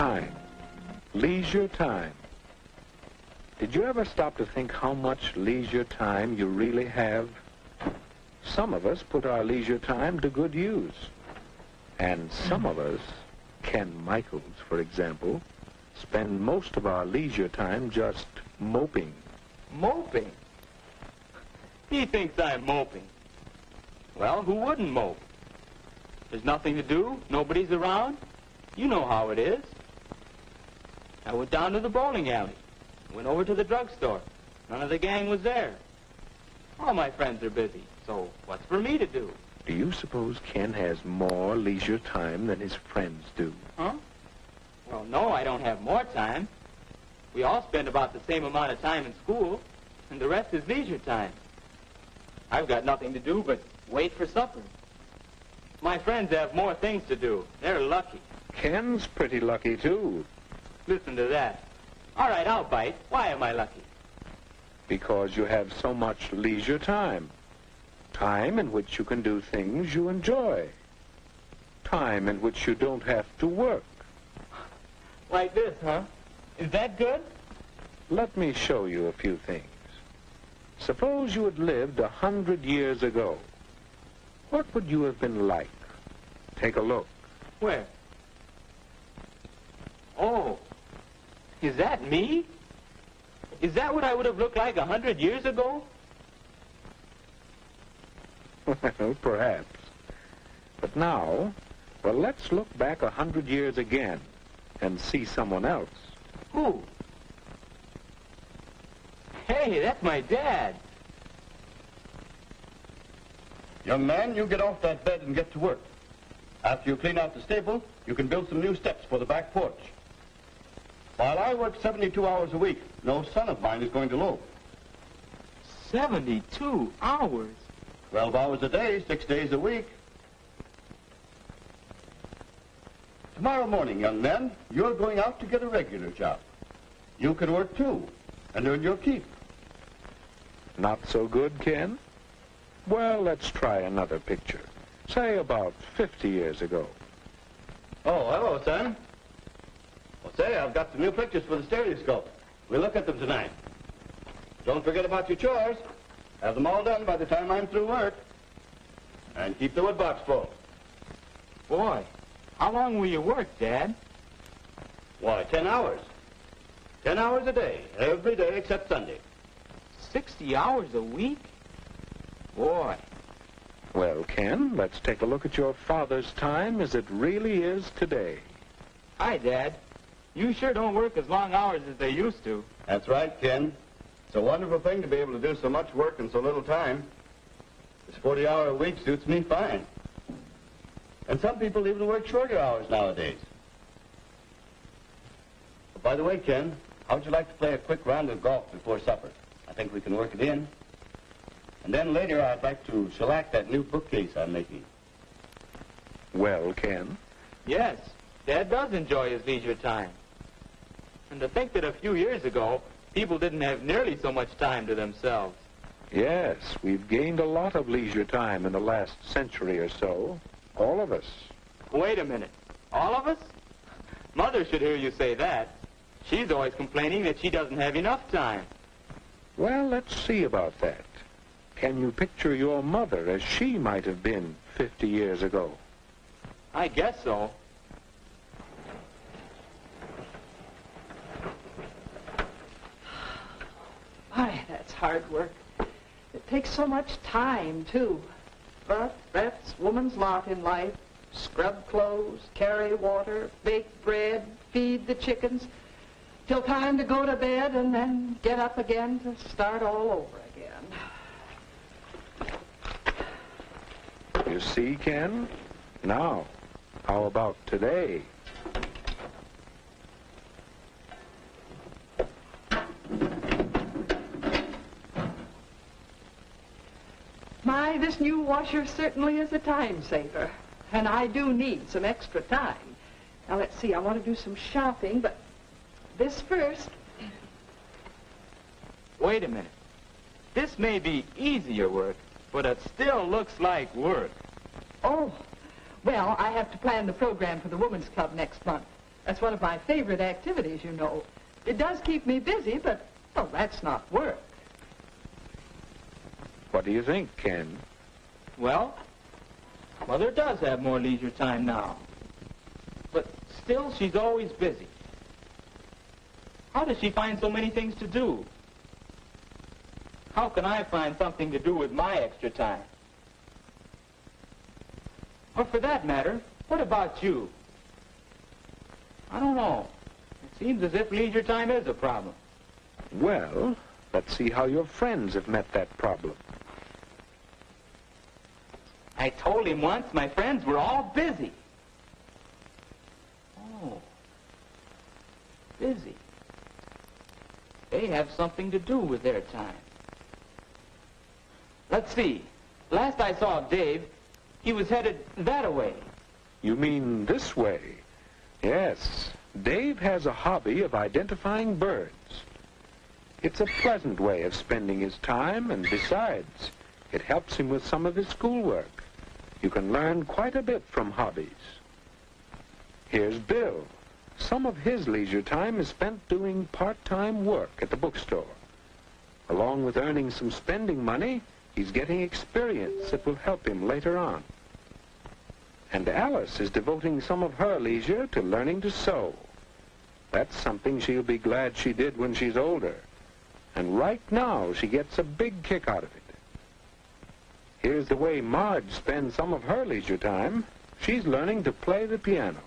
Time. Leisure time. Did you ever stop to think how much leisure time you really have? Some of us put our leisure time to good use. And some of us, Ken Michaels, for example, spend most of our leisure time just moping. Moping? He thinks I'm moping. Well, who wouldn't mope? There's nothing to do, nobody's around. You know how it is. I went down to the bowling alley, went over to the drugstore. None of the gang was there. All my friends are busy, so what's for me to do? Do you suppose Ken has more leisure time than his friends do? Huh? Well, no, I don't have more time. We all spend about the same amount of time in school, and the rest is leisure time. I've got nothing to do but wait for supper. My friends have more things to do. They're lucky. Ken's pretty lucky, too. Listen to that. All right, I'll bite. Why am I lucky? Because you have so much leisure time. Time in which you can do things you enjoy. Time in which you don't have to work. Like this, huh? Is that good? Let me show you a few things. Suppose you had lived 100 years ago. What would you have been like? Take a look. Where? Oh, is that me? Is that what I would have looked like 100 years ago? Well, perhaps. But now, well, let's look back 100 years again and see someone else. Who? Hey, that's my dad. Young man, you get off that bed and get to work. After you clean out the stable, you can build some new steps for the back porch. While I work 72 hours a week, no son of mine is going to loaf. 72 hours? 12 hours a day, 6 days a week. Tomorrow morning, young men, you're going out to get a regular job. You can work too, and earn your keep. Not so good, Ken? Well, let's try another picture. Say about 50 years ago. Oh, hello, son. Well, say, I've got some new pictures for the stereoscope. We'll look at them tonight. Don't forget about your chores. Have them all done by the time I'm through work. And keep the wood box full. Boy, how long will you work, Dad? Why, 10 hours. 10 hours a day, every day except Sunday. 60 hours a week? Boy. Well, Ken, let's take a look at your father's time as it really is today. Hi, Dad. You sure don't work as long hours as they used to. That's right, Ken. It's a wonderful thing to be able to do so much work in so little time. This 40-hour week suits me fine. And some people even work shorter hours nowadays. But by the way, Ken, how'd you like to play a quick round of golf before supper? I think we can work it in. And then later I'd like to shellac that new bookcase I'm making. Well, Ken? Yes, Dad does enjoy his leisure time. And to think that a few years ago, people didn't have nearly so much time to themselves. Yes, we've gained a lot of leisure time in the last century or so. All of us. Wait a minute. All of us? Mother should hear you say that. She's always complaining that she doesn't have enough time. Well, let's see about that. Can you picture your mother as she might have been 50 years ago? I guess so. Why, that's hard work. It takes so much time, too. But that's woman's lot in life. Scrub clothes, carry water, bake bread, feed the chickens, till time to go to bed and then get up again to start all over again. You see, Ken? Now, how about today? My, this new washer certainly is a time saver. And I do need some extra time. Now, let's see, I want to do some shopping, but this first. Wait a minute. This may be easier work, but it still looks like work. Oh, well, I have to plan the program for the Women's Club next month. That's one of my favorite activities, you know. It does keep me busy, but, well, that's not work. What do you think, Ken? Well, Mother does have more leisure time now. But still, she's always busy. How does she find so many things to do? How can I find something to do with my extra time? Or for that matter, what about you? I don't know. It seems as if leisure time is a problem. Well, let's see how your friends have met that problem. I told him once my friends were all busy. Oh, busy. They have something to do with their time. Let's see. Last I saw of Dave, he was headed that-a-way. You mean this way? Yes. Dave has a hobby of identifying birds. It's a pleasant way of spending his time, and besides, it helps him with some of his schoolwork. You can learn quite a bit from hobbies. Here's Bill. Some of his leisure time is spent doing part-time work at the bookstore. Along with earning some spending money, he's getting experience that will help him later on. And Alice is devoting some of her leisure to learning to sew. That's something she'll be glad she did when she's older. And right now, she gets a big kick out of it. Here's the way Marge spends some of her leisure time. She's learning to play the piano.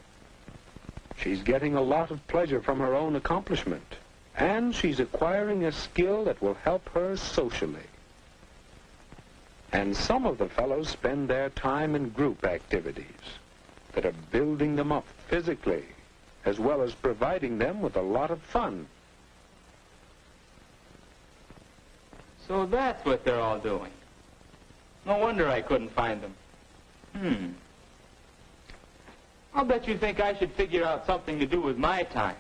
She's getting a lot of pleasure from her own accomplishment, and she's acquiring a skill that will help her socially. And some of the fellows spend their time in group activities that are building them up physically, as well as providing them with a lot of fun. So that's what they're all doing. No wonder I couldn't find them. I'll bet you think I should figure out something to do with my time.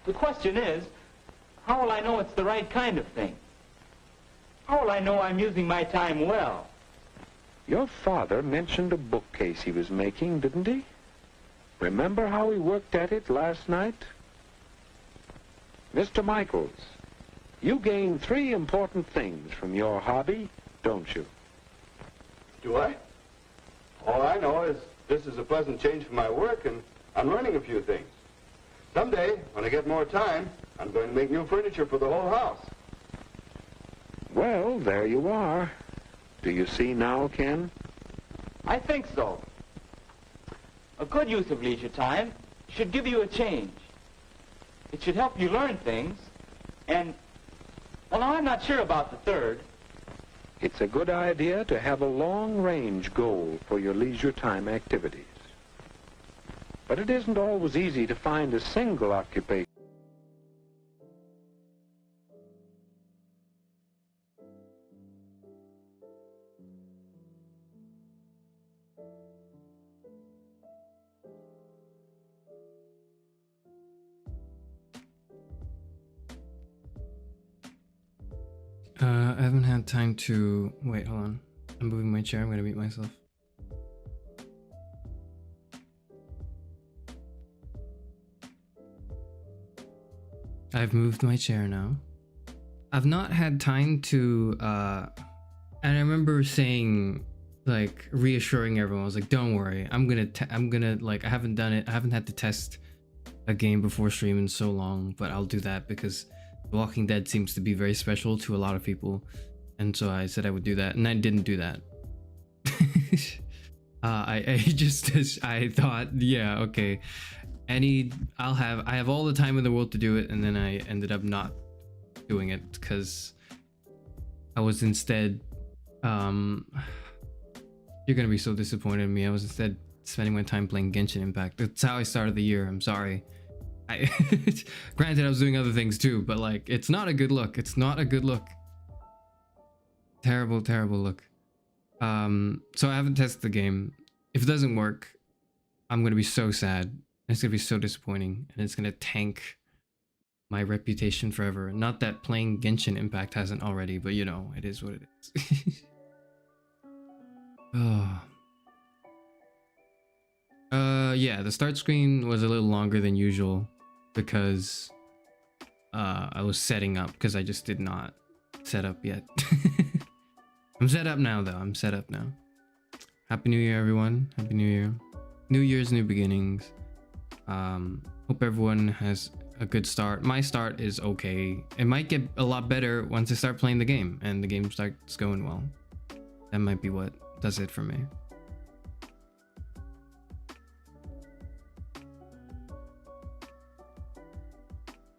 The question is, how will I know it's the right kind of thing? How will I know I'm using my time well? Your father mentioned a bookcase he was making, didn't he? Remember how he worked at it last night? Mr. Michaels, you gain 3 important things from your hobby, don't you? Do I? All I know is this is a pleasant change from my work, and I'm learning a few things. Someday, when I get more time, I'm going to make new furniture for the whole house. Well, there you are. Do you see now, Ken? I think so. A good use of leisure time should give you a change. It should help you learn things, and, well, now I'm not sure about the third. It's a good idea to have a long-range goal for your leisure time activities. But it isn't always easy to find a single occupation. I haven't had time to... Wait, hold on. I'm moving my chair. I'm gonna mute myself. I've moved my chair now. I've not had time to... And I remember saying, like, reassuring everyone. I was like, don't worry. I'm gonna, like, I haven't done it. I haven't had to test a game before stream in so long, but I'll do that because Walking Dead seems to be very special to a lot of people, and so I said I would do that, and I didn't do that. I thought, yeah, okay, I have all the time in the world to do it, and then I ended up not doing it because I was instead, you're gonna be so disappointed in me. I was instead spending my time playing Genshin Impact. That's how I started the year. I'm sorry. Granted, I was doing other things too, but like, it's not a good look. It's not a good look. Terrible, terrible look. So I haven't tested the game. If it doesn't work, I'm gonna be so sad. It's gonna be so disappointing, and it's gonna tank my reputation forever. Not that playing Genshin Impact hasn't already, but you know, it is what it is. Oh. Yeah, the start screen was a little longer than usual because I was setting up because I just did not set up yet. I'm set up now though. I'm set up now. Happy New Year, everyone. Happy New Year. New Year's, new beginnings. Hope everyone has a good start. My start is okay. It might get a lot better once I start playing the game and the game starts going well. That might be what does it for me.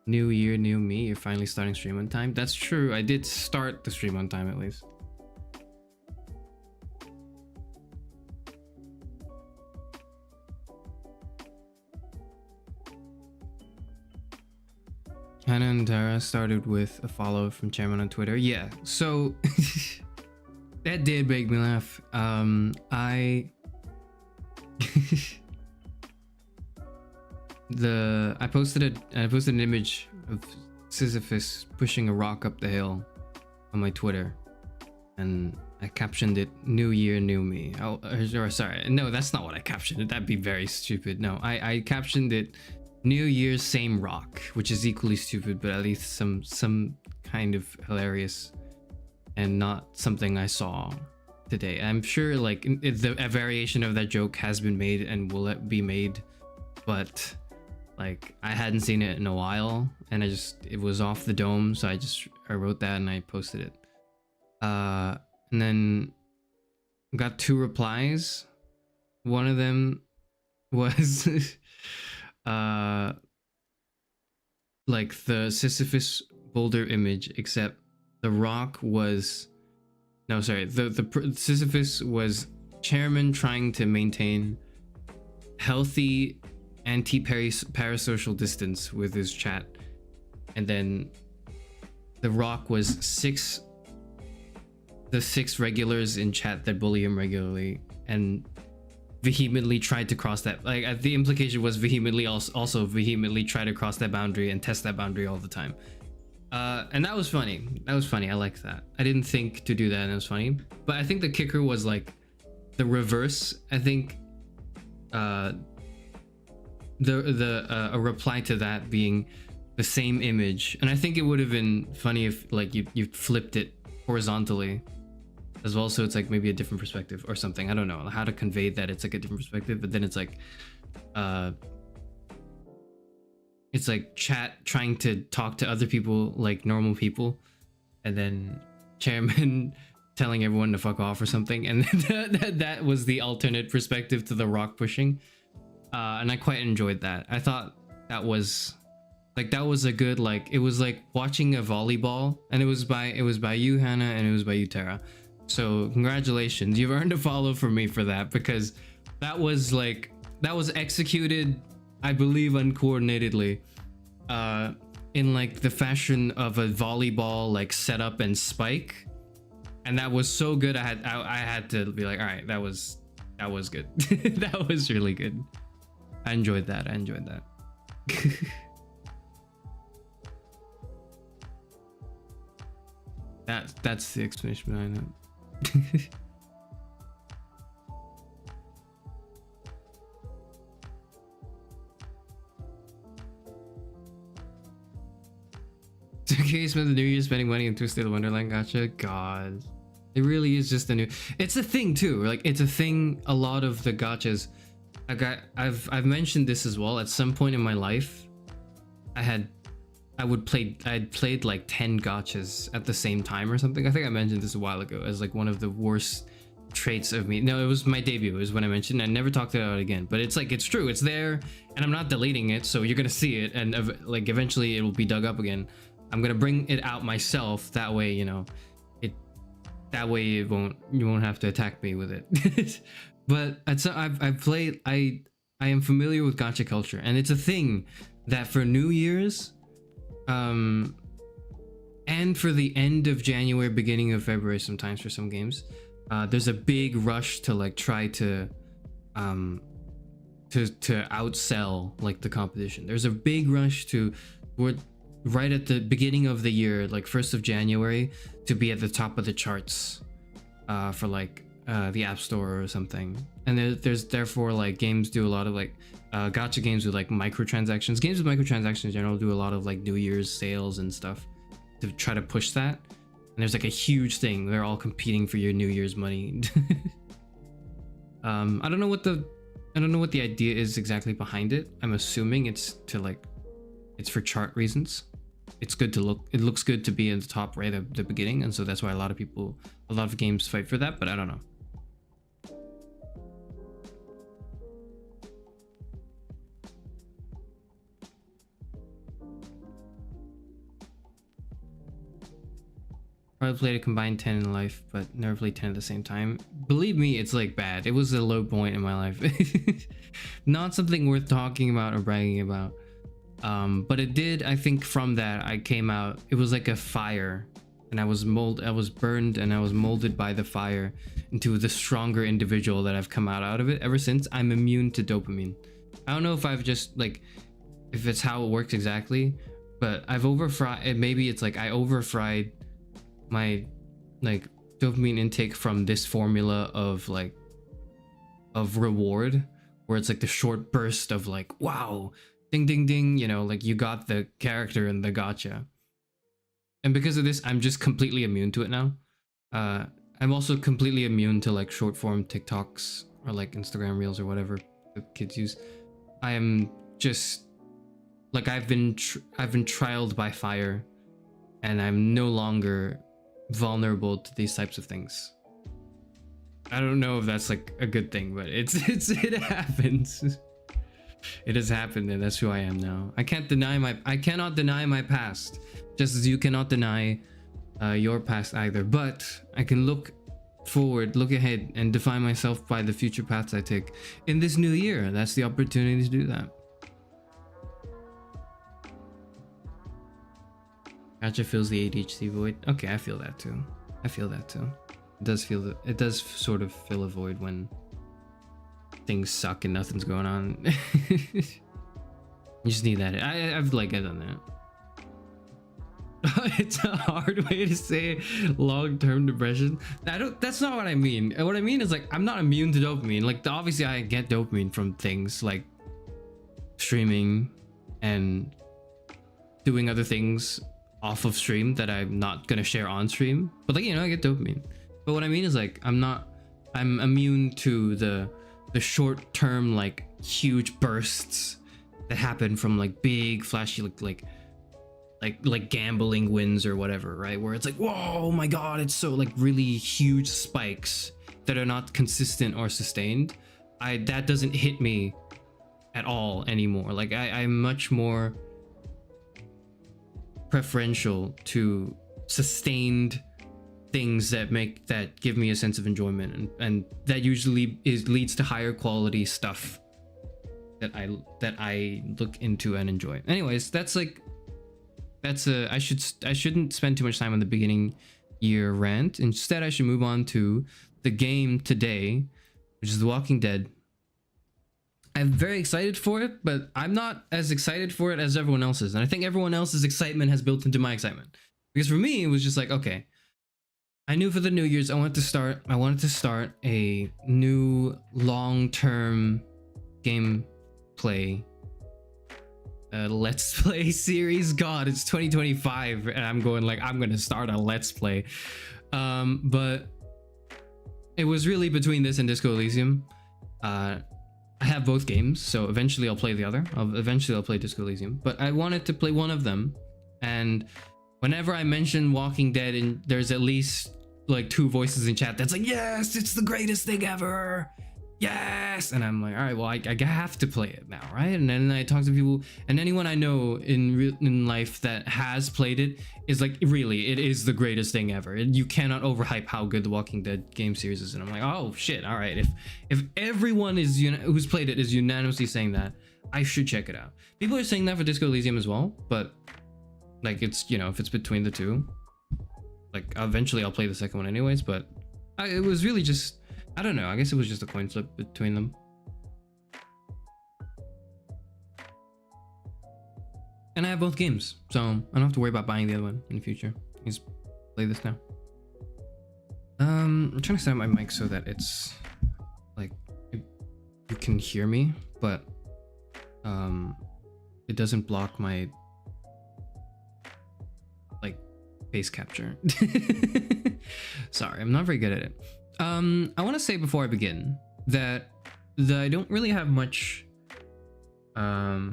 New year, new me. You're finally starting stream on time. That's true. I did start the stream on time at least. Hannah and Tara started with a follow from Chairman on Twitter. Yeah, so that did make me laugh. I posted an image of Sisyphus pushing a rock up the hill on my Twitter, and I captioned it "New Year, New Me." Or sorry, no, that's not what I captioned it. That'd be very stupid. No, I captioned it "New Year's same rock," which is equally stupid, but at least some kind of hilarious, and not something I saw today. I'm sure like a variation of that joke has been made and will be made, but like I hadn't seen it in a while, and it was off the dome, so I wrote that and I posted it. And then got 2 replies. One of them was like the Sisyphus boulder image, except the rock was the Sisyphus was Chairman trying to maintain healthy anti-parasocial distance with his chat, and then the rock was the 6 regulars in chat that bully him regularly and vehemently tried to cross that, like the implication was vehemently also vehemently try to cross that boundary and test that boundary all the time. And that was funny. I liked that. I didn't think to do that, and it was funny. But I think the kicker was like the reverse. I think a reply to that being the same image, and I think it would have been funny if like you flipped it horizontally as well, so it's like maybe a different perspective or something. I don't know how to convey that it's like a different perspective, but then it's like chat trying to talk to other people like normal people, and then Chairman telling everyone to fuck off or something, and that was the alternate perspective to the rock pushing. And I quite enjoyed that. I thought that was a good, like, it was like watching a volleyball, and it was by you, Hannah, and it was by you, Tara. So congratulations, you've earned a follow from me for that, because that was executed, I believe, uncoordinatedly, in like the fashion of a volleyball like setup and spike, and that was so good. I had to be like, all right, that was good. That was really good. I enjoyed that. That's the explanation behind it. Okay, spend the New Year spending money in Twisted Wonderland. Gotcha. God, it really is just a new. It's a thing too. Like it's a thing. A lot of the gachas. I've mentioned this as well. At some point in my life, I had played like 10 gachas at the same time or something. I think I mentioned this a while ago as like one of the worst traits of me. No, it was my debut. It was when I mentioned. I never talked about it again. But it's like it's true. It's there, and I'm not deleting it. So you're gonna see it, and like eventually it will be dug up again. I'm gonna bring it out myself. That way, you know, that way you won't have to attack me with it. But I've played. I am familiar with gacha culture, and it's a thing that for New Year's, and for the end of January, beginning of February, sometimes for some games, there's a big rush to like try to outsell like the competition. There's a big rush right at the beginning of the year, like 1st of January, to be at the top of the charts for like the App Store or something. And there's therefore like games do a lot of like gacha games with like microtransactions. Games with microtransactions in general do a lot of like New Year's sales and stuff to try to push that. And there's like a huge thing. They're all competing for your New Year's money. I don't know what the idea is exactly behind it. I'm assuming it's for chart reasons. It looks good to be in the top right at the beginning, and so that's why a lot of games fight for that, but I don't know. Probably played a combined 10 in life, but never played 10 at the same time. Believe me, it's like bad. It was a low point in my life. Not something worth talking about or bragging about. But it did, I think from that I came out, it was like a fire, and I was burned, and I was molded by the fire into the stronger individual that I've come out of it. Ever since, I'm immune to dopamine. I don't know if I've just like, if it's how it works exactly, but I've overfried, maybe it's like I overfried my like dopamine intake from this formula of like of reward, where it's like the short burst of like, wow, ding ding ding, you know, like you got the character in the gacha. And because of this, I'm just completely immune to it now. I'm also completely immune to like short form TikToks or like Instagram reels or whatever the kids use. I am just like, I've been trialed by fire, and I'm no longer vulnerable to these types of things. I don't know if that's like a good thing, but it happens. It has happened, and that's who I am now. I cannot deny my past, just as you cannot deny your past either. But I can look forward, look ahead, and define myself by the future paths I take in this new year. That's the opportunity to do that. Gacha fills the ADHD void. Okay, I feel that too. It does sort of fill a void when things suck and nothing's going on. You just need that. I've done that. It's a hard way to say long-term depression. That's not what I mean. What I mean is like, I'm not immune to dopamine. Like obviously I get dopamine from things like streaming and doing other things off of stream that I'm not gonna share on stream, but like, you know, I get dopamine. But what I mean is like, I'm immune to the short term like huge bursts that happen from like big flashy like gambling wins or whatever, right? Where it's like, whoa, oh my god, it's so like really huge spikes that are not consistent or sustained. That doesn't hit me at all anymore. Like I'm much more preferential to sustained things that give me a sense of enjoyment, and that usually leads to higher quality stuff that I look into and enjoy. Anyways, I shouldn't spend too much time on the beginning year rant. Instead, I should move on to the game today, which is The Walking Dead. I'm very excited for it, but I'm not as excited for it as everyone else is. And I think everyone else's excitement has built into my excitement. Because for me, it was just like, okay, I knew for the New Year's I wanted to start a new long-term gameplay let's play series. God, it's 2025 and I'm going like, I'm gonna start a let's play. But it was really between this and Disco Elysium. I have both games, so eventually I'll play the other. Eventually I'll play Disco Elysium, but I wanted to play one of them. And whenever I mention Walking Dead, and there's at least like 2 voices in chat that's like, yes, it's the greatest thing ever, yes. And I'm like, all right, well, I have to play it now, right? And then I talk to people, and anyone I know in life that has played it is like, really, it is the greatest thing ever. You cannot overhype how good the Walking Dead game series is. And I'm like, oh shit, all right, if everyone is who's played it is unanimously saying that, I should check it out. People are saying that for Disco Elysium as well, but like, it's, you know, if it's between the two, like eventually I'll play the second one anyways. But it was really just, I don't know, I guess it was just a coin flip between them. And I have both games, so I don't have to worry about buying the other one in the future. I just play this now. I'm trying to set up my mic so that it's like you can hear me, but it doesn't block my like face capture. Sorry, I'm not very good at it. I want to say before I begin that I don't really have much I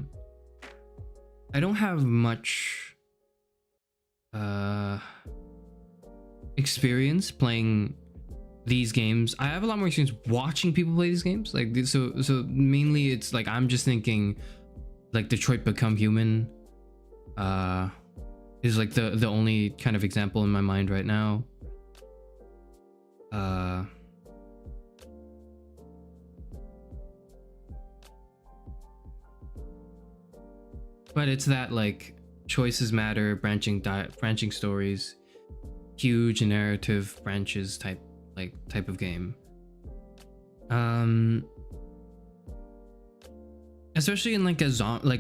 don't have much experience playing these games. I have a lot more experience watching people play these games. Like so mainly it's like I'm just thinking like Detroit Become Human is like the only kind of example in my mind right now. But it's that like choices matter, branching stories, huge narrative branches type of game. Especially in like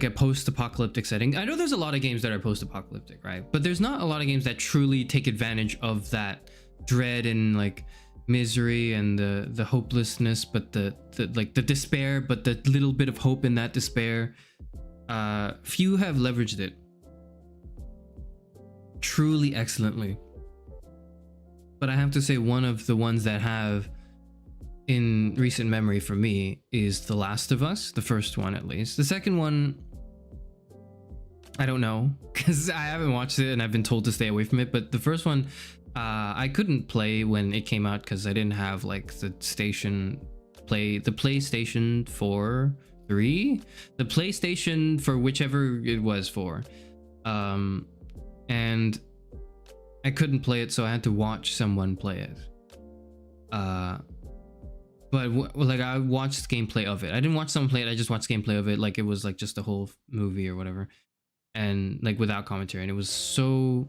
a post-apocalyptic setting. I know there's a lot of games that are post-apocalyptic, right? But there's not a lot of games that truly take advantage of that dread and like misery and the hopelessness, but the like the despair, but the little bit of hope in that despair. Few have leveraged it truly excellently. But I have to say one of the ones that have in recent memory for me is The Last of Us, the first one at least. The second one, I don't know, because I haven't watched it and I've been told to stay away from it. But the first one, I couldn't play when it came out because I didn't have like the PlayStation 4, 3, the PlayStation for whichever it was for, and I couldn't play it, so I had to watch someone play it. But like I watched gameplay of it. I didn't watch someone play it. I just watched gameplay of it, like it was like just a whole movie or whatever, and like without commentary. And it was so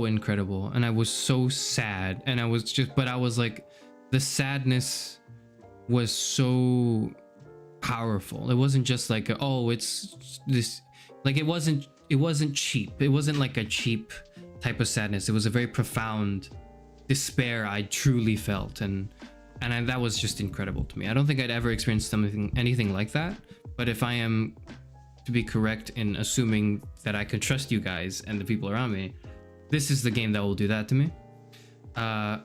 incredible, and I was so sad, and I was like, the sadness was so powerful. It wasn't just like it's this, like it wasn't cheap. It wasn't like a cheap type of sadness. It was a very profound despair I truly felt, and that was just incredible to me. I don't think I'd ever experienced anything like that. But if I am to be correct in assuming that I can trust you guys and the people around me, this is the game that will do that to me.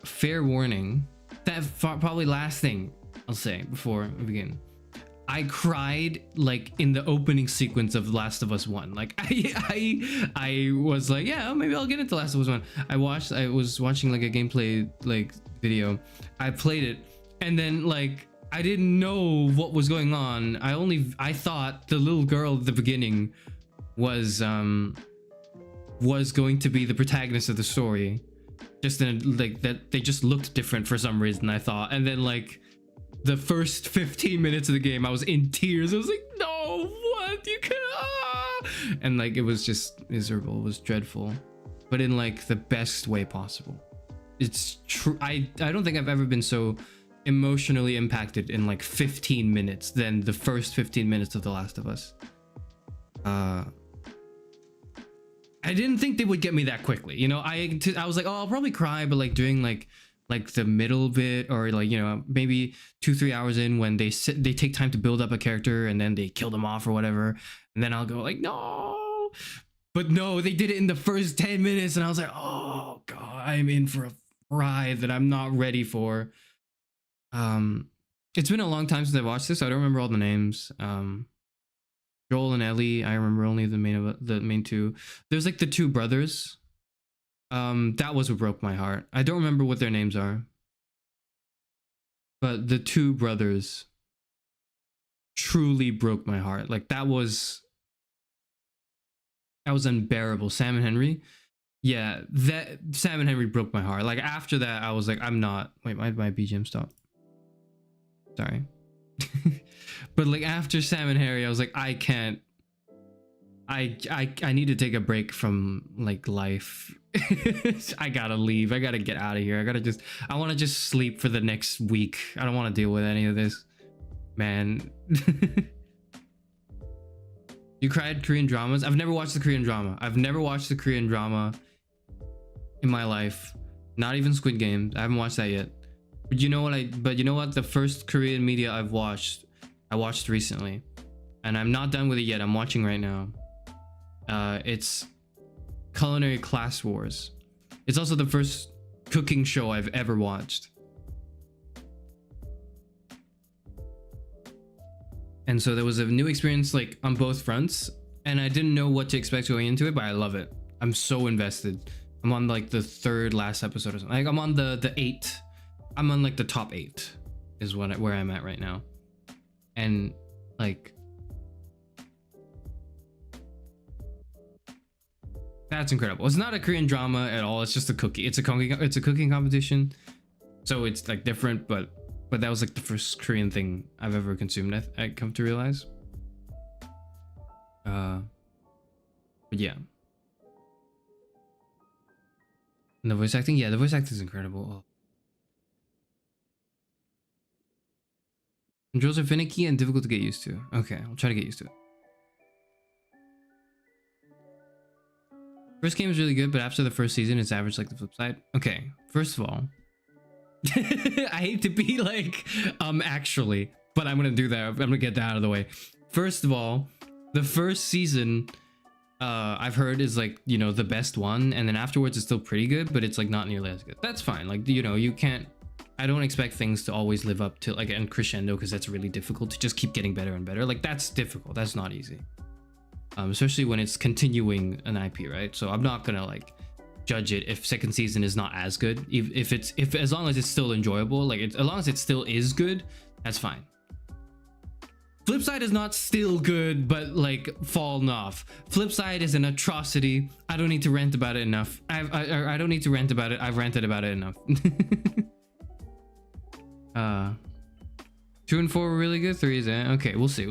Fair warning, that probably last thing I'll say before we begin. I cried like in the opening sequence of Last of Us 1. Like I was like, yeah, maybe I'll get into Last of Us 1. I was watching like a gameplay like video. I played it, and then like I didn't know what was going on. I thought the little girl at the beginning was going to be the protagonist of the story. Just in like that they just looked different for some reason, I thought. And then like the first 15 minutes of the game, I was in tears. I was like, no, what? You can and like it was just miserable. It was dreadful, but in like the best way possible. It's true. I don't think I've ever been so emotionally impacted in like 15 minutes than the first 15 minutes of The Last of Us. I didn't think they would get me that quickly. You know, I was like, oh, I'll probably cry, but like during like the middle bit, or like, you know, maybe 2-3 hours in when they take time to build up a character and then they kill them off or whatever, and then I'll go like, no. But no, they did it in the first 10 minutes, and I was like, oh god, I'm in for a ride that I'm not ready for. It's been a long time since I watched this, so I don't remember all the names. Joel and Ellie, I remember only the main two. There's like the two brothers. That was what broke my heart. I don't remember what their names are, but the two brothers truly broke my heart. Like that was unbearable. Sam and Henry. Yeah, that Sam and Henry broke my heart. Like after that, I was like, I'm not. Wait, my BGM stopped. Sorry. But like after Sam and Harry, I was like, I can't. I need to take a break from like life. I gotta leave. I gotta get out of here. I want to just sleep for the next week. I don't want to deal with any of this, man. You cried Korean dramas? I've never watched the Korean drama. I've never watched the Korean drama in my life. Not even Squid Game. I haven't watched that yet. But you know what? The first Korean media I watched recently, and I'm not done with it yet. I'm watching right now. It's Culinary Class Wars. It's also the first cooking show I've ever watched. And so there was a new experience like on both fronts, and I didn't know what to expect going into it, but I love it. I'm so invested. I'm on like the third last episode or something. Like I'm on the 8. I'm on like the top 8 is where I'm at right now. And like that's incredible. It's not a Korean drama at all. It's just a cookie. It's a cooking competition. So it's like different, but that was like the first Korean thing I've ever consumed. I come to realize. But yeah. And the voice acting, yeah, the voice acting is incredible. Oh. Controls are finicky and difficult to get used to. Okay, I'll try to get used to it. First game is really good, but after the first season, it's average like the flip side. Okay, first of all, I hate to be like, actually, but I'm gonna do that. I'm gonna get that out of the way. First of all, the first season, I've heard is like, you know, the best one, and then afterwards it's still pretty good, but it's like not nearly as good. That's fine. Like, you know, you can't. I don't expect things to always live up to like and crescendo, because that's really difficult to just keep getting better and better. Like that's difficult. That's not easy. Especially when it's continuing an IP, right? So I'm not gonna like judge it if second season is not as good. If as long as it's still enjoyable, like as long as it still is good, that's fine. Flipside is not still good, but like fallen off. Flipside is an atrocity. I don't need to rant about it enough. I don't need to rant about it. I've ranted about it enough. 2 and 4 were really good. 3 is okay. We'll see.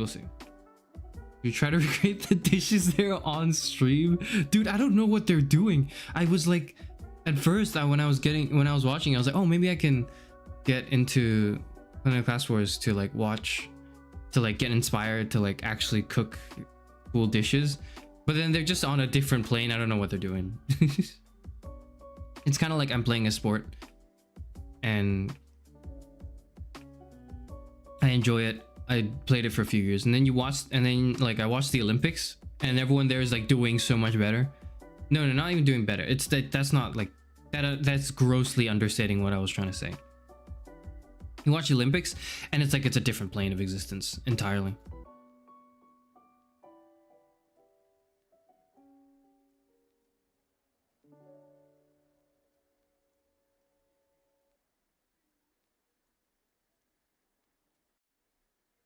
You try to recreate the dishes there on stream, dude. I don't know what they're doing. I was like, at first, when I was watching, I was like, oh, maybe I can get into Culinary Class Wars to like watch, to like get inspired to like actually cook cool dishes. But then they're just on a different plane. I don't know what they're doing. It's kind of like I'm playing a sport, and I enjoy it. I played it for a few years, and then I watched the Olympics, and everyone there is like doing so much better. No, not even doing better. It's that's not like that. That's grossly understating what I was trying to say. You watch the Olympics, and it's like it's a different plane of existence entirely.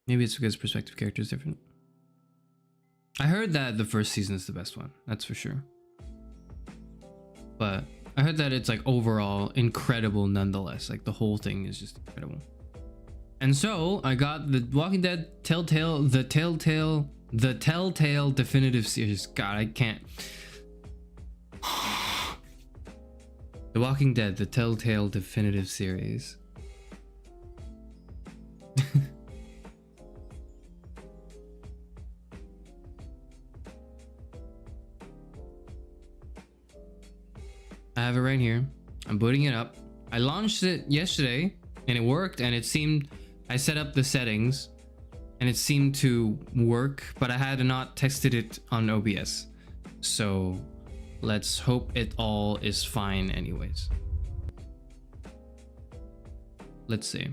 Maybe it's because perspective character is different. I heard that the first season is the best one, that's for sure. But I heard that it's like overall incredible nonetheless. Like the whole thing is just incredible. And so I got the Walking Dead the Telltale Definitive Series. God, I can't. The Walking Dead, the Telltale Definitive Series. I have it right here. I'm booting it up. I launched it yesterday and it worked, and it seemed, I set up the settings and it seemed to work, but I had not tested it on OBS. So let's hope it all is fine anyways. Let's see.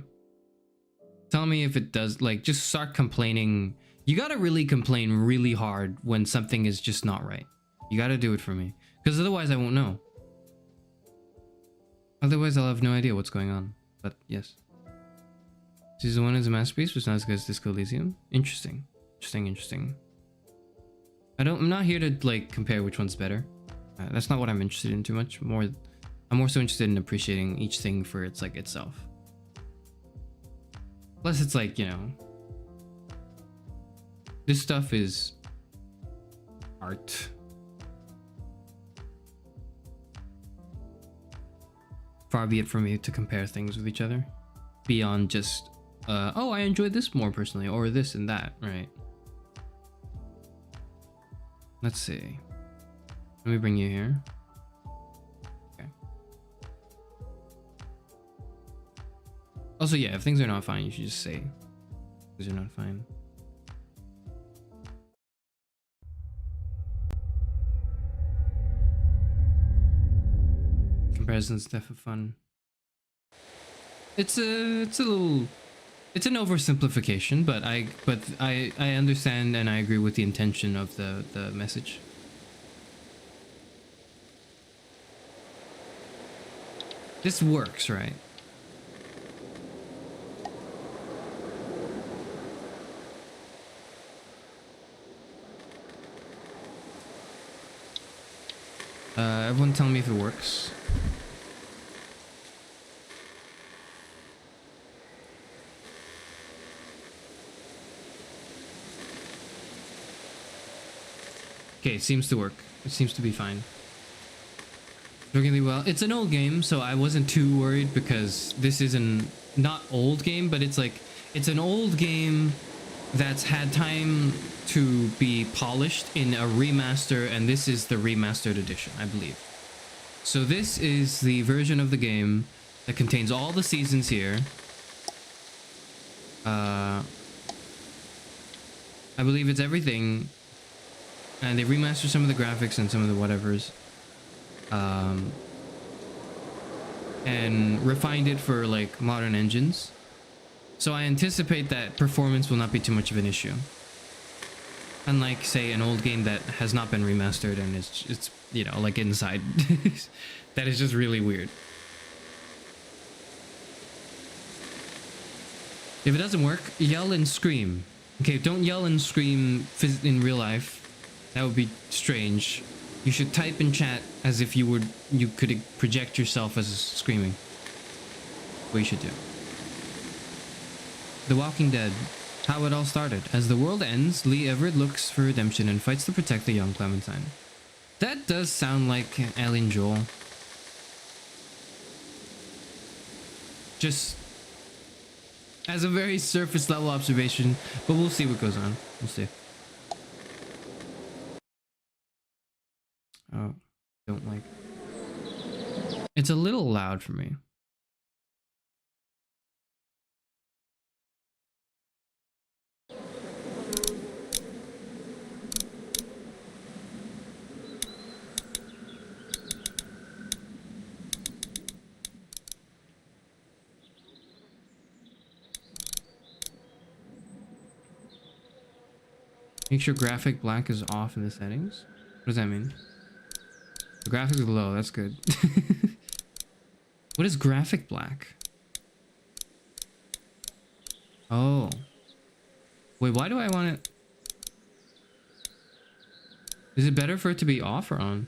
Tell me if it does, like just start complaining. You gotta really complain really hard when something is just not right. You gotta do it for me, because otherwise I won't know. Otherwise, I'll have no idea what's going on. But yes. Season 1 is a masterpiece, but it's not as good as Disco Elysium. Interesting. I'm not here to like compare which one's better. That's not what I'm interested in too much. I'm more so interested in appreciating each thing for its like itself. Plus, it's like, you know, this stuff is art. Far be it from me to compare things with each other beyond just oh, I enjoyed this more personally, or this and that, right? Let's see. Let me bring you here. Okay. Also, yeah, if things are not fine, you should just say things are not fine. Comparison stuff of fun. It's an oversimplification, but I understand and I agree with the intention of the message. This works, right? Everyone tell me if it works. Okay, it seems to work. It seems to be fine. Working well. It's an old game, so I wasn't too worried because this is not old game, but it's an old game that's had time to be polished in a remaster, and this is the remastered edition, I believe. So this is the version of the game that contains all the seasons here. I believe it's everything, and they remastered some of the graphics and some of the whatevers, and refined it for like modern engines. So I anticipate that performance will not be too much of an issue. Unlike, say, an old game that has not been remastered and it's you know, like inside. That is just really weird. If it doesn't work, yell and scream. Okay, don't yell and scream in real life. That would be strange. You should type in chat as if you could project yourself as screaming. What you should do. The Walking Dead. How it all started. As the world ends, Lee Everett looks for redemption and fights to protect the young Clementine. That does sound like Ellie and Joel. Just as a very surface level observation, but we'll see what goes on. We'll see. Oh, don't like. It's a little loud for me. Make sure graphic black is off in the settings. What does that mean? The graphics is low, that's good. What is graphic black? Oh. Wait, why do I want it? Is it better for it to be off or on?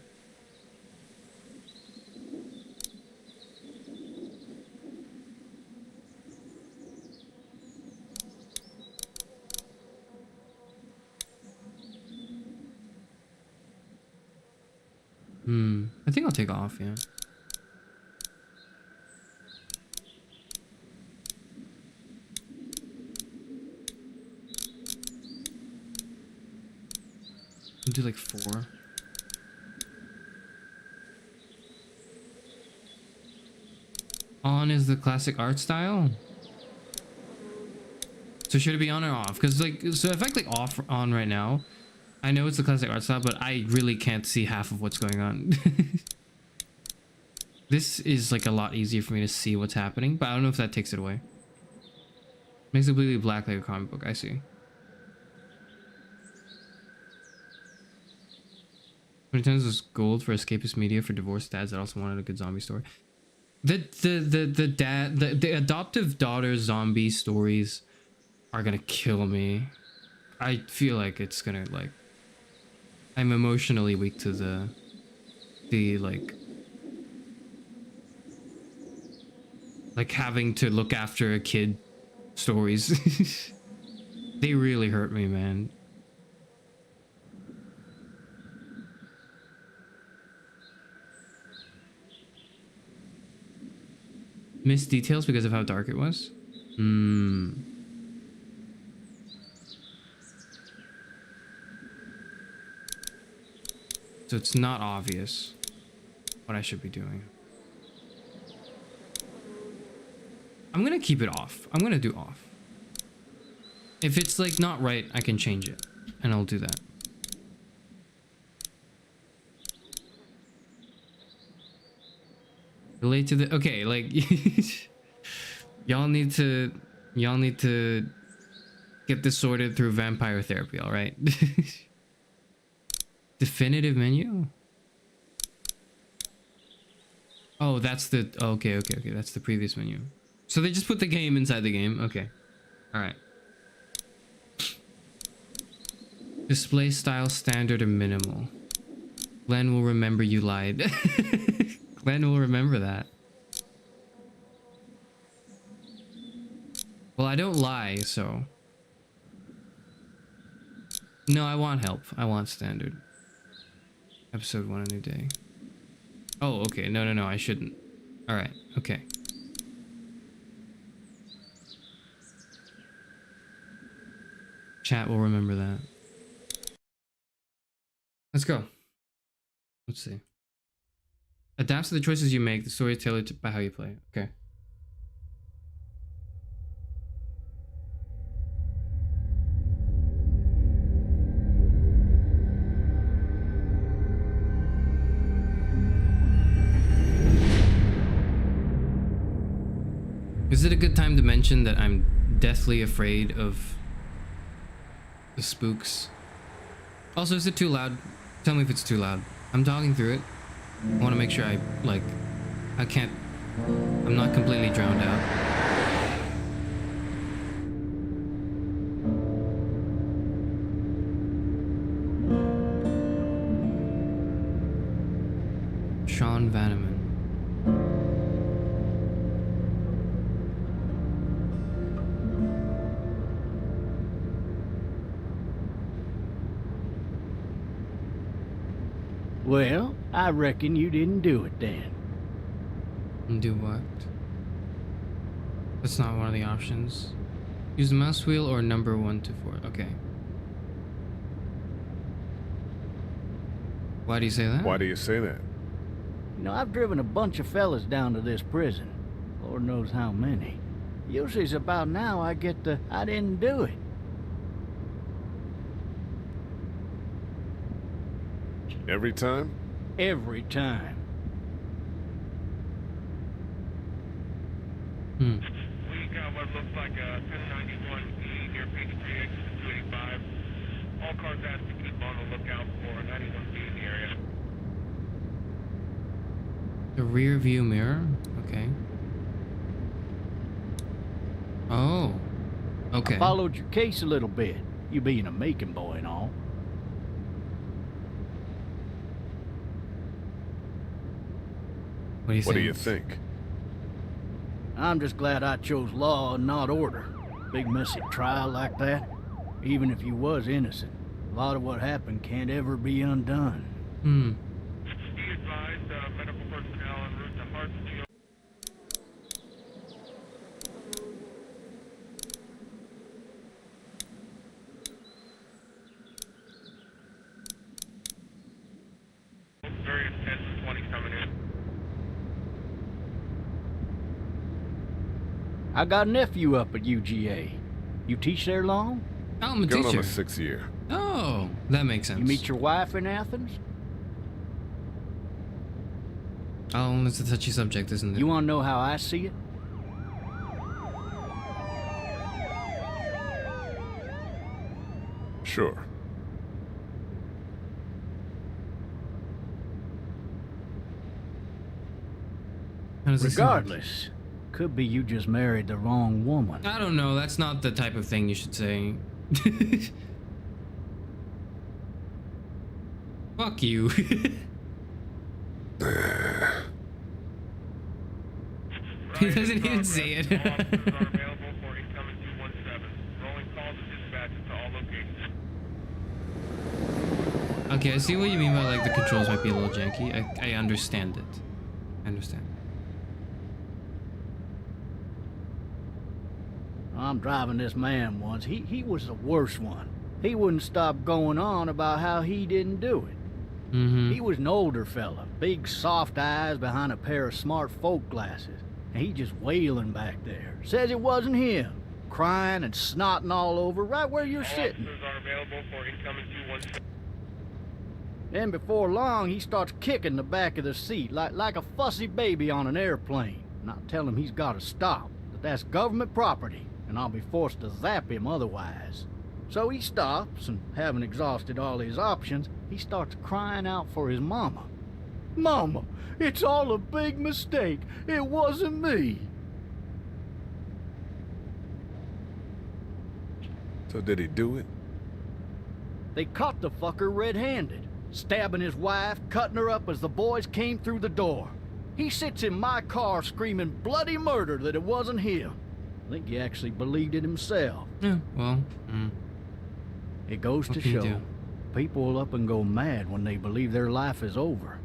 I think I'll take off, yeah. I'll do like 4. On is the classic art style. So should it be on or off? Because like, so if I click off on right now, I know it's the classic art style, but I really can't see half of what's going on. This is like a lot easier for me to see what's happening, but I don't know if that takes it away. Makes it completely black like a comic book, I see. Many times was gold for escapist media for divorced dads that also wanted a good zombie story. The adoptive daughter zombie stories are gonna kill me. I feel like it's gonna like, I'm emotionally weak to the like having to look after a kid stories. They really hurt me, man. Missed details because of how dark it was? So it's not obvious what I should be doing. I'm gonna keep it off. I'm gonna do off. If it's like not right, I can change it, and I'll do that. Relate to the okay, like y'all need to get this sorted through vampire therapy, all right? Definitive menu. Oh, that's the okay. That's the previous menu. So they just put the game inside the game. Okay, all right. Display style standard or minimal. Glenn will remember you lied. Glenn will remember that. Well, I don't lie, so. No, I want help. I want standard. Episode 1 a new day. Oh, okay. No, I shouldn't. Alright, okay. Chat will remember that. Let's go. Let's see. Adapts to the choices you make. The story is tailored by how you play. Okay. Is it a good time to mention that I'm deathly afraid of the spooks? Also, is it too loud? Tell me if it's too loud. I'm talking through it. I want to make sure I'm not completely drowned out. Sean Vanneman. Well, I reckon you didn't do it then. Do what? That's not one of the options. Use the mouse wheel or number 1 to 4. Okay. Why do you say that? Why do you say that? You know, I've driven a bunch of fellas down to this prison. Lord knows how many. Usually it's about now I get the, I didn't do it. Every time? Every time. Hmm. We got what looks like a 1091E near page 3, exit 285. All cars asked to keep on the lookout for a 91B in the area. The rear view mirror? Okay. Oh. Okay. I followed your case a little bit. You being a making boy and all. What do you think? I'm just glad I chose law and not order. Big messy trial like that. Even if you was innocent, a lot of what happened can't ever be undone. Hmm. Be advised, medical personnel en route to Hartsfield. Very intense 20 coming in. I got a nephew up at UGA. You teach there long? Oh, I'm a Going on teacher. the 6th year. Oh, that makes sense. You meet your wife in Athens? Oh, it's a touchy subject, isn't it? You want to know how I see it? Sure. How does this sound? Regardless, could be you just married the wrong woman. I don't know. That's not the type of thing you should say. Fuck you. He doesn't even say it. All officers are available for incoming 217. Rolling calls and dispatches to all locations. Okay, I see what you mean by like the controls might be a little janky. I understand it. I understand. I'm driving this man once. He was the worst one. He wouldn't stop going on about how he didn't do it. Mm-hmm. He was an older fella, big soft eyes behind a pair of smart folk glasses. and he just wailing back there. Says it wasn't him. Crying and snotting all over right where you're sitting. Officers are available for incoming 217. Then before long, he starts kicking the back of the seat like a fussy baby on an airplane. And I tell him he's got to stop, that that's government property, and I'll be forced to zap him otherwise. So he stops, and having exhausted all his options, he starts crying out for his mama. Mama, it's all a big mistake. It wasn't me. So did he do it? They caught the fucker red-handed, stabbing his wife, cutting her up as the boys came through the door. He sits in my car screaming bloody murder that it wasn't him. I think he actually believed it himself. Yeah, well, It goes What to can you show, do? people will up and go mad when they believe their life is over.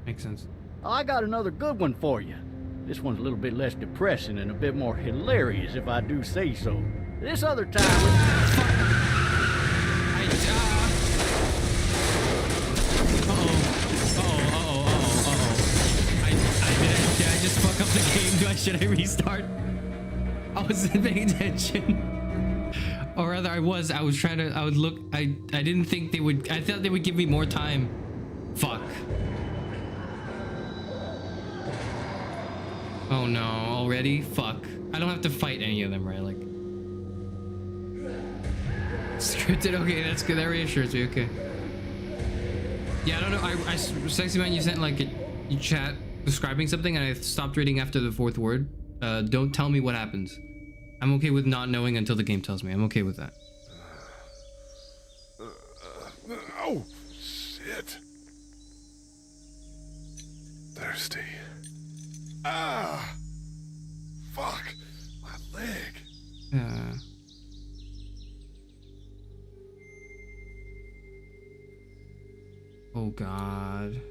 makes sense. I got another good one for you. This one's a little bit less depressing and a bit more hilarious, if I do say so. This other time... Did I just fuck up the game? Should I restart? I wasn't paying attention. Or rather, I was trying to, I didn't think they would, I thought they would give me more time. Fuck. Oh no, already? Fuck. I don't have to fight any of them, right? Like... Scripted, okay, that's good. That reassures me, okay. Yeah, I don't know. Sexy man, you sent like you chat describing something and I stopped reading after the fourth word. Don't tell me what happens. I'm okay with not knowing until the game tells me. I'm okay with that. Oh, shit. Thirsty. Ah! Fuck! My leg. Oh god.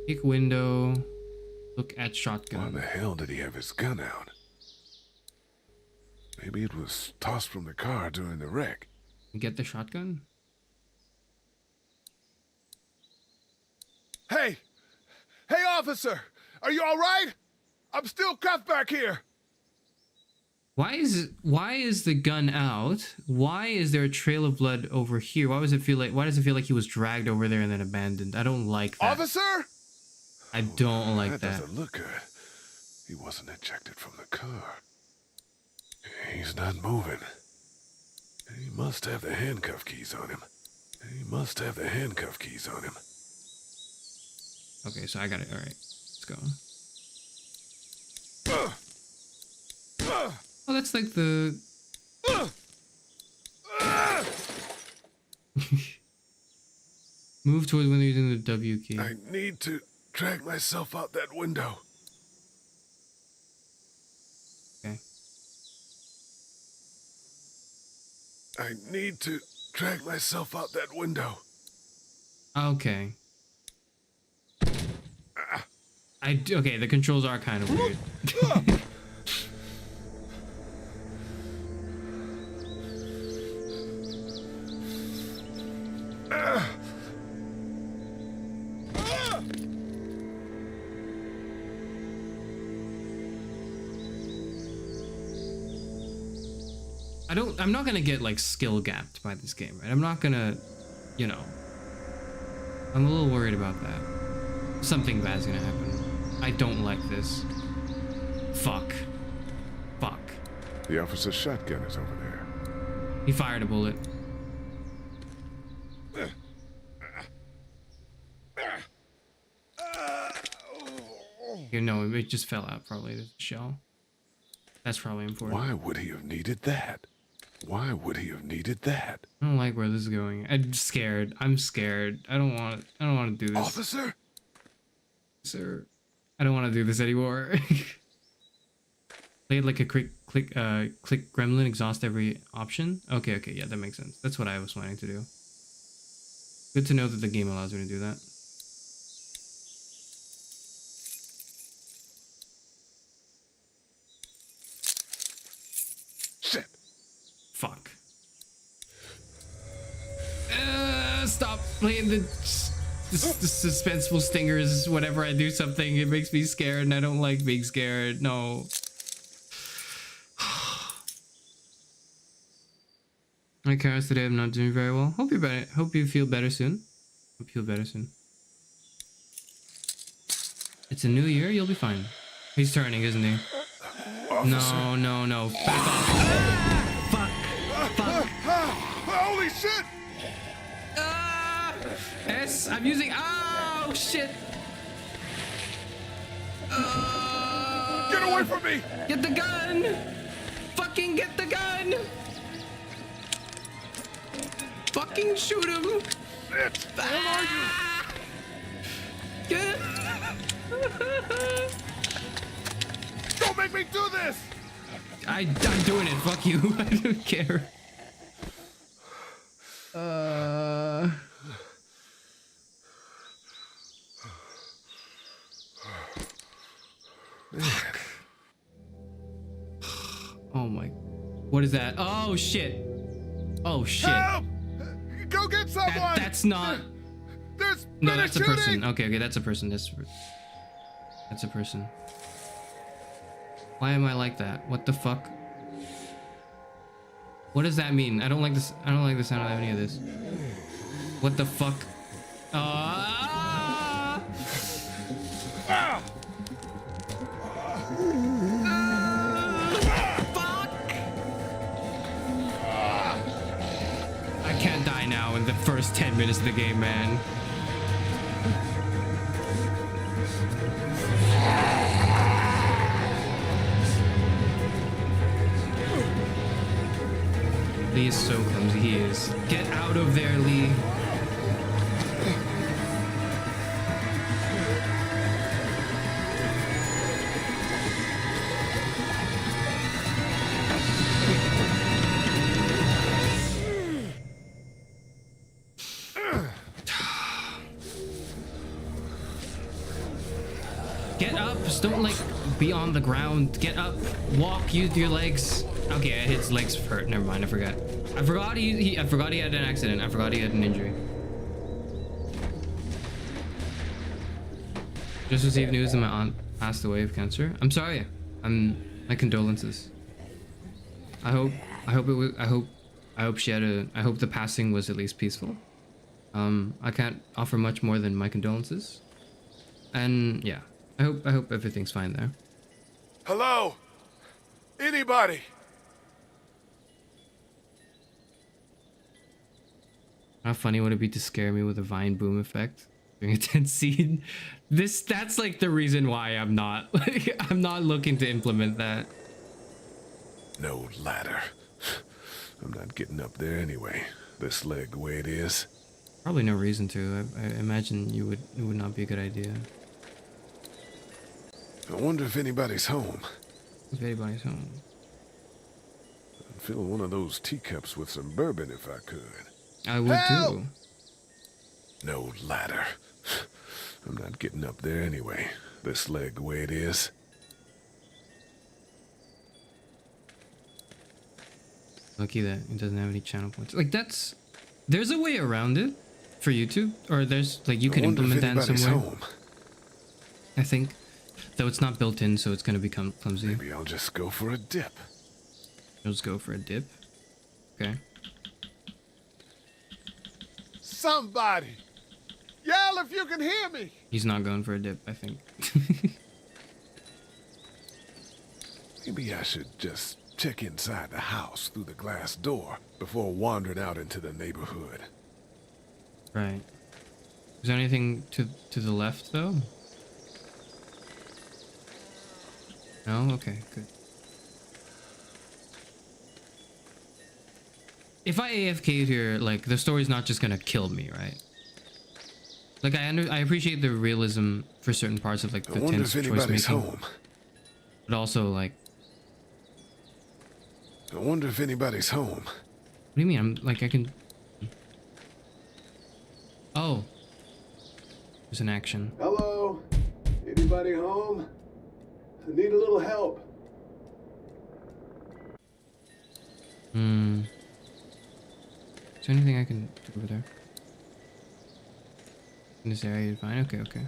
Pick window. Look at Why shotgun. the hell did he have his gun out? Maybe it was tossed from the car during the wreck. Get the shotgun? Hey! Hey, officer! Are you all right? I'm still cuffed back here. Why is the gun out? Why is there a trail of blood over here? Why does it feel like he was dragged over there and then abandoned? I don't like that. Officer? I don't like that. Doesn't look good. He wasn't ejected from the car. He's not moving. He must have the handcuff keys on him. He must have the handcuff keys on him. Okay, so I got it. All right, let's go. Oh, that's like the... Move towards when you're using the W key. I need to drag myself out that window. Okay. I need to drag myself out that window. Okay. Okay, the controls are kind of weird. I'm not gonna get like skill gapped by this game, right? I'm not gonna, you know. I'm a little worried about that. Something bad's gonna happen. I don't like this. Fuck. Fuck. The officer's shotgun is over there. He fired a bullet. You know, it just fell out probably, the shell. That's probably important. Why would he have needed that? Why would he have needed that? I don't like where this is going. I'm scared. I'm scared. I don't want to do this. Officer? Sir, I don't want to do this anymore. Play like a click gremlin, exhaust every option. Okay, yeah, that makes sense. That's what I was planning to do. Good to know that the game allows me to do that. Shit. Fuck. Stop playing the the suspenseful stingers whenever I do something. It makes me scared, and I don't like being scared. No. My Karis, today I'm not doing very well. Hope you're better. Hope you feel better soon. Hope you feel better soon. It's a new year. You'll be fine. He's turning, isn't he? Officer. No. Back off. Fuck. Holy shit! S, I'm using. Oh shit. Get away from me! Get the gun. Fucking get the gun. Fucking shoot him. Shit! Where are you? Get. Don't make me do this! I'm doing it. Fuck you. I don't care. Oh my. What is that? Oh shit. Oh shit. Help! Go get someone! That's not. There's No, been that's a shooting! person. Okay, that's a person. That's a person. Why am I like that? What the fuck? What does that mean? I don't like this. I don't like the sound of any of this. What the fuck? Fuck! I can't die now in the first 10 minutes of the game, man. Lee is so clumsy. He is. Get out of there, Lee. Get up. Just don't like be on the ground. Get up. Walk. Use your legs. Okay, his legs hurt. Never mind. I forgot. I forgot he had an accident. I forgot he had an injury. Just received news that my aunt passed away of cancer. I'm sorry. My condolences. I hope the passing was at least peaceful. I can't offer much more than my condolences. And yeah, I hope everything's fine there. Hello? Anybody? How funny would it be to scare me with a vine boom effect during a tense scene? That's like the reason why I'm not I'm not looking to implement that. No ladder. I'm not getting up there anyway. This leg the way it is. Probably no reason to. I imagine it would not be a good idea. I wonder if anybody's home. If anybody's home. I'd fill one of those teacups with some bourbon if I could. I would too. No ladder. I'm not getting up there anyway. This leg the way it is. Lucky that it doesn't have any channel points. Like there's a way around it for YouTube, or there's like you can implement that in some way. Home. I think, though it's not built in, so it's gonna become clumsy. Maybe I'll just go for a dip. You'll just go for a dip. Okay. Somebody! Yell if you can hear me! He's not going for a dip, I think. Maybe I should just check inside the house through the glass door before wandering out into the neighborhood. Right. Is there anything to the left, though? No? Okay, good. If I AFK'd here, like, the story's not just gonna kill me, right? Like, I appreciate the realism for certain parts of, like, the tense choice making. Home. But also, like... I wonder if anybody's home. What do you mean? I'm, like, I can... Oh. There's an action. Hello? Anybody home? I need a little help. Is there anything I can do over there? In this area, you're fine. Okay, okay.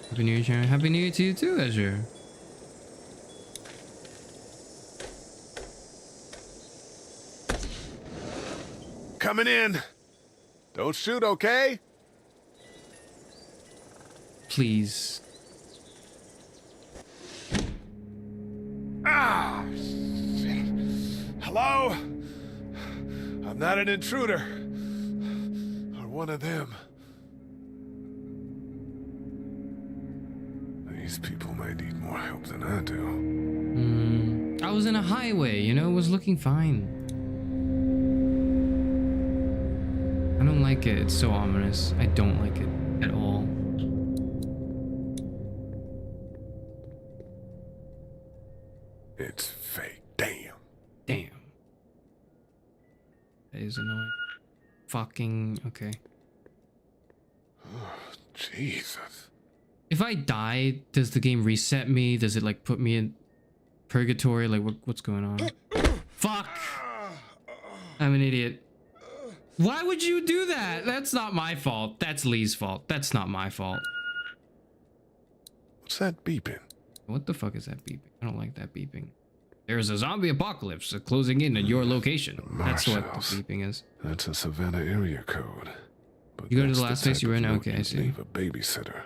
Happy New Year, Sharon. Happy New Year to you too, Azure. Coming in. Don't shoot, okay? Please. Ah, shit. Hello? I'm not an intruder. Or one of them. These people might need more help than I do. I was in a highway, you know, it was looking fine. I don't like it. It's so ominous. I don't like it at all. It's fake. Damn. Damn. That is annoying. Fucking okay. Oh, Jesus. If I die, does the game reset me? Does it like put me in purgatory? Like what's going on? Fuck! I'm an idiot. Why would you do that? That's not my fault. That's Lee's fault. That's not my fault. What's that beeping? What the fuck is that beeping? I don't like that beeping. There's a zombie apocalypse closing in at your location. That's what the beeping is. That's a Savannah area code. But You go to that's the last place you type were in? of note Okay, I you'd see. leave a babysitter.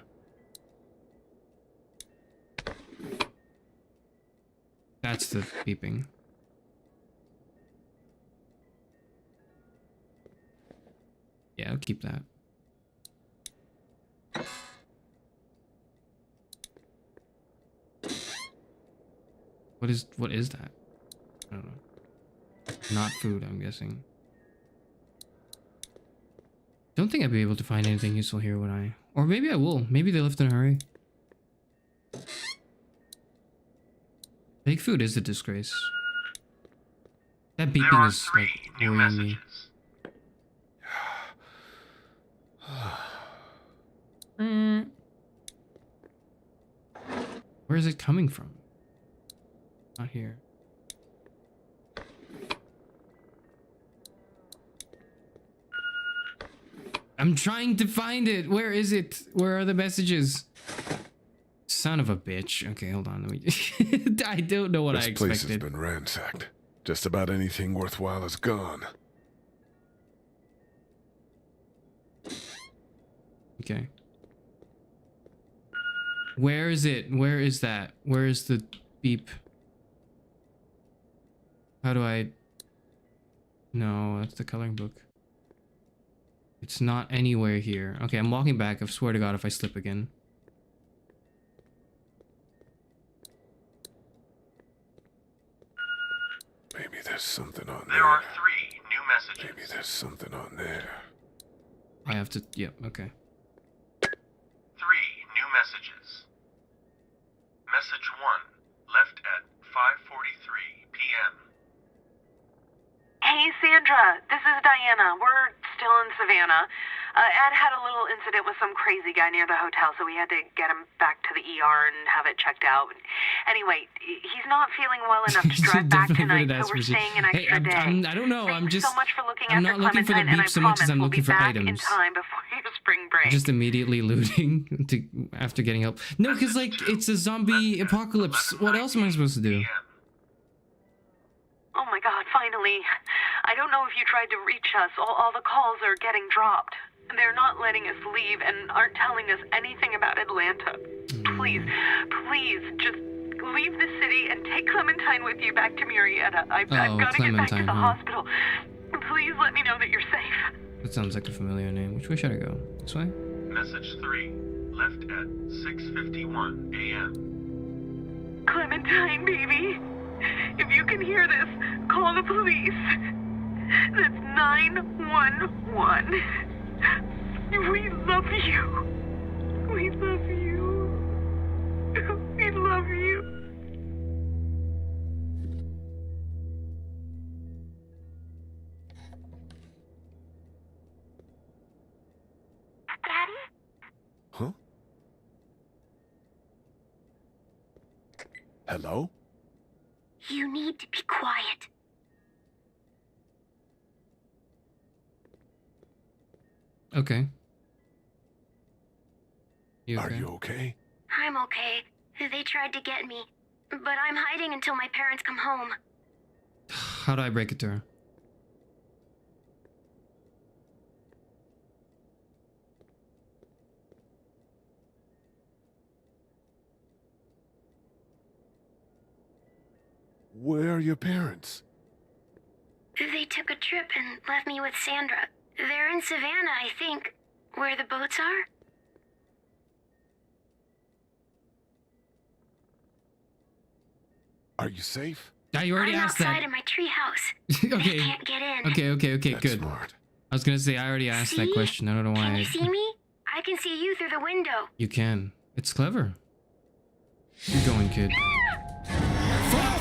That's the beeping. Yeah, I'll keep that. What is that? I don't know. Not food, I'm guessing. Don't think I'd be able to find anything useful here, would I? Or maybe I will. Maybe they left in a hurry. Fake food is a disgrace. That beeping is like worrying me. Where is it coming from? Not here. I'm trying to find it. Where is it? Where are the messages? Son of a bitch. Okay, hold on. I don't know what I expected. This place has been ransacked. Just about anything worthwhile is gone. Okay. Where is it? Where is that? Where is the beep? How do I... No, that's the coloring book. It's not anywhere here. Okay, I'm walking back. I swear to God if I slip again. Maybe there's something on there. There are 3 new messages. Maybe there's something on there. I have to... Yep, okay. 3 new messages. Message 1, left at 5:43 p.m. Hey, Sandra, this is Diana. We're still in Savannah. Ed had a little incident with some crazy guy near the hotel, so we had to get him back to the ER and have it checked out. Anyway, he's not feeling well enough to drive back tonight, so we're staying an extra day. I don't know. I'm just... so much for looking I'm after not looking for the Clementine, beep so much as I'm looking for we'll be back items. in time before your spring break. Just immediately looting after getting help. No, because like it's a zombie apocalypse. What else am I supposed to do? Oh my God, finally. I don't know if you tried to reach us. All the calls are getting dropped. They're not letting us leave and aren't telling us anything about Atlanta. Please, just leave the city and take Clementine with you back to Murrieta. I've got to get back to the hospital. Please let me know that you're safe. That sounds like a familiar name. Which way should I go? This way? Message 3, left at 6:51 a.m. Clementine, baby. If you can hear this, call the police. That's 911. We love you. We love you. We love you. Daddy? Huh? Hello? You need to be quiet. Okay. You Are okay? you okay? I'm okay. They tried to get me, but I'm hiding until my parents come home. How do I break it to her? Where are your parents? They took a trip and left me with Sandra. They're in Savannah, I think, where the boats are. Are you safe? You already I'm asked outside that. in my treehouse. Okay. They can't get in. Okay, That's good. smart. I was gonna say I already asked that See? question. I don't know why. Can you see me? I can see you through the window. You can. It's clever. Keep going, kid. Fuck!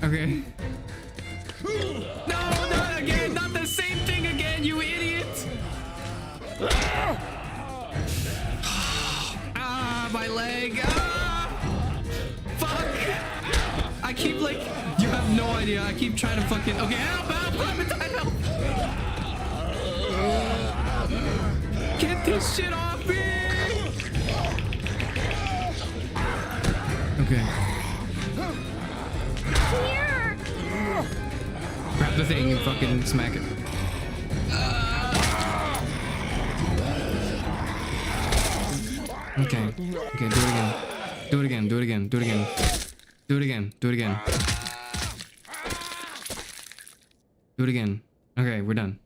Okay. No, not again! Not the same thing again, you idiot! Ah, my leg! Ah! Fuck! I keep like, you have no idea. I keep trying to fucking. Okay, help! Clementine, help! Get this shit off me! Okay. Here! Grab the thing and fucking smack it. Okay. Okay, do it again. Do it again. Do it again. Do it again. Do it again. Do it again. Do it again. Okay, we're done.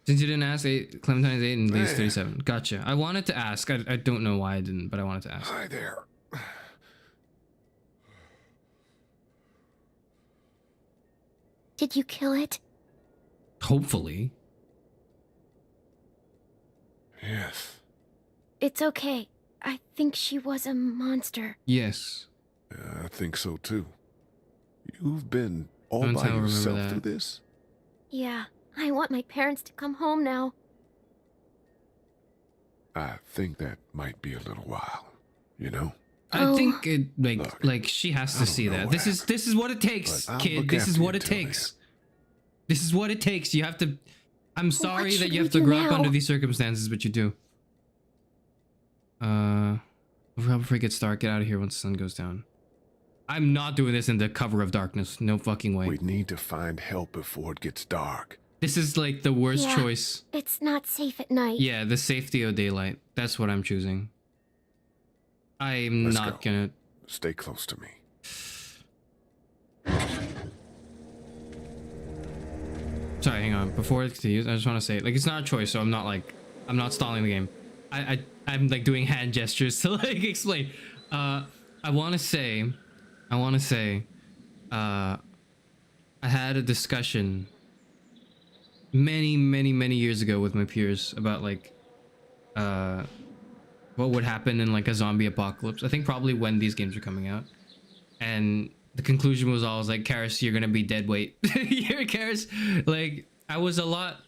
Since you didn't ask, Clementine is 8 and Lee's 37. Gotcha. I wanted to ask. I don't know why I didn't, but I wanted to ask. Hi there. Did you kill it? Hopefully. Yes. It's okay. I think she was a monster. Yes. I think so too. You've been all by Clementine will remember yourself that. through this? Yeah, I want my parents to come home now. I think that might be a little while, you know? I think it Look, like she has I to don't see know that. what This is what it takes, but I'll kid. look This is after what you it till takes. This is what it takes. You have to. I'm sorry that should you we have to do grow up now? under these circumstances, but you do. Before it gets dark, get out of here once the sun goes down. I'm not doing this in the cover of darkness. No fucking way. We need to find help before it gets dark. This is like the worst Yeah. choice. It's not safe at night. Yeah, the safety of daylight. That's what I'm choosing. I'm Let's not go. gonna. Stay close to me. Sorry, hang on. Before it continues, I just want to say, like, it's not a choice, so I'm not stalling the game. I'm like doing hand gestures to like explain. I want to say, I had a discussion many years ago with my peers about like, what would happen in like a zombie apocalypse. I think probably when these games are coming out, and the conclusion was always like, Karis, you're gonna be dead weight. You're Karis. Like, I was a lot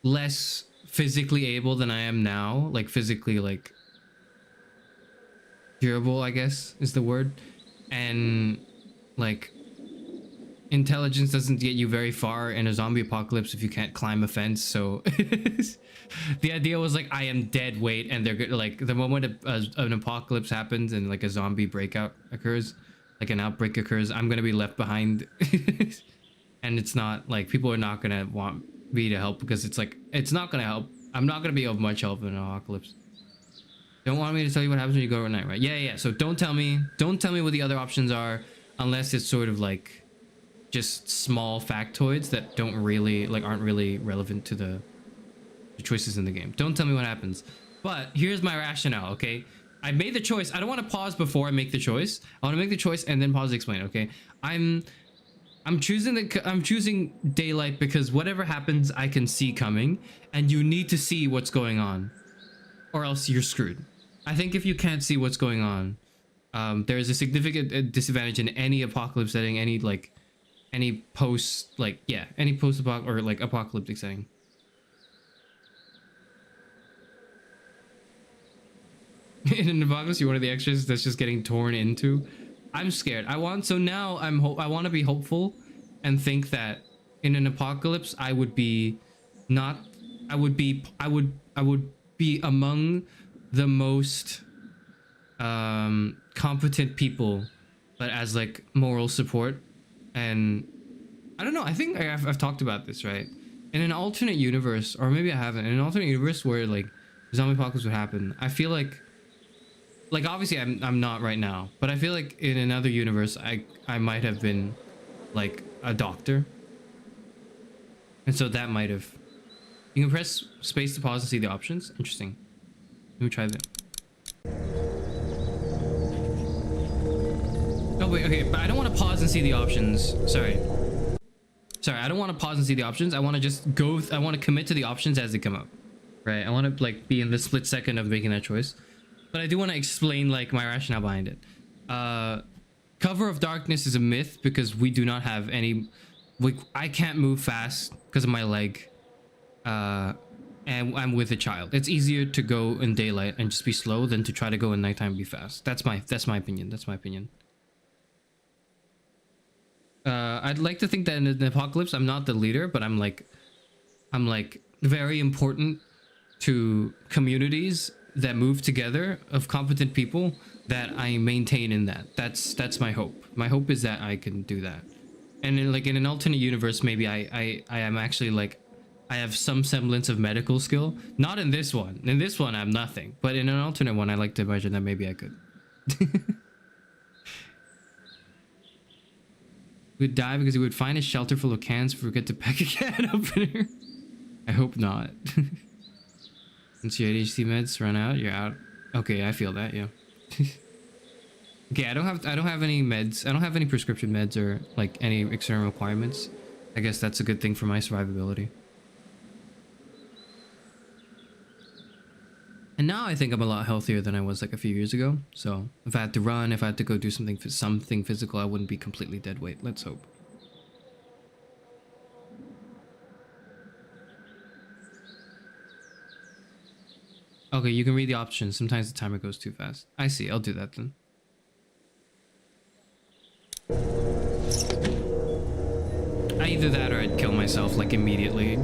less physically able than I am now. Like, physically, like, durable, I guess is the word. And like, intelligence doesn't get you very far in a zombie apocalypse if you can't climb a fence. So the idea was like, I am dead weight, and they're good. Like, the moment an apocalypse happens and like a zombie breakout occurs, like an outbreak occurs, I'm gonna be left behind. And it's not like, people are not gonna want me to help, because it's like, it's not gonna help. I'm not gonna be of much help in an apocalypse. Don't want me to tell you what happens when you go at night, right? Yeah. So don't tell me what the other options are, unless it's sort of like just small factoids that don't really, like, aren't really relevant to the choices in the game. Don't tell me what happens. But here's my rationale, okay? I made the choice. I don't want to pause before I make the choice. I want to make the choice and then pause to explain, okay? I'm choosing daylight because whatever happens, I can see coming, and you need to see what's going on, or else you're screwed. I think if you can't see what's going on, there's a significant disadvantage in any apocalypse setting, any post apoc or like apocalyptic setting. In an apocalypse, you're one of the extras that's just getting torn into. I'm scared. I want to be hopeful and think that in an apocalypse I would be among the most competent people, but as like moral support. And I don't know, I think I've talked about this, right? In an alternate universe, or maybe I haven't, in an alternate universe where like zombie apocalypse would happen, I feel like obviously I'm not right now, but I feel like in another universe I might have been like a doctor, and so that might have. You can press space to pause and see the options. Interesting. Let me try that. Oh wait, okay, but I don't want to pause and see the options. Sorry, I don't want to pause and see the options. I want to just go. I want to commit to the options as they come up, right? I want to like be in the split second of making that choice, but I do want to explain like my rationale behind it. Cover of darkness is a myth because we do not have any. I can't move fast because of my leg. And I'm with a child. It's easier to go in daylight and just be slow than to try to go in nighttime and be fast. That's my opinion. That's my opinion. I'd like to think that in the apocalypse I'm not the leader, but I'm like very important to communities that move together of competent people that I maintain in that. That's my hope. My hope is that I can do that. And in an alternate universe, maybe I am actually like, I have some semblance of medical skill. Not in this one. In this one, I'm nothing. But in an alternate one, I like to imagine that maybe I could. We'd die because he would find a shelter full of cans, forget to pack a can opener. I hope not. Once your ADHD meds run out, you're out. Okay, I feel that, yeah. Okay, I don't have any meds. I don't have any prescription meds or like any external requirements. I guess that's a good thing for my survivability. And now I think I'm a lot healthier than I was like a few years ago. So if I had to run, if I had to go do something physical, I wouldn't be completely dead weight. Let's hope. Okay, you can read the options. Sometimes the timer goes too fast. I see. I'll do that then. Either that or I'd kill myself like immediately.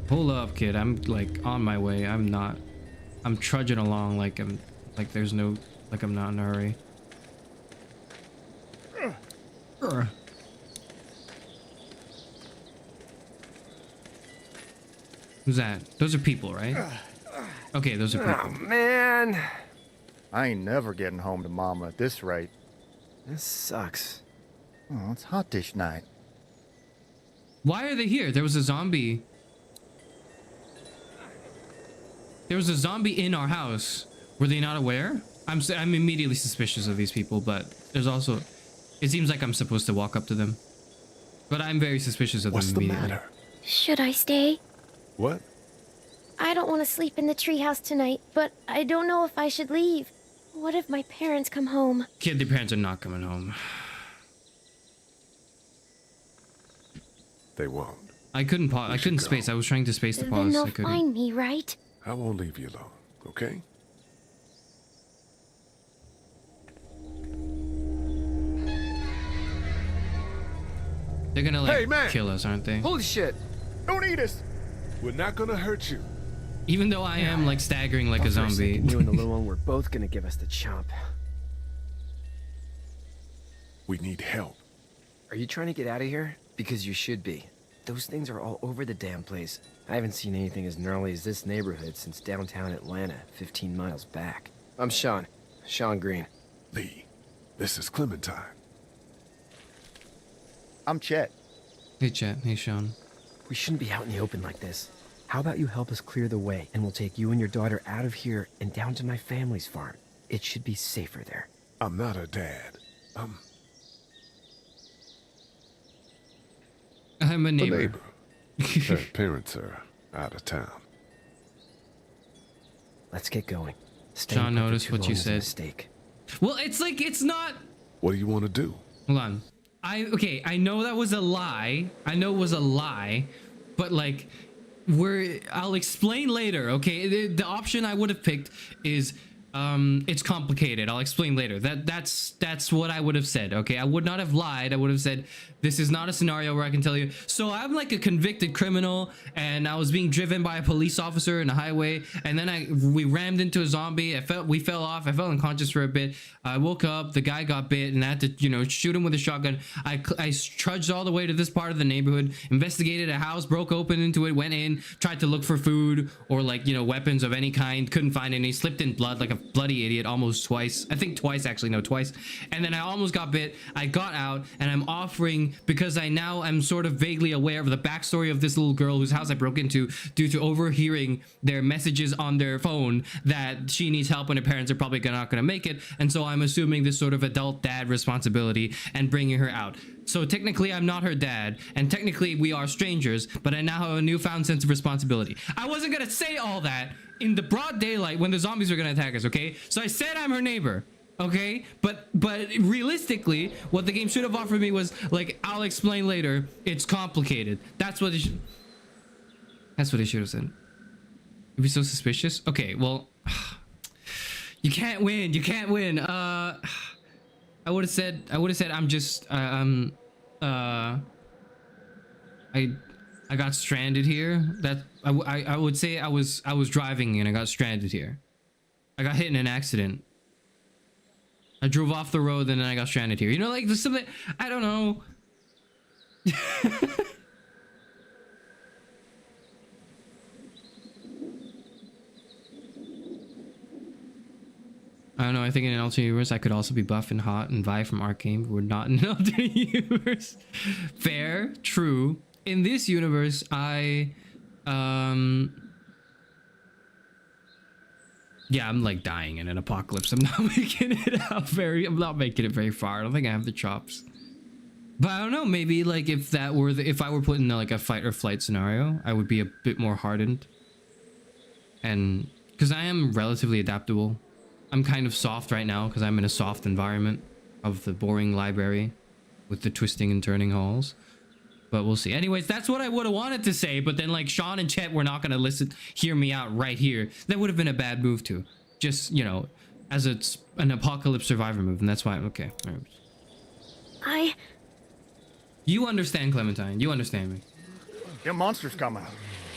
Hold up, kid. I'm like on my way. I'm trudging along like I'm not in a hurry. Who's that? Those are people, right? Okay, those are people. Oh, man. I ain't never getting home to Mama at this rate. This sucks. Oh, it's hot dish night. Why are they here? There was a zombie. There was a zombie in our house. Were they not aware? I'm immediately suspicious of these people, but there's also... It seems like I'm supposed to walk up to them. But I'm very suspicious of them immediately. What's the matter? Should I stay? What? I don't want to sleep in the treehouse tonight, but I don't know if I should leave. What if my parents come home? Kid, the parents are not coming home. They won't. I couldn't pause. I couldn't space. I was trying to space the Then pause. they'll I couldn't. find me, right? I won't leave you alone, okay? They're gonna like kill us, aren't they? Holy shit! Don't eat us! We're not gonna hurt you. Even though I am like staggering like a zombie. You and the little one were both gonna give us the chomp. We need help. Are you trying to get out of here? Because you should be. Those things are all over the damn place. I haven't seen anything as gnarly as this neighborhood since downtown Atlanta, 15 miles back. I'm Sean. Sean Green. Lee, this is Clementine. I'm Chet. Hey, Chet. Hey, Sean. We shouldn't be out in the open like this. How about you help us clear the way, and we'll take you and your daughter out of here and down to my family's farm. It should be safer there. I'm not her dad. I'm a neighbor. A neighbor. Her parents are out of town. Let's get going. Sean noticed what you said. Mistake. Well, it's like, it's not... What do you want to do? Hold on. I know that was a lie. I know it was a lie. But like, I'll explain later, okay? The option I would have picked is it's complicated. I'll explain later. That's what I would have said, okay? I would not have lied. I would have said this is not a scenario where I can tell you. So I'm like a convicted criminal, and I was being driven by a police officer in a highway, and then we rammed into a zombie. We fell off. I fell unconscious for a bit. I woke up. The guy got bit, and I had to, you know, shoot him with a shotgun. I trudged all the way to this part of the neighborhood, investigated a house, broke open into it, went in, tried to look for food or, like, you know, weapons of any kind. Couldn't find any. Slipped in blood like a bloody idiot almost twice. I think twice, actually. No, twice. And then I almost got bit. I got out, and I'm offering, because I now am sort of vaguely aware of the backstory of this little girl whose house I broke into due to overhearing their messages on their phone that she needs help and her parents are probably not going to make it. And so I'm assuming this sort of adult dad responsibility and bringing her out. So technically I'm not her dad, and technically we are strangers, but I now have a newfound sense of responsibility. I wasn't going to say all that in the broad daylight when the zombies are going to attack us, okay? So I said I'm her neighbor. Okay, but realistically, what the game should have offered me was, like, I'll explain later. It's complicated. That's what it should have said. You'd be so suspicious. Okay, well, you can't win. You can't win. I would have said I'm just I got stranded here. That I would say I was driving and I got stranded here. I got hit in an accident. I drove off the road and then I got stranded here. You know, like, there's something, I don't know. I don't know, I think in an alternate universe I could also be buff and hot and Vi from Arcane, but we're not in an alternate universe. Fair, true. In this universe, yeah, I'm like dying in an apocalypse. I'm not making it very far. I don't think I have the chops. But I don't know, maybe like if I were put in like a fight or flight scenario, I would be a bit more hardened. And because I am relatively adaptable. I'm kind of soft right now because I'm in a soft environment of the boring library with the twisting and turning halls. But we'll see. Anyways, that's what I would have wanted to say, but then like Sean and Chet were not going to hear me out right here. That would have been a bad move too. Just, you know, as an apocalypse survivor move, and that's why, okay. Right. You understand, Clementine. You understand me. Them monsters coming.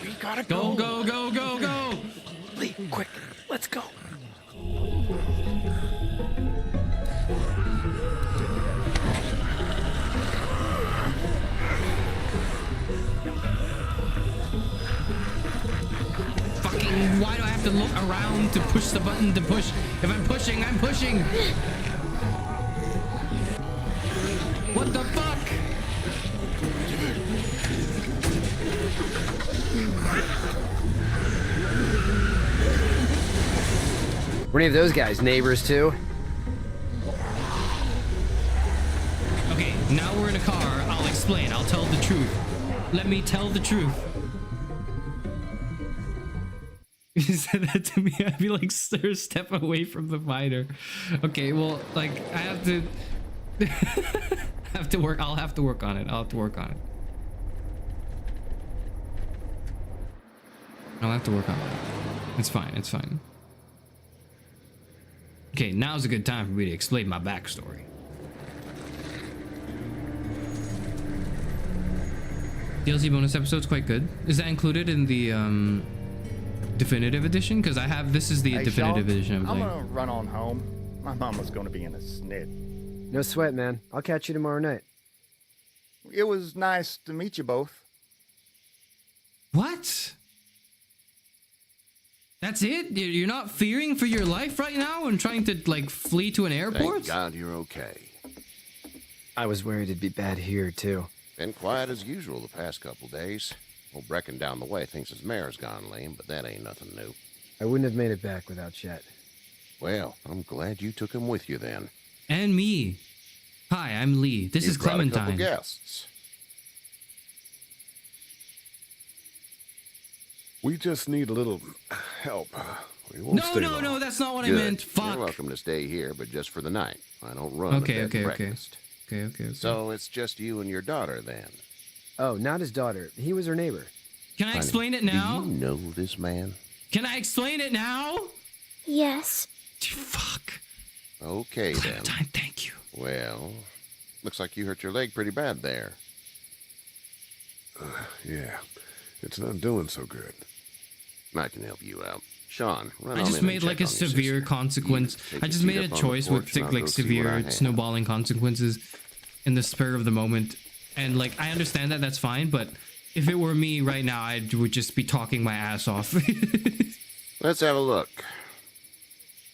We gotta go. Go. Lee, quick, let's go. Why do I have to look around to push the button to push? If I'm pushing, I'm pushing. What the fuck? Were any of those guys neighbors too? Okay, now we're in a car. I'll explain. I'll tell the truth. Let me tell the truth. If you said that to me, I'd be like, sir, step away from the fighter. Okay, well, like, I have to work. I'll have to work on it. I'll have to work on it. It's fine. It's fine. Okay, now's a good time for me to explain my backstory. DLC bonus episode's quite good. Is that included in the definitive edition? Because this is the definitive edition I'm playing. playing. I'm gonna run on home. My mama's gonna be in a snit. No sweat, man. I'll catch you tomorrow night. It was nice to meet you both. What? That's it? You're not fearing for your life right now and trying to, like, flee to an airport? Thank God you're okay. I was worried it'd be bad here, too. Been quiet as usual the past couple days. Old Brecken down the way thinks his mare's gone lame, but that ain't nothing new. I wouldn't have made it back without Chet. Well, I'm glad you took him with you then. And me. Hi, I'm Lee. This is Brought a Clementine. couple guests. We just need a little help. We won't stay long. No, that's not what Good. I meant. Fuck. You're welcome to stay here, but just for the night. I don't run Okay. the bed and breakfast. Okay. So it's just you and your daughter then? Oh, not his daughter. He was her neighbor. Can I explain it now? Do you know this man? Can I explain it now? Yes. Fuck. Okay, Clementine, thank you. Well, looks like you hurt your leg pretty bad there. Yeah, it's not doing so good. I can help you out. Sean, run I on just in made and like a check on your severe sister. consequence. Take I your just seat made a up on the choice porch with and I'll like go see what I severe have. snowballing consequences in the spur of the moment. And like, I understand that that's fine, but if it were me right now, I would just be talking my ass off. Let's have a look.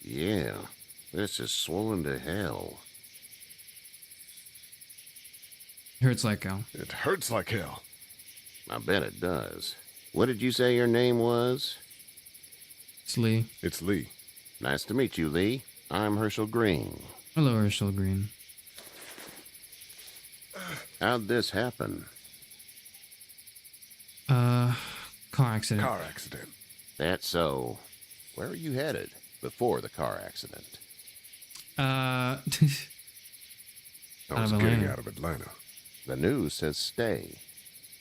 Yeah, this is swollen to hell. Hurts like hell. It hurts like hell. I bet it does. What did you say your name was? It's Lee. It's Lee. Nice to meet you, Lee. I'm Herschel Green. Hello, Herschel Green. How'd this happen? Car accident. Car accident. That's so. Where are you headed before the car accident? I Out was of getting Atlanta. out of Atlanta. The news says stay.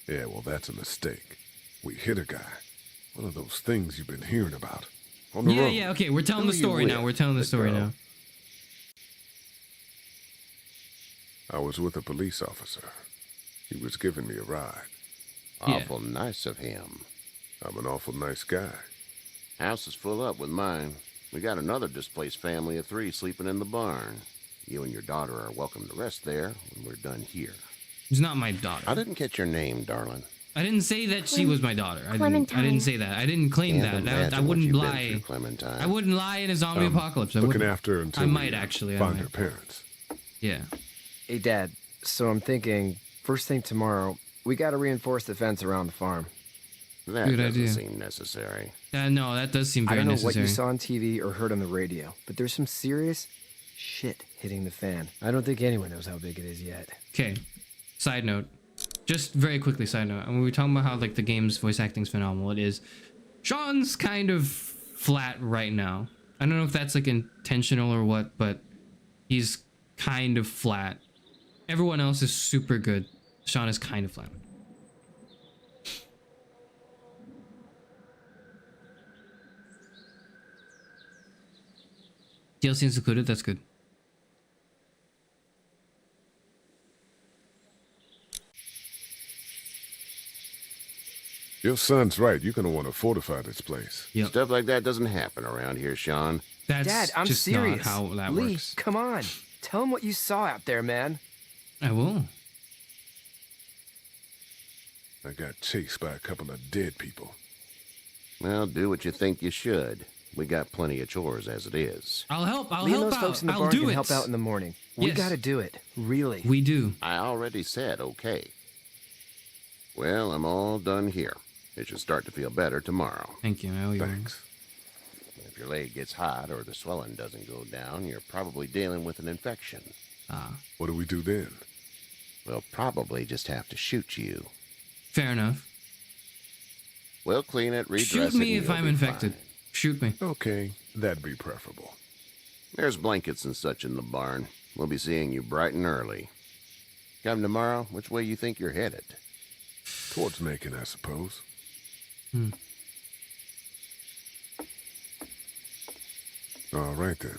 Yeah, well, that's a mistake. We hit a guy. One of those things you've been hearing about. On the Yeah, road. yeah, okay, we're telling Who the you story with? now. We're telling the The story girl? now. I was with a police officer. He was giving me a ride. Yeah. Awful nice of him. I'm an awful nice guy. House is full up with mine. We got another displaced family of 3 sleeping in the barn. You and your daughter are welcome to rest there when we're done here. She's not my daughter. I didn't catch your name, darling. I didn't say that she was my daughter. I Clementine. didn't say that. I didn't claim Can't that. imagine I what wouldn't you've been lie. through, Clementine. I wouldn't lie in a zombie apocalypse. I Looking wouldn't. after until I we, might actually. I find might. her parents. Yeah. Hey, Dad. So I'm thinking, first thing tomorrow, we gotta reinforce the fence around the farm. That Good doesn't idea. seem necessary. No, that does seem I very don't know necessary. what you saw on TV or heard on the radio, but there's some serious shit hitting the fan. I don't think anyone knows how big it is yet. Okay. Side note. Just very quickly, side note. And we were talking about how like the game's voice acting is phenomenal. It is. Sean's kind of flat right now. I don't know if that's like intentional or what, but he's kind of flat. Everyone else is super good. Sean is kind of flat. DLC is included. That's good. Your son's right. You're going to want to fortify this place. Yep. Stuff like that doesn't happen around here, Sean. That's Dad, I'm just serious. not how that Lee, works. come on. Tell him what you saw out there, man. I will. I got chased by a couple of dead people. Well, do what you think you should. We got plenty of chores as it is. I'll help. I'll Lee and help those out. folks in the I'll barn do can it. help out in the morning. We Yes. gotta do it. Really. We do. I already said okay. Well, I'm all done here. It should start to feel better tomorrow. Thank you. I owe you one. Thanks. If your leg gets hot or the swelling doesn't go down, you're probably dealing with an infection. Ah, What do we do then? We'll probably just have to shoot you. fair enough. We'll clean it, redress Shoot it, me and if you'll I'm be infected. fine. Shoot me. Okay, that'd be preferable. There's blankets and such in the barn. We'll be seeing you bright and early. Come tomorrow, which way you think you're headed? Towards Macon, I suppose. All right, then.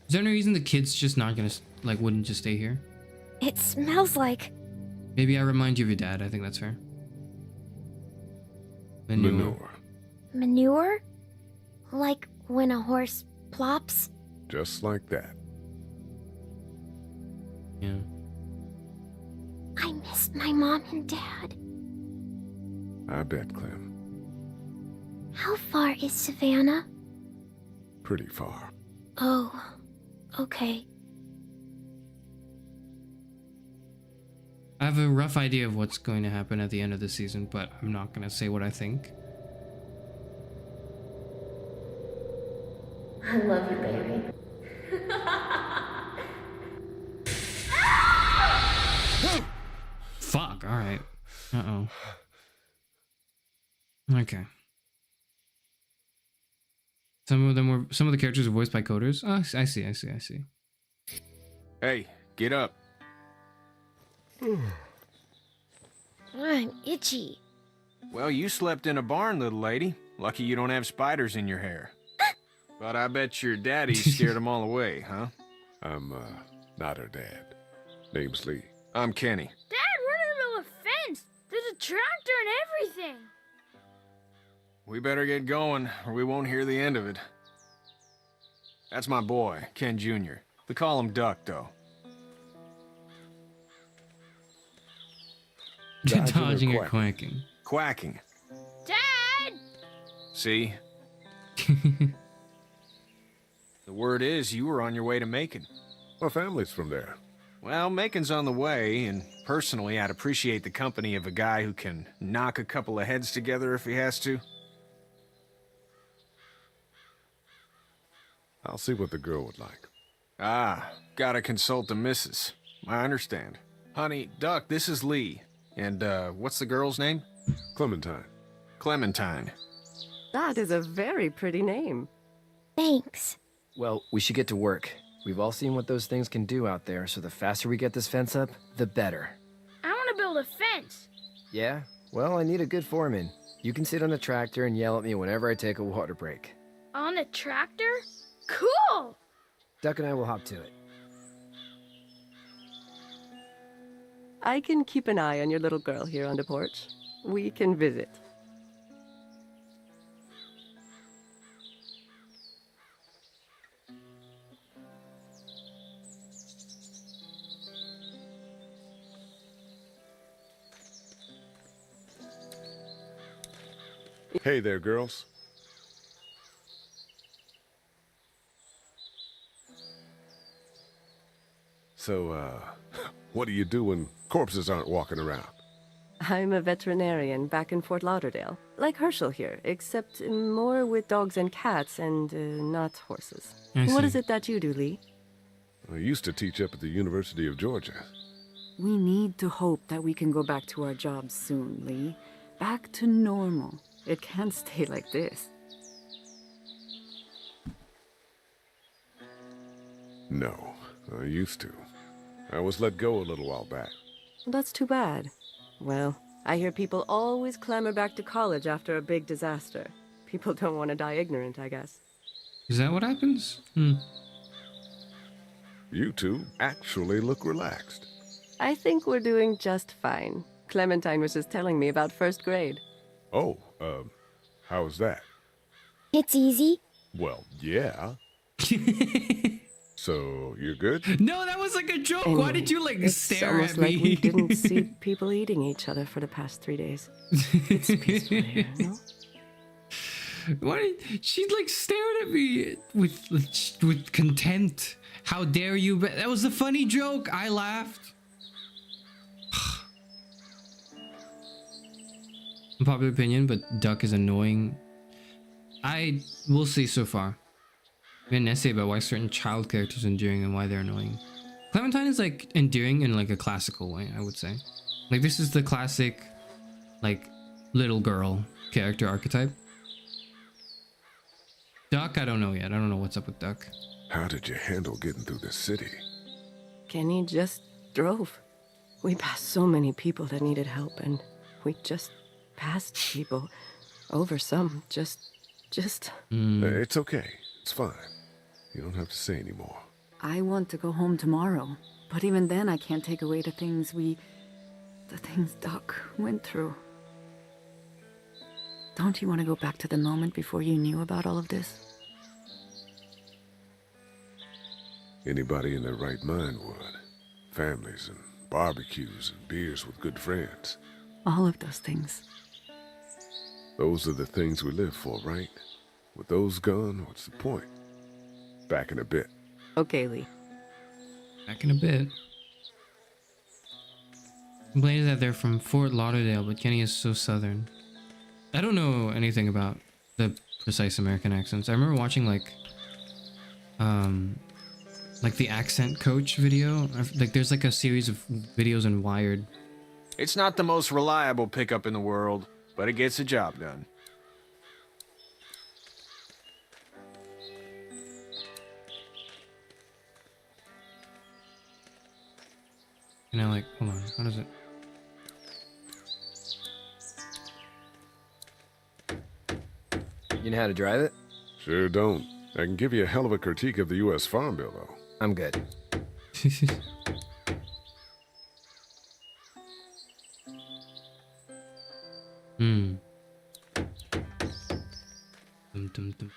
Is there any reason the kid's just not gonna like wouldn't just stay here? It smells like... Maybe I remind you of your dad. I think that's fair. Manure. manure? Like when a horse plops? Just like that. Yeah. I missed my mom and dad. I bet, Clem. How far is Savannah? Pretty far. Oh, okay. I have a rough idea of what's going to happen at the end of the season, but I'm not going to say what I think. I love you, baby. Fuck, alright. Uh-oh. Okay. Some of the characters are voiced by coders. Oh, I see. Hey, get up. I'm itchy. Well, you slept in a barn, little lady. Lucky you don't have spiders in your hair. But I bet your daddy scared them all away, huh? I'm, not her dad. Name's Lee. I'm Kenny. Dad, we're in the middle of a fence. There's a tractor and everything. We better get going, or we won't hear the end of it. That's my boy, Ken Jr. We call him Duck, though. Dodging or quacking? Quacking. Dad! See? The word is you were on your way to Macon. My family's from there. Well, Macon's on the way, and personally, I'd appreciate the company of a guy who can knock a couple of heads together if he has to. I'll see what the girl would like. Ah, gotta consult the missus. I understand. Honey, Duck, this is Lee. And, what's the girl's name? Clementine. Clementine. That is a very pretty name. Thanks. Well, we should get to work. We've all seen what those things can do out there, so the faster we get this fence up, the better. I want to build a fence. Yeah? Well, I need a good foreman. You can sit on the tractor and yell at me whenever I take a water break. On the tractor? Cool! Duck and I will hop to it. I can keep an eye on your little girl here on the porch. We can visit. Hey there, girls. So, what do you do when corpses aren't walking around? I'm a veterinarian back in Fort Lauderdale. Like Herschel here, except more with dogs and cats and not horses. What is it that you do, Lee? I used to teach up at the University of Georgia. We need to hope that we can go back to our jobs soon, Lee. Back to normal. It can't stay like this. No, I used to. I was let go a little while back. That's too bad. Well, I hear people always clamor back to college after a big disaster. People don't want to die ignorant, I guess. Is that what happens? You two actually look relaxed. I think we're doing just fine. Clementine was just telling me about first grade. Oh, how was that? It's easy. Well, yeah. So, you're good? No, that was like a joke. Why did you like stare at me? It's almost like we didn't see people eating each other for the past 3 days. It's peaceful here, no? Why? She like stared at me with contempt. How dare you? That was a funny joke. I laughed. Unpopular opinion, but Duck is annoying. I will say so far. I made an essay about why certain child characters are endearing and why they're annoying. Clementine is like endearing in like a classical way, I would say. Like this is the classic, like little girl character archetype. Duck, I don't know yet. I don't know what's up with Duck. How did you handle getting through the city? Kenny just drove. We passed so many people that needed help, and we just passed people. Over some, just... It's okay. It's fine. You don't have to say anymore. I want to go home tomorrow, but even then I can't take away the things Doc went through. Don't you want to go back to the moment before you knew about all of this? Anybody in their right mind would. Families and barbecues and beers with good friends. All of those things. Those are the things we live for, right? With those gone, what's the point? Back in a bit. Okay, Lee. Back in a bit. Complaining that they're from Fort Lauderdale, but Kenny is so southern. I don't know anything about the precise American accents. I remember watching like the accent coach video. Like there's like a series of videos in Wired. It's not the most reliable pickup in the world, but it gets the job done. Can I like, hold on, how does it? You know how to drive it? Sure don't. I can give you a hell of a critique of the U.S. Farm Bill, though. I'm good. Hmm. Dum, dum, dum.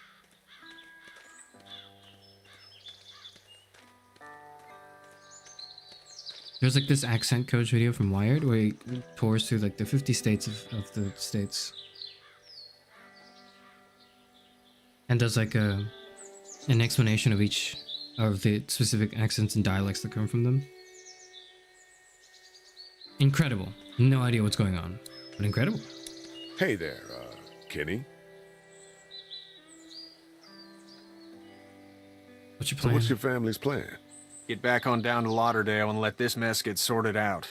There's like this accent coach video from Wired where he tours through like the 50 states of the states. And does like an explanation of each of the specific accents and dialects that come from them. Incredible. No idea what's going on, but incredible. Hey there, Kenny. What's your So plan? what's your family's plan? Get back on down to Lauderdale and let this mess get sorted out.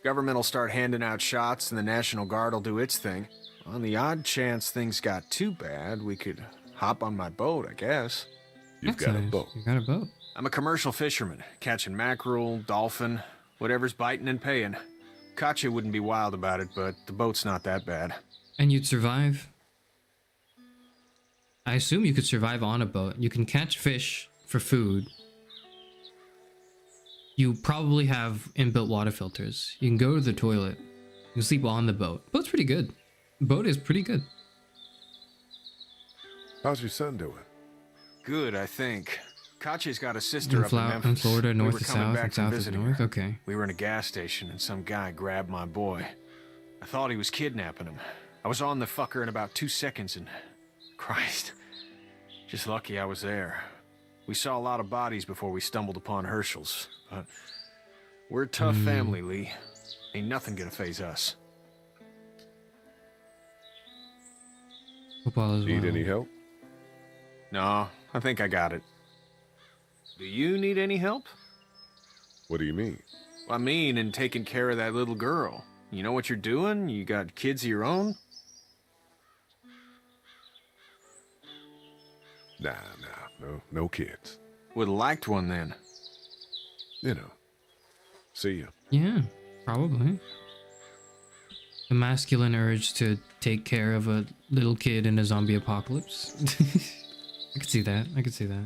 Government will start handing out shots and the National Guard will do its thing. On the odd chance things got too bad, we could hop on my boat, I guess. You've got a boat. You got a boat. I'm a commercial fisherman, catching mackerel, dolphin, whatever's biting and paying. Katya wouldn't be wild about it, but the boat's not that bad. And you'd survive? I assume you could survive on a boat. You can catch fish for food. You probably have inbuilt water filters. You can go to the toilet. You can sleep on the boat. Boat's pretty good. Boat is pretty good. How's your son doing? Good, I think. Katya's got a sister up in In Memphis. Florida, north we to were coming south, back and from south to visiting north. her. Okay. We were in a gas station and some guy grabbed my boy. I thought he was kidnapping him. I was on the fucker in about 2 seconds and... Christ. Just lucky I was there. We saw a lot of bodies before we stumbled upon Herschel's, but... We're a tough family, Lee. Ain't nothing gonna faze us. Hope all is Need well. any help? No, I think I got it. Do you need any help? What do you mean? I mean, in taking care of that little girl. You know what you're doing? You got kids of your own? Nah, no kids. Would've liked one then. You know. See ya. Yeah, probably. The masculine urge to take care of a little kid in a zombie apocalypse. I could see that. I could see that.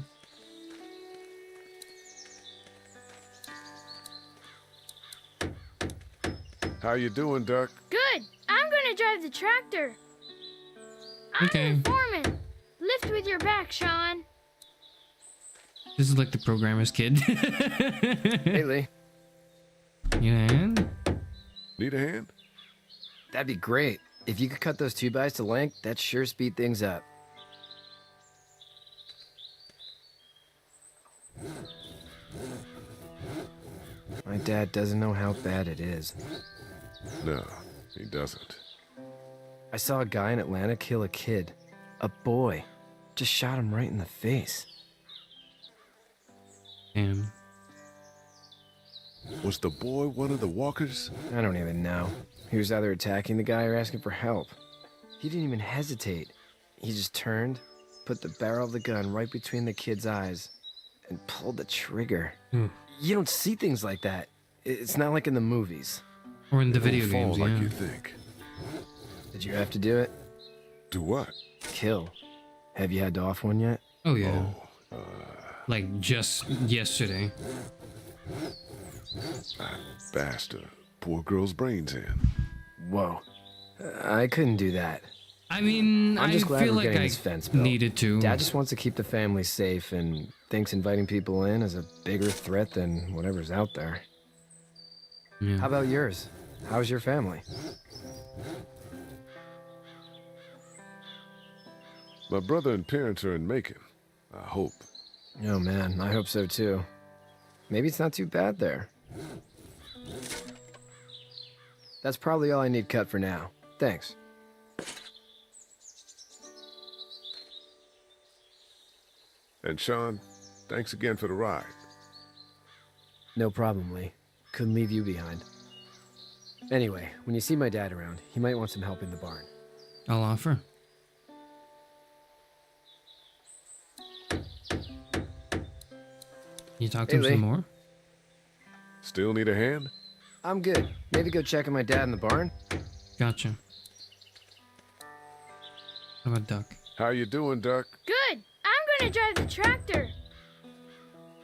How you doing, Duck? Good. I'm gonna drive the tractor. Okay. I'm the foreman. Lift with your back, Sean. This is like the programmer's kid. Hey, Lee. You need a hand? Need a hand? That'd be great. If you could cut those 2x to length, that'd sure speed things up. My dad doesn't know how bad it is. No, he doesn't. I saw a guy in Atlanta kill a kid. A boy. Just shot him right in the face. Damn. Was the boy one of the walkers? I don't even know. He was either attacking the guy or asking for help. He didn't even hesitate. He just turned, put the barrel of the gun right between the kid's eyes, and pulled the trigger. You don't see things like that. It's not like in the movies. Or in the They video don't fall games, like yeah. you think. Did you have to do it? Do what? Kill. Have you had to off one yet? Oh, yeah. Like just yesterday. I bashed a poor girl's brains in. Whoa. I couldn't do that. I mean, I'm just I glad feel we're like getting I this fence built. needed to. Dad just wants to keep the family safe and thinks inviting people in is a bigger threat than whatever's out there. Yeah. How about yours? How's your family? My brother and parents are in Macon. I hope. Oh man, I hope so too. Maybe it's not too bad there. That's probably all I need cut for now. Thanks. And Sean, thanks again for the ride. No problem, Lee. Couldn't leave you behind. Anyway, when you see my dad around, he might want some help in the barn. I'll offer. Can you talk to him Lee. some more? Still need a hand? I'm good. Maybe go check on my dad in the barn? Gotcha. How about Duck? How you doing, Duck? Good. I'm gonna drive the tractor.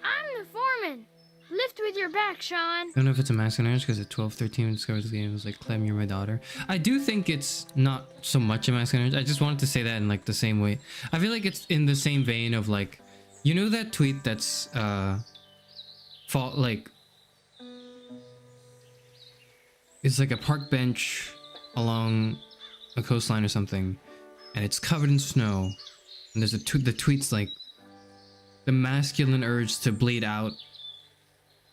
I'm the foreman. Lift with your back, Sean. I don't know if it's a masculine urge because at 12, 13 discovers the game was like, Clem, you're my daughter. I do think it's not so much a masculine urge. I just wanted to say that in like the same way. I feel like it's in the same vein of like, you know that tweet that's like it's like a park bench along a coastline or something, and it's covered in snow, and there's the tweet's like the masculine urge to bleed out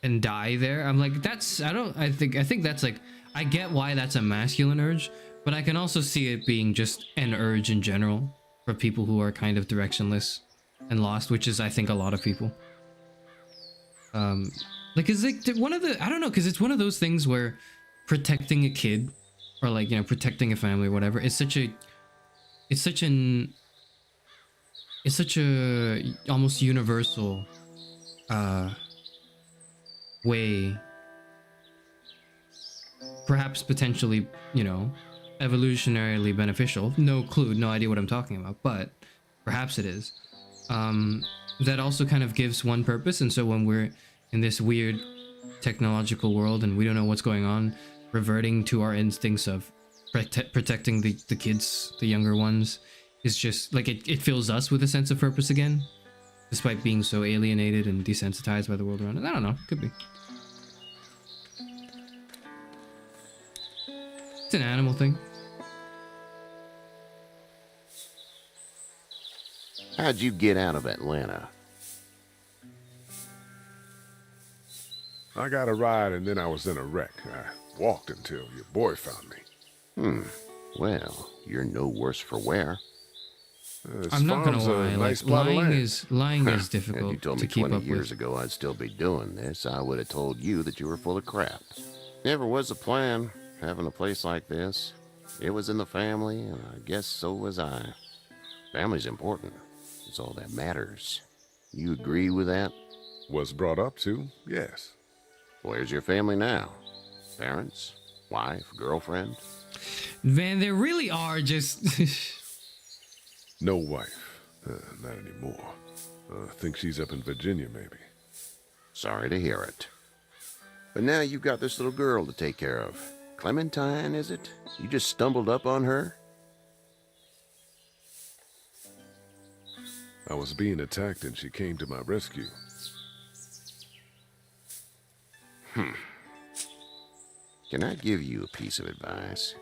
and die there. I'm like, that's I think that's like, I get why that's a masculine urge, but I can also see it being just an urge in general for people who are kind of directionless and lost, which is I think a lot of people. Like it's like one of the, I don't know, because it's one of those things where protecting a kid or like, you know, protecting a family or whatever, it's such a almost universal way, perhaps potentially, you know, evolutionarily beneficial. No clue, no idea what I'm talking about, but perhaps it is. That also kind of gives one purpose, and so when we're in this weird technological world and we don't know what's going on, reverting to our instincts of protecting the kids, the younger ones, is just like it fills us with a sense of purpose again, despite being so alienated and desensitized by the world around us. I don't know, could be. It's an animal thing. How'd you get out of Atlanta? I got a ride and then I was in a wreck. I walked until your boy found me. Well, you're no worse for wear. I'm not gonna lie, nice like lying is difficult. If you told me 20 years ago I'd still be doing this, I would have told you that you were full of crap. Never was a plan, having a place like this. It was in the family, and I guess so was I. Family's important. It's all that matters. You agree with that? Was brought up to, yes. Where's your family now? Parents? Wife? Girlfriend? Man, there really are just... No wife. Not anymore. I think she's up in Virginia, maybe. Sorry to hear it. But now you've got this little girl to take care of. Clementine, is it? You just stumbled up on her? I was being attacked and she came to my rescue. Can I give you a piece of advice?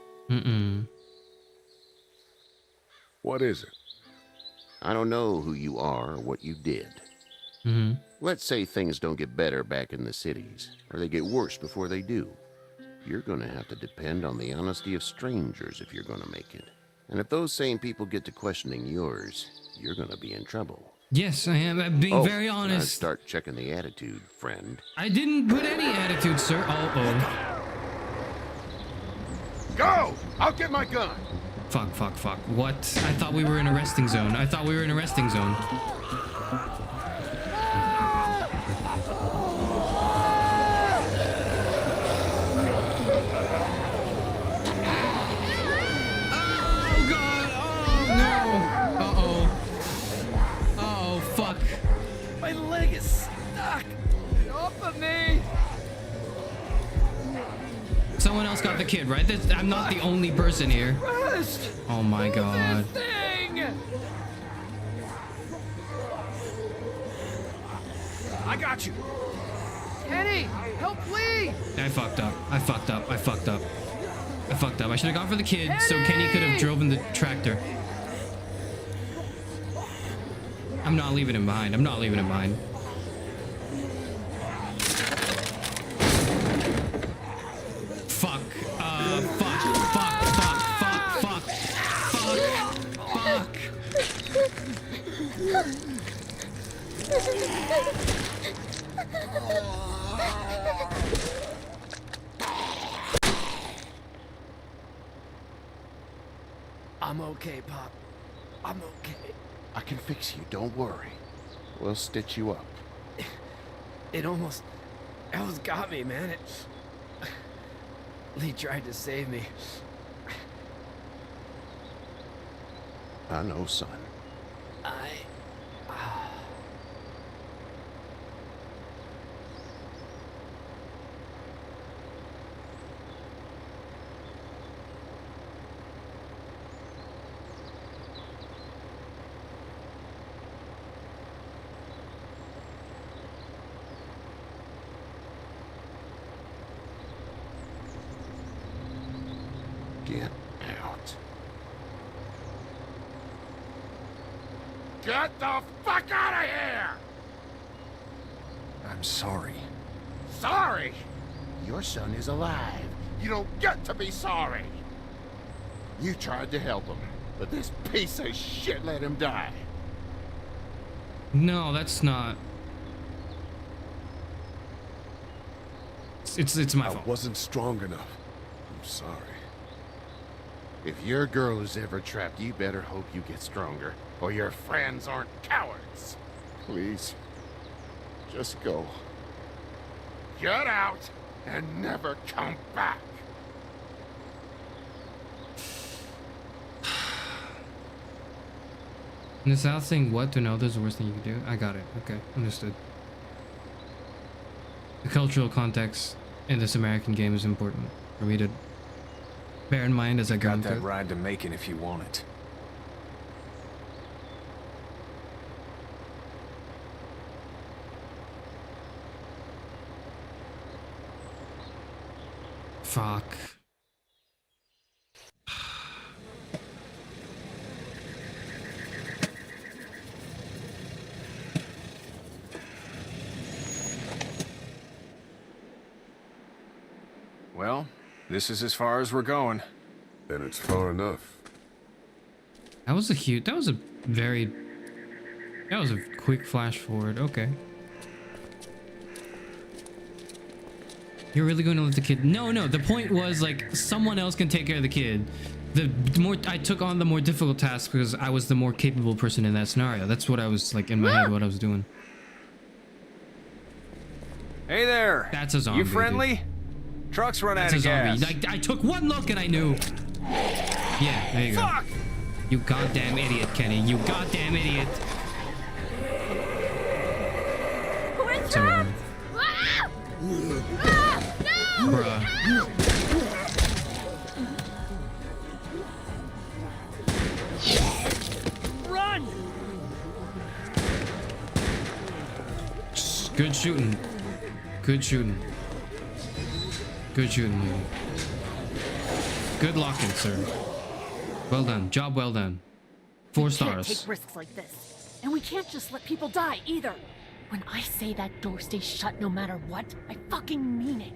What is it? I don't know who you are or what you did. Let's say things don't get better back in the cities, or they get worse before they do. You're gonna have to depend on the honesty of strangers if you're gonna make it. And if those same people get to questioning yours, you're gonna be in trouble. Yes, I am. I'm being very honest. Now start checking the attitude, friend. I didn't put any attitude, sir. Go! I'll get my gun! Fuck. What? I thought we were in a resting zone. My leg is stuck. Get off of me. Someone else got the kid, right? I'm not the only person here. Rest. Oh my god. Thing. I got you. Kenny, help please. I fucked up. I should have gone for the kid so Kenny could have driven the tractor. I'm not leaving him behind. Fuck. I'm okay, Pop. I'm okay. I can fix you, don't worry. We'll stitch you up. It almost almost got me, man. Lee tried to save me. I know, son. Get out. Get the fuck out of here! I'm sorry. Sorry? Your son is alive. You don't get to be sorry. You tried to help him, but this piece of shit let him die. No, that's not. It's my fault. I wasn't strong enough. I'm sorry. If your girl is ever trapped, you better hope you get stronger, or your friends aren't cowards. Please, just go. Get out and never come back. In the South, saying what to another is the worst thing you can do. I got it. Okay, understood. The cultural context in this American game is important for me to bear in mind as I go Got into that it. ride to Macon if you want it. Fuck. Well, this is as far as we're going. Then it's far enough. That was a quick flash forward. Okay. You're really going to let the kid? No, the point was like someone else can take care of the kid. The more I took on the more difficult task because I was the more capable person in that scenario. That's what I was like in my head, what I was doing. Hey there. That's a zombie. You friendly? Truck's run out of gas. Like, I took one look and I knew. Yeah, there you go. Fuck! You goddamn idiot, Kenny. You goddamn idiot. We're trapped! Ah! Ah! No! Bruh. Run! Good shooting. Good shooting. Good shooting, lady. Good locking, sir. Well done. Job well done. 4 stars. We can't take risks like this. And we can't just let people die, either. When I say that door stays shut no matter what, I fucking mean it.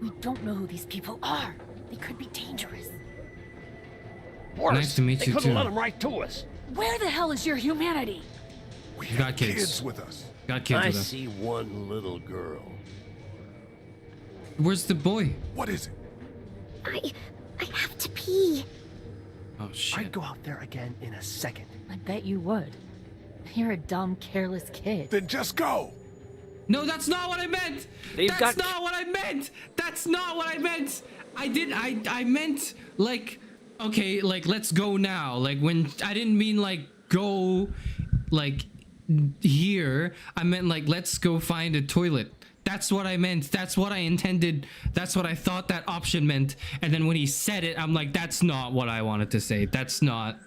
We don't know who these people are. They could be dangerous. Worse, nice to meet you, too. let them right to us. Where the hell is your humanity? We got kids with us. Got kids with us. I see one little girl. Where's the boy? What is it? I have to pee. Oh, shit. I'd go out there again in a second. I bet you would. You're a dumb, careless kid. Then just go. No, that's not what I meant. That's not what I meant. That's not what I meant. I meant like, okay, like let's go now. Like when I didn't mean like go like here. I meant like let's go find a toilet. That's what I meant. That's what I intended. That's what I thought that option meant. And then when he said it, I'm like, that's not what I wanted to say. That's not.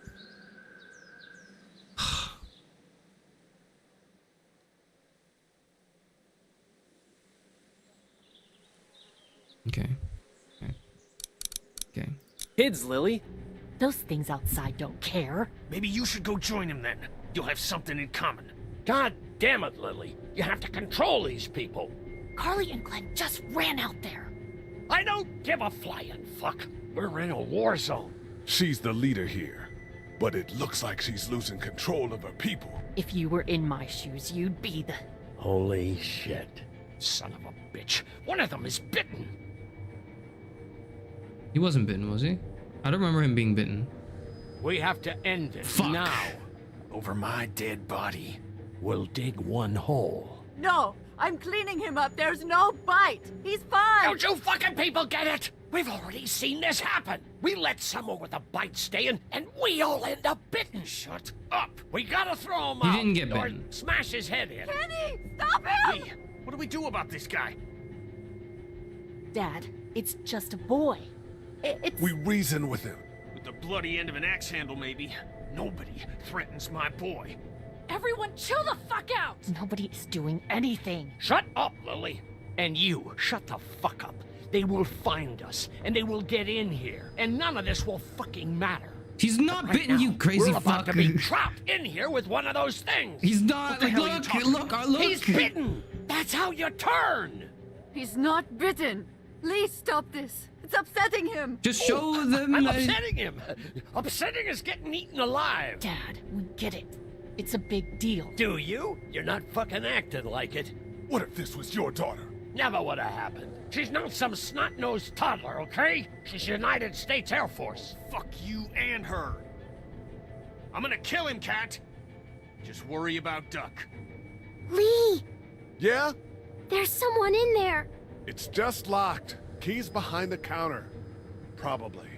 Okay. Okay. Kids, Lily. Those things outside don't care. Maybe you should go join them then. You'll have something in common. God damn it, Lily. You have to control these people. Carly and Glenn just ran out there. I don't give a flying fuck. We're in a war zone. She's the leader here, but it looks like she's losing control of her people. If you were in my shoes, you'd be the... Holy shit. Son of a bitch. One of them is bitten. He wasn't bitten, was he? I don't remember him being bitten. We have to end this now. Over my dead body. We'll dig one hole. No, I'm cleaning him up. There's no bite. He's fine. Don't you fucking people get it? We've already seen this happen. We let someone with a bite stay in, and we all end up bitten. Shut up. We gotta throw him out. You didn't get or bitten. smash his head in. Kenny, stop him! Lee, what do we do about this guy? Dad, it's just a boy. It's... We reason with him. With the bloody end of an axe handle, maybe. Nobody threatens my boy. Everyone chill the fuck out! Nobody is doing anything. Shut up, Lily. And you, shut the fuck up. They will find us, and they will get in here, and none of this will fucking matter. He's not Right bitten, now, you crazy we're about fuck. to be trapped in here with one of those things. He's not. Like, look. He's bitten. That's how you turn. He's not bitten. Lee, stop this. It's upsetting him. Just show them. I'm upsetting him. Upsetting is getting eaten alive. Dad, we get it. It's a big deal. Do you? You're not fucking acting like it. What if this was your daughter? Never would have happened. She's not some snot-nosed toddler, okay? She's United States Air Force. Fuck you and her. I'm gonna kill him, Cat. Just worry about Duck. Lee! Yeah? There's someone in there. It's just locked. Key's behind the counter. Probably.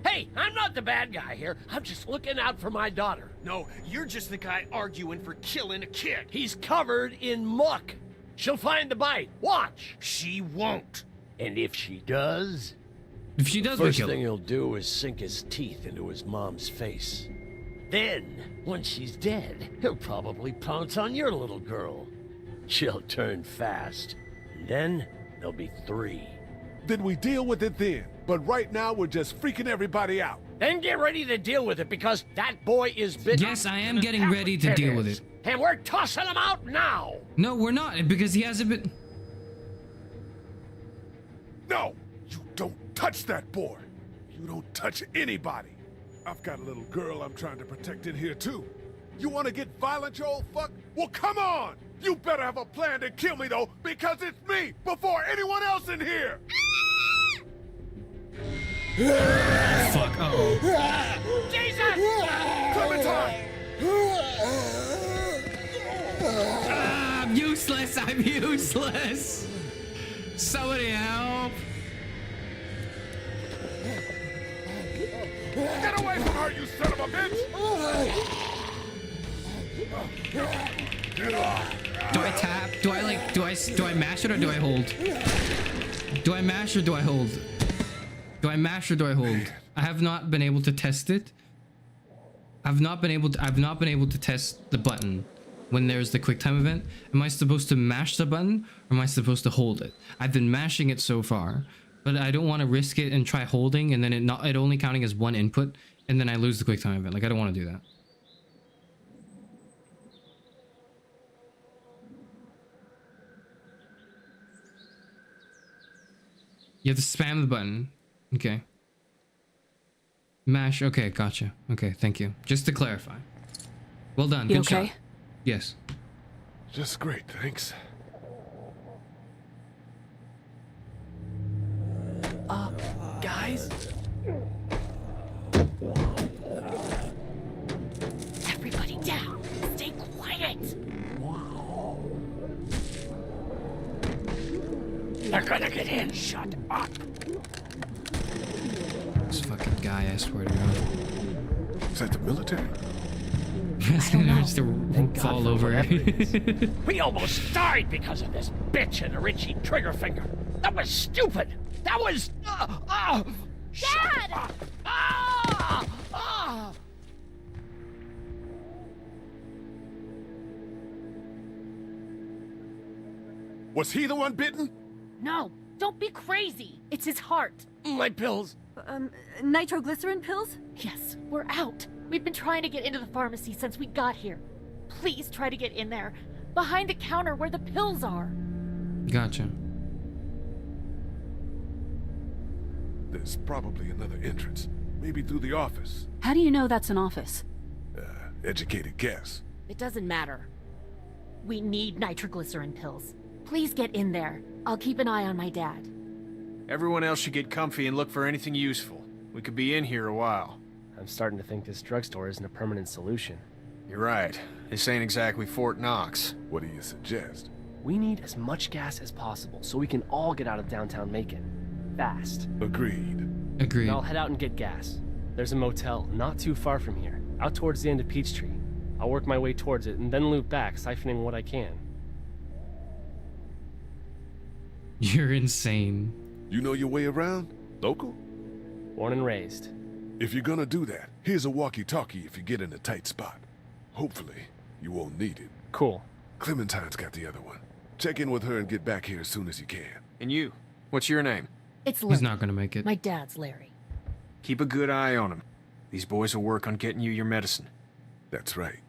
Hey, I'm not the bad guy here. I'm just looking out for my daughter. No, you're just the guy arguing for killing a kid. He's covered in muck. She'll find the bite. Watch. She won't. And if she does... If she does, we first kill thing her. he'll do is sink his teeth into his mom's face. Then, once she's dead, he'll probably pounce on your little girl. She'll turn fast. And then, there'll be 3. Then we deal with it then. But right now, we're just freaking everybody out. Then get ready to deal with it, because that boy is bitten. Yes, I am getting ready to deal with it. And we're tossing him out now! No, we're not, because he hasn't been. No! You don't touch that boy! You don't touch anybody! I've got a little girl I'm trying to protect in here, too. You want to get violent, you old fuck? Well, come on! You better have a plan to kill me, though, because it's me before anyone else in here! Fuck, uh-oh. Jesus! Clementine! I'm useless! Somebody help! Get away from her, you son of a bitch! Get off! Do I tap? Do I mash it or do I hold? Do I mash or do I hold? Do I mash or do I hold? I have not been able to test it. I've not been able to test the button when there's the QuickTime event. Am I supposed to mash the button or am I supposed to hold it? I've been mashing it so far, but I don't want to risk it and try holding and then it only counting as one input and then I lose the QuickTime event. Like, I don't want to do that. You have to spam the button. Okay. Mash. Okay, gotcha. Okay, thank you. Just to clarify. Well done. You Good okay? shot. Yes. Just great, thanks. Guys? Everybody down. Stay quiet. They're gonna get in. Shut up. This fucking guy, I swear to God. Is that the military? It's gonna just fall over. We almost died because of this bitch and a Richie trigger finger. That was stupid. That was... Dad! Was he the one bitten? No, don't be crazy. It's his heart. My pills. Nitroglycerin pills? Yes, we're out. We've been trying to get into the pharmacy since we got here. Please try to get in there. Behind the counter where the pills are. Gotcha. There's probably another entrance. Maybe through the office. How do you know that's an office? Educated guess. It doesn't matter. We need nitroglycerin pills. Please get in there. I'll keep an eye on my dad. Everyone else should get comfy and look for anything useful. We could be in here a while. I'm starting to think this drugstore isn't a permanent solution. You're right. This ain't exactly Fort Knox. What do you suggest? We need as much gas as possible so we can all get out of downtown Macon. Fast. Agreed. Agreed. And I'll head out and get gas. There's a motel not too far from here, out towards the end of Peachtree. I'll work my way towards it and then loop back, siphoning what I can. You're insane. You know your way around? Local? Born and raised. If you're gonna do that, here's a walkie-talkie if you get in a tight spot. Hopefully, you won't need it. Cool. Clementine's got the other one. Check in with her and get back here as soon as you can. And you? What's your name? It's Larry. He's not gonna make it. My dad's Larry. Keep a good eye on him. These boys will work on getting you your medicine. That's right.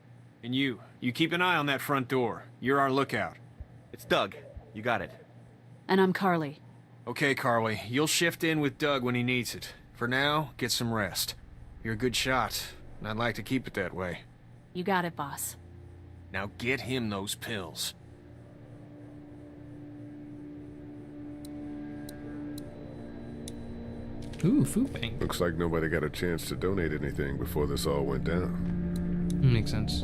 And you keep an eye on that front door. You're our lookout. It's Doug. You got it. And I'm Carly. Okay, Carly, you'll shift in with Doug when he needs it. For now, get some rest. You're a good shot, and I'd like to keep it that way. You got it, boss. Now get him those pills. Ooh, food bank. Looks like nobody got a chance to donate anything before this all went down. Makes sense.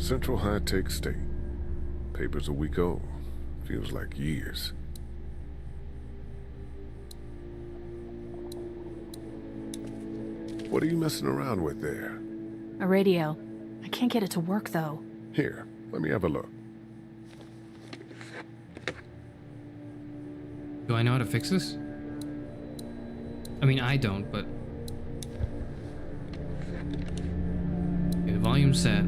Central High-Tech State. Paper's a week old. Feels like years. What are you messing around with there? A radio. I can't get it to work, though. Here, let me have a look. Do I know how to fix this? I mean, I don't, but... Okay, the volume's set.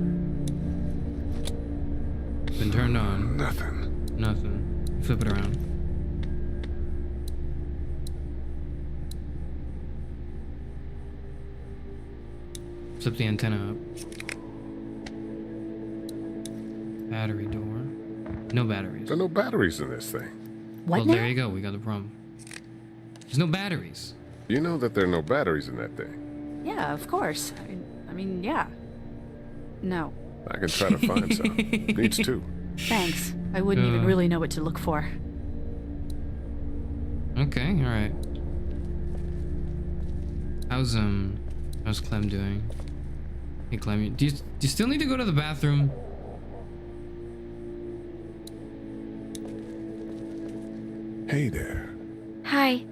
Been turned on. Nothing. Nothing. Flip it around. Flip the antenna up. Battery door. No batteries. There are no batteries in this thing. Well, there you go. We got the problem. There's no batteries. You know that there are no batteries in that thing. Yeah, of course. I mean, yeah. No. I can try to find some. Needs two. Thanks. I wouldn't even really know what to look for. Okay, alright. How's Clem doing? Hey Clem, do you still need to go to the bathroom? Hey there. Hi.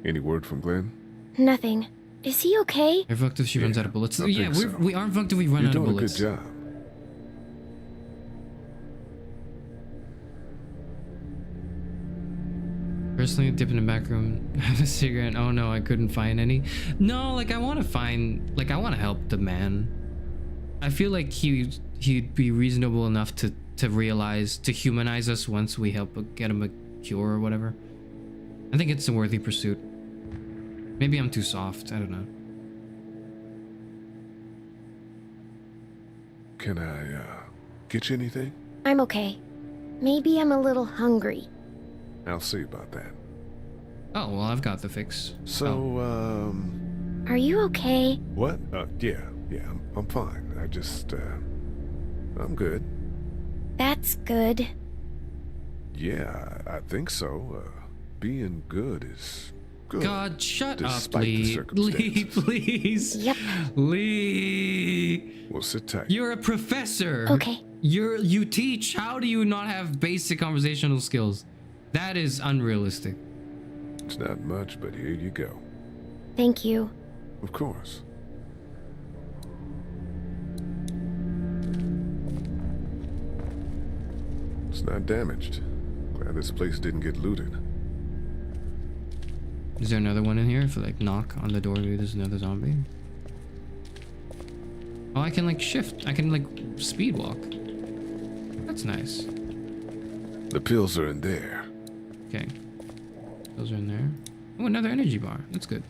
Any word from Glenn? Nothing. Is he okay? We're fucked if she runs out of bullets. I Yeah, think so. we aren't fucked if we run You're out of doing bullets. a good job. Personally, dip in the back room, have a cigarette. Oh no, I couldn't find any. No, like I want to help the man. I feel like he'd be reasonable enough to realize, to humanize us once we help get him a cure or whatever. I think it's a worthy pursuit. Maybe I'm too soft, I don't know. Can I, get you anything? I'm okay. Maybe I'm a little hungry. I'll see about that. Oh, well, I've got the fix. So, Are you okay? What? Yeah, I'm fine. I just, I'm good. That's good. Yeah, I think so. Being good is good. God, shut up, despite the Lee. Lee, circumstances. please. Yep. Lee. Well, sit tight. You're a professor. Okay. You teach. How do you not have basic conversational skills? That is unrealistic. It's not much, but here you go. Thank you. Of course. It's not damaged. Glad this place didn't get looted. Is there another one in here? If I like knock on the door, maybe there's another zombie. Oh, I can like shift. I can like speed walk. That's nice. The pills are in there. Okay. Those are in there. Oh, another energy bar. That's good.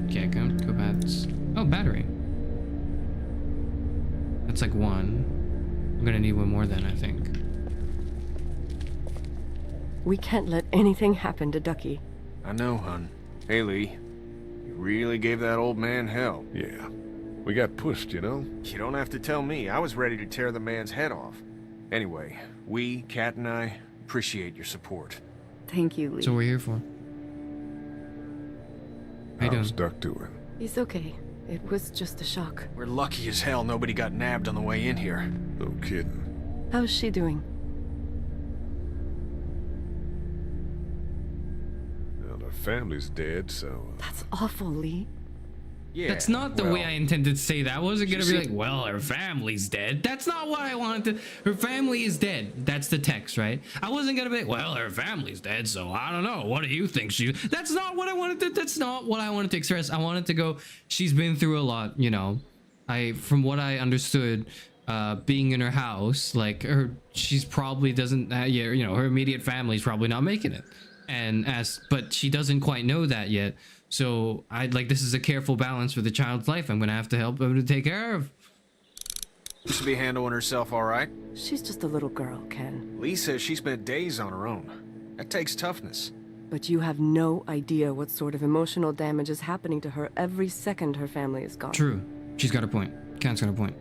Okay, go bats. Oh, battery. That's like one. I'm gonna need one more then, I think. We can't let anything happen to Ducky. I know, hun. Hey, Lee. You really gave that old man hell. Yeah. We got pushed, you know? You don't have to tell me. I was ready to tear the man's head off. Anyway, we, Kat and I, appreciate your support. Thank you, Lee. That's what we're here for. How you How's doing? Duck doing? He's okay. It was just a shock. We're lucky as hell nobody got nabbed on the way in here. No kidding. How's she doing? Well, her family's dead, so... That's awful, Lee. Yeah, That's not the way I intended to say that. I wasn't gonna be like, well, her family's dead. That's not what I wanted to. Her family is dead. That's the text, right? I wasn't gonna be like, well, her family's dead, so I don't know. What do you think she? That's not what I wanted to. That's not what I wanted to express. I wanted to go. She's been through a lot, you know. From what I understood, being in her house, like she's probably doesn't. Yeah, you know, her immediate family's probably not making it, but she doesn't quite know that yet. So this is a careful balance for the child's life. I'm gonna have to help him to take care of. Seems to be handling herself all right. She's just a little girl, Ken. Lee says she spent days on her own. That takes toughness. But you have no idea what sort of emotional damage is happening to her every second her family is gone. True. She's got a point. Ken's got a point.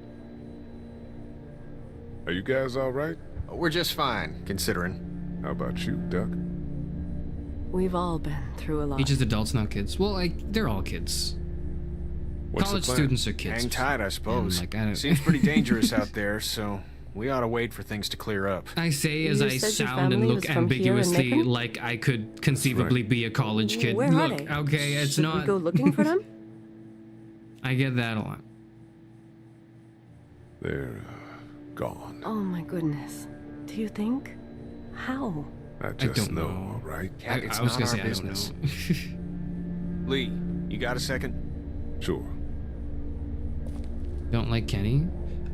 Are you guys all right? We're just fine, considering. How about you, Duck? We've all been through a lot. Each is adults, not kids. Well, they're all kids. What's College the plan? students are kids. Hang tight, I suppose. And, I don't... Seems pretty dangerous out there, so we ought to wait for things to clear up. I say as I sound and look ambiguously like I could conceivably be a college kid. Where are look, they? okay, it's Should not. we go looking for them? I get that a lot. They're gone. Oh my goodness. Do you think? How? I just don't know. all right? It's I was not gonna say our business. I don't know. Lee, you got a second? Sure. Don't like Kenny.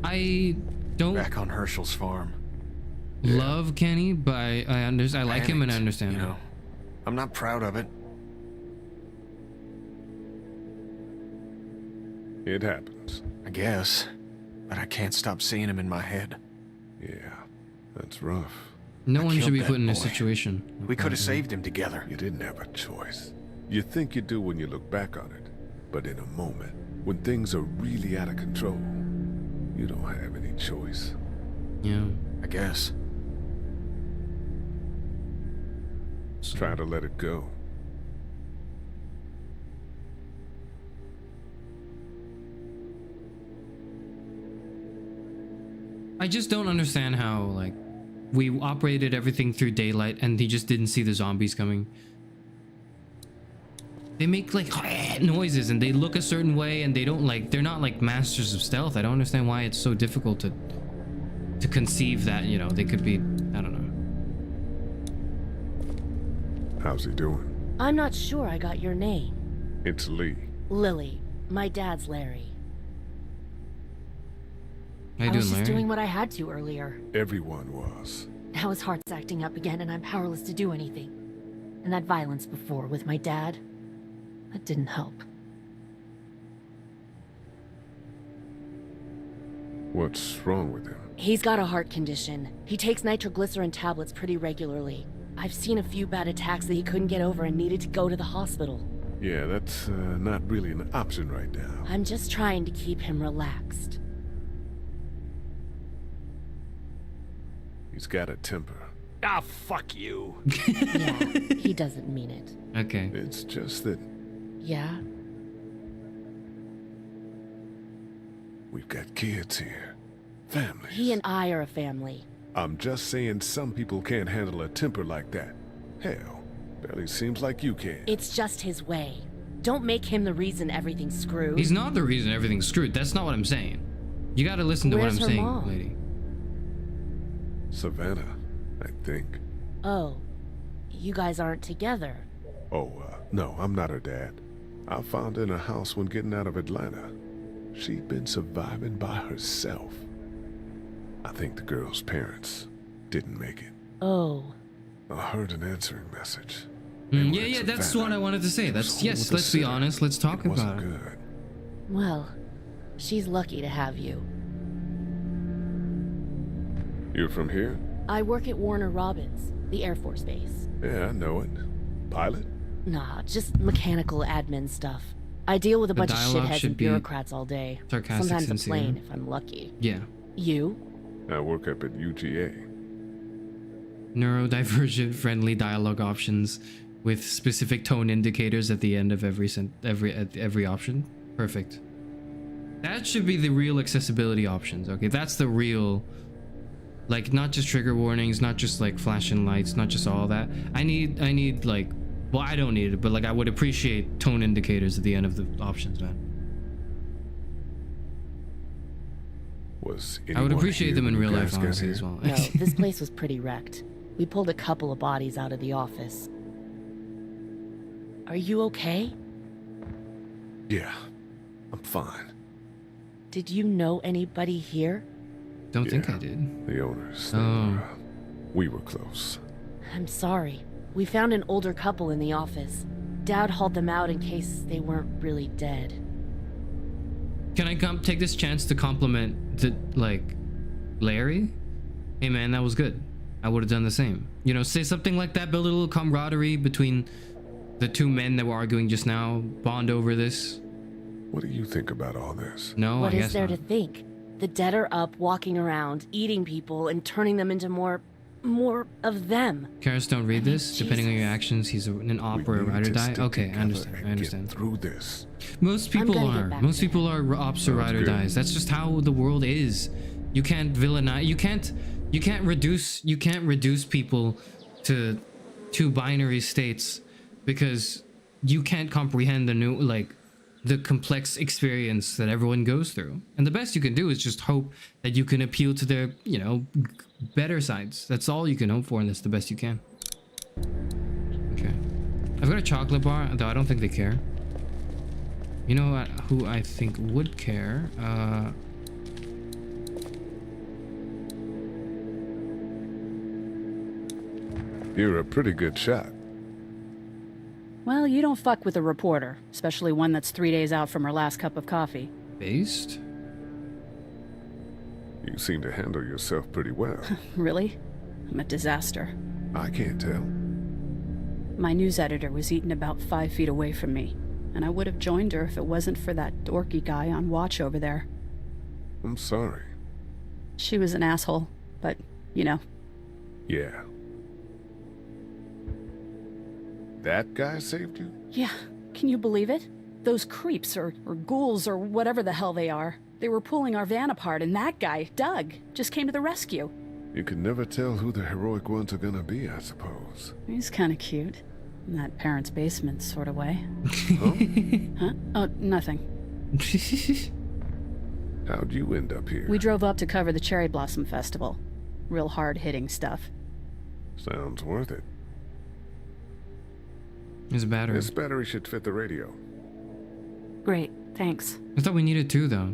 I don't Back on Herschel's farm. love Kenny, but I like him and I understand you him. know, I'm not proud of it. It happens. I guess. But I can't stop seeing him in my head. Yeah, that's rough. No I one should killed be that put in a boy. situation. We could have saved him together. You didn't have a choice. You think you do when you look back on it. But in a moment, when things are really out of control, you don't have any choice. Yeah. I guess. Try to let it go. I just don't understand how, we operated everything through daylight and he just didn't see the zombies coming. They make, noises and they look a certain way and they don't, they're not, masters of stealth. I don't understand why it's so difficult to conceive that, you know, they could be, I don't know. How's he doing? I'm not sure I got your name. It's Lee. Lily. My dad's Larry. How you I was doing, just Larry? doing what I had to earlier. Everyone was. Now his heart's acting up again and I'm powerless to do anything. And that violence before with my dad, that didn't help. What's wrong with him? He's got a heart condition. He takes nitroglycerin tablets pretty regularly. I've seen a few bad attacks that he couldn't get over and needed to go to the hospital. Yeah, that's not really an option right now. I'm just trying to keep him relaxed. He's got a temper. Ah, fuck you. Yeah, he doesn't mean it. Okay. It's just that Yeah? we've got kids here. Families. He and I are a family. I'm just saying some people can't handle a temper like that. Hell, barely seems like you can. It's just his way. Don't make him the reason everything's screwed. He's not the reason everything's screwed. That's not what I'm saying. You gotta listen to Where's what I'm her saying, mom? lady. Savannah, I think. Oh, you guys aren't together. Oh, no, I'm not her dad. I found her in a house when getting out of Atlanta. She'd been surviving by herself. I think the girl's parents didn't make it. Oh. I heard an answering message. Yeah, that's what I wanted to say. That's, yes, let's be honest. Let's talk about it. Good. Well, she's lucky to have you. You're from here? I work at Warner Robins, the Air Force Base. Yeah, I know it. Pilot? Nah, just mechanical admin stuff. I deal with a bunch of dialogue shitheads should and be bureaucrats all day. sarcastic, Sometimes a sincere. plane if I'm lucky. Yeah. You? I work up at UGA. Neurodivergent friendly dialogue options with specific tone indicators at the end of every option. Perfect. That should be the real accessibility options. Okay, that's the real, like, not just trigger warnings, not just like flashing lights, not just all that. I need like, well, I don't need it, but like I would appreciate tone indicators at the end of the options, man. I would appreciate them in real life, honestly, as well. No, this place was pretty wrecked. We pulled a couple of bodies out of the office. Are you okay? Yeah, I'm fine. Did you know anybody here? Don't think I did. The owners. Oh. We were close. I'm sorry. We found an older couple in the office. Dad hauled them out in case they weren't really dead. Can I take this chance to compliment Larry? Hey man, that was good. I would have done the same. You know, say something like that, build a little camaraderie between the two men that were arguing just now, bond over this. What do you think about all this? No, What I is guess there not. to think? The dead are up, walking around, eating people, and turning them into more of them. Karis, don't read this. Depending on your actions, he's an op or a ride or die. Okay, I understand. I understand. Through this. Most people are. Most people are ops or ride or dies. That's just how the world is. You can't villainize. You can't reduce people to two binary states because you can't comprehend the complex experience that everyone goes through. And the best you can do is just hope that you can appeal to their, better sides. That's all you can hope for, and that's the best you can. Okay. I've got a chocolate bar, though I don't think they care. You know what, who I think would care? You're a pretty good shot. Well, you don't fuck with a reporter, especially one that's 3 days out from her last cup of coffee. Based? You seem to handle yourself pretty well. Really? I'm a disaster. I can't tell. My news editor was eaten about 5 feet away from me, and I would have joined her if it wasn't for that dorky guy on watch over there. I'm sorry. She was an asshole, but, Yeah. That guy saved you? Yeah, can you believe it? Those creeps, or ghouls, or whatever the hell they are. They were pulling our van apart, and that guy, Doug, just came to the rescue. You can never tell who the heroic ones are gonna be, I suppose. He's kind of cute. In that parents' basement sort of way. Huh? Oh, nothing. How'd you end up here? We drove up to cover the Cherry Blossom Festival. Real hard-hitting stuff. Sounds worth it. There's a battery. This battery should fit the radio. Great, thanks. I thought we needed two, though.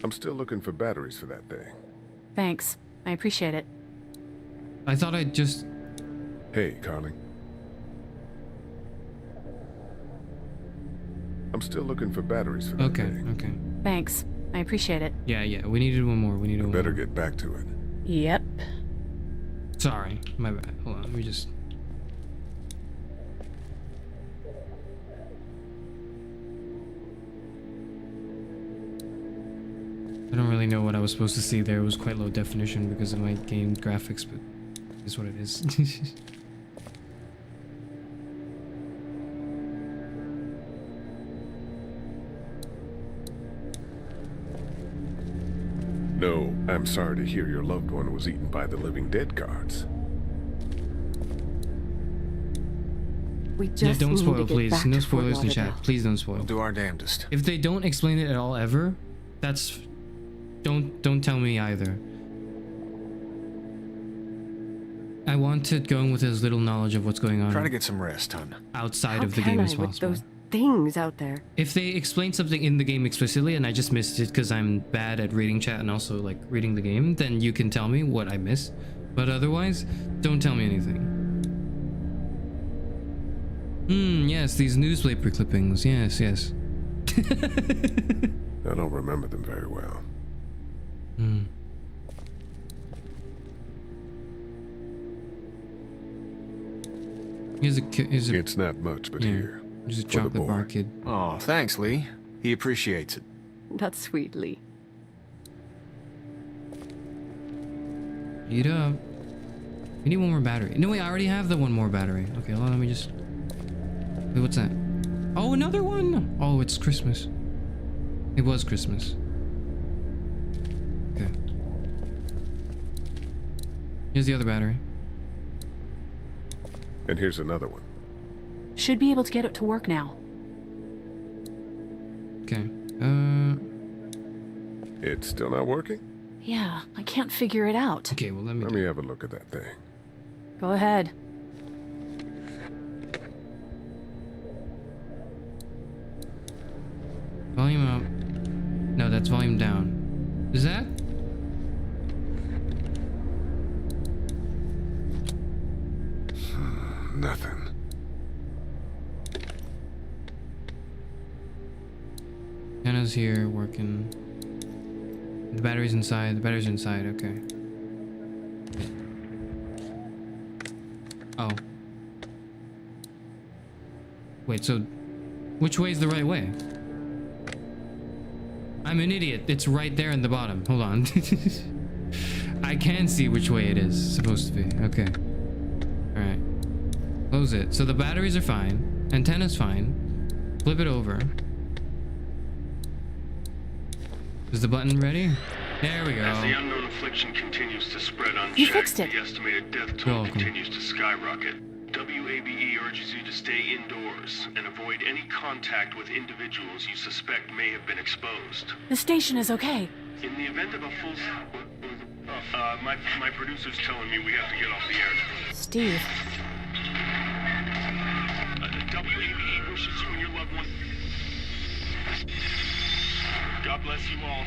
I'm still looking for batteries for that thing. Thanks. I appreciate it. I thought I'd just... Hey, Carly. I'm still looking for batteries for that thing. Okay. Thanks. I appreciate it. Yeah. We needed one more. We needed one Better more. get back to it. Yep. Sorry. My bad. Hold on. Let me just... I don't really know what I was supposed to see there. It was quite low definition because of my game graphics, but it's what it is. No, I'm sorry to hear your loved one was eaten by the living dead guards. We just Yeah, don't need spoil, to get please. back No to Fort spoilers in Lauderdale. chat. Please don't spoil. We'll do our damnedest. If they don't explain it at all ever, that's... Don't tell me either. I want to go in with as little knowledge of what's going on. Try to get some rest, hon. Outside How of the can game I as with possible. those things out there? If they explain something in the game explicitly and I just missed it because I'm bad at reading chat and also like reading the game, then you can tell me what I missed. But otherwise, don't tell me anything. Yes, these newspaper clippings. Yes. I don't remember them very well. It's not much, but here. Here's a for the chocolate bar, boy. kid. Oh, thanks, Lee. He appreciates it. That's sweet, Lee. Eat up. We need one more battery. No, wait, I already have the one more battery. Okay, hold on, let me just... Wait, what's that? Oh, another one! Oh, it's Christmas. It was Christmas. Okay. Here's the other battery. And here's another one. Should be able to get it to work now. Okay. It's still not working? Yeah, I can't figure it out. Okay, well, let me have a look at that thing. Go ahead. Volume up. No, that's volume down. Is that? Nothing. Anna's here working. The battery's inside. The battery's inside. Okay. Oh. Wait, so which way is the right way? I'm an idiot. It's right there in the bottom. Hold on. I can see which way it is supposed to be. Okay. All right. Close it. So the batteries are fine. Antenna's fine. Flip it over. Is the button ready? There we go. As the unknown affliction continues to spread unchecked, You fixed it. the estimated death toll continues to skyrocket. WABE urges you to stay indoors and avoid any contact with individuals you suspect may have been exposed. The station is okay. In the event of a full... my producer's telling me we have to get off the air now. Steve. WABE wishes you and your loved one... God bless you all.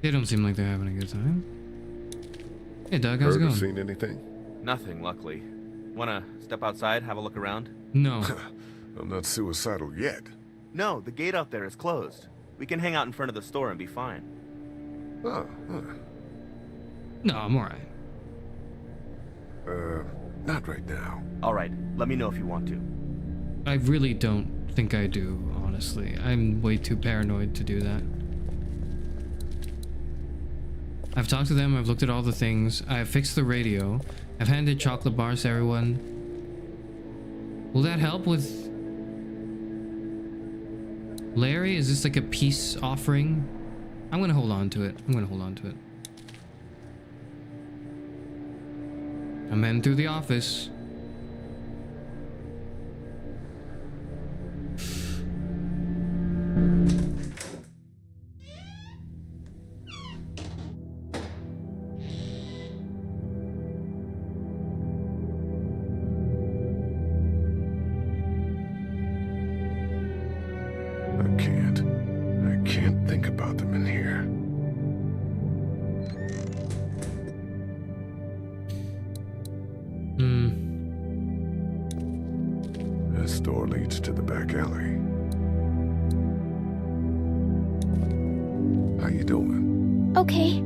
They don't seem like they're having a good time. Hey, Doug, how's it going? Seen anything? Nothing, luckily. Wanna step outside, have a look around? No. I'm not suicidal yet. No, the gate out there is closed. We can hang out in front of the store and be fine. Oh, No, I'm alright. Not right now. Alright, let me know if you want to. I really don't think I do, honestly. I'm way too paranoid to do that. I've talked to them, I've looked at all the things, I've fixed the radio, I've handed chocolate bars to everyone. Will that help with... Larry? Is this like a peace offering? I'm gonna hold on to it. I'm heading through the office. I can't think about them in here. This door leads to the back alley. How you doing? Okay.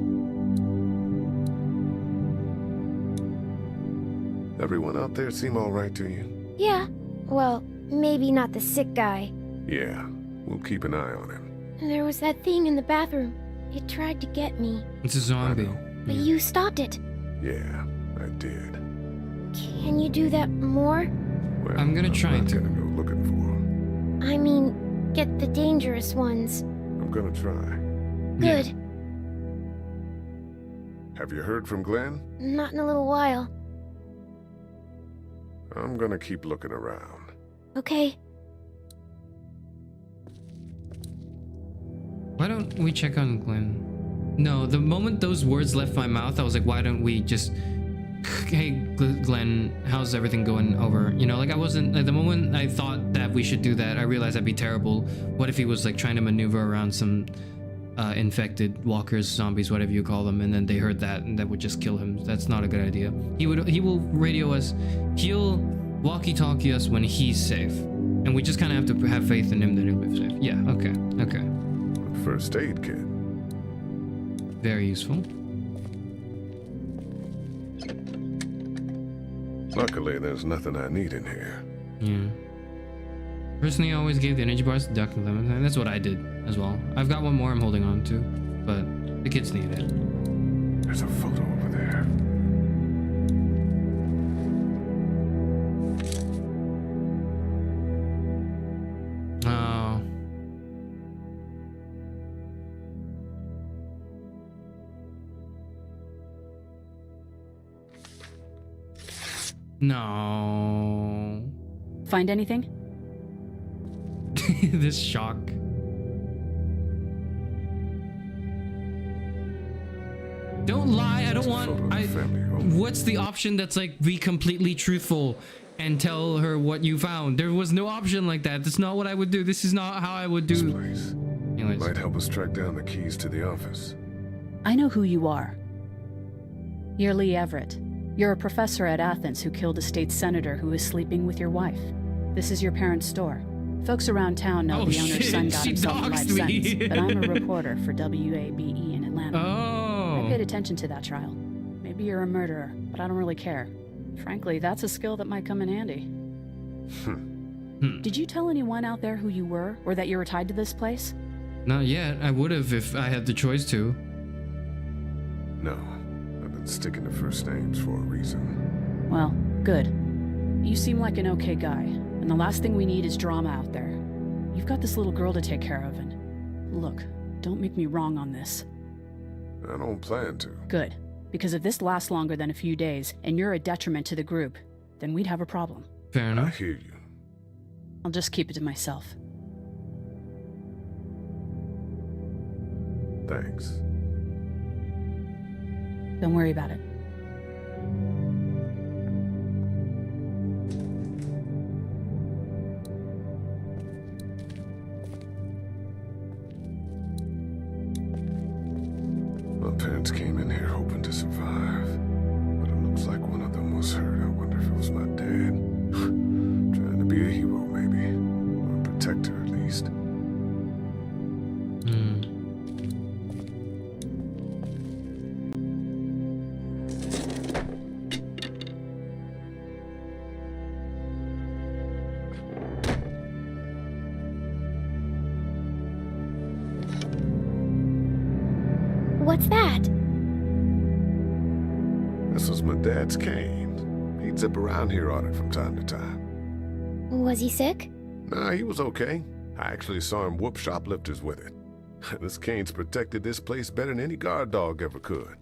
Everyone out there seem all right to you? Yeah. Well, maybe not the sick guy. Yeah, we'll keep an eye on him. There was that thing in the bathroom. It tried to get me. It's a zombie. But you stopped it. Yeah, I did. Can you do that more? Well, I'm gonna try to. Go looking for him. I mean, get the dangerous ones. I'm gonna try. Good. Have you heard from Glenn? Not in a little while. I'm gonna keep looking around. Okay. Why don't we check on Glenn? No, the moment those words left my mouth, I was like, why don't we just... Hey, Glenn, how's everything going over? You know, like I wasn't... Like the moment I thought that we should do that, I realized that'd be terrible. What if he was like trying to maneuver around some infected walkers, zombies, whatever you call them, and then they heard that and that would just kill him. That's not a good idea. He will radio us. He'll walkie-talkie us when he's safe. And we just kind of have to have faith in him that he'll be safe. Yeah, okay. First aid kit. Very useful. Luckily, there's nothing I need in here. Yeah. Personally, I always gave the energy bars to Duck and Lemon, and that's what I did as well. I've got one more I'm holding on to, but the kids need it. There's a photo over there. Oh. No. Find anything? This shock. Don't lie. I don't want. What's the option that's like be completely truthful and tell her what you found? There was no option like that. That's not what I would do. This is not how I would do. This place Anyways. might help us track down the keys to the office. I know who you are. You're Lee Everett. You're a professor at Athens who killed a state senator who was sleeping with your wife. This is your parents' store. Folks around town know the owner's son got himself a life sentence, but I'm a reporter for WABE in Atlanta. Oh. I paid attention to that trial. Maybe you're a murderer, but I don't really care. Frankly, that's a skill that might come in handy. Did you tell anyone out there who you were, or that you were tied to this place? Not yet. I would have if I had the choice to. No, I've been sticking to first names for a reason. Well, good. You seem like an okay guy, and the last thing we need is drama out there. You've got this little girl to take care of, and look, don't make me wrong on this. I don't plan to. Good, because if this lasts longer than a few days, and you're a detriment to the group, then we'd have a problem. Fair enough. I hear you. I'll just keep it to myself. Thanks. Don't worry about it. My parents came in here hoping to survive, but it looks like one of them was hurt. I wonder if it was my dad. Trying to be a hero, maybe. Or a protector, at least. What's that? This was my dad's cane. He'd zip around here on it from time to time. Was he sick? Nah, he was okay. I actually saw him whoop shoplifters with it. This cane's protected this place better than any guard dog ever could.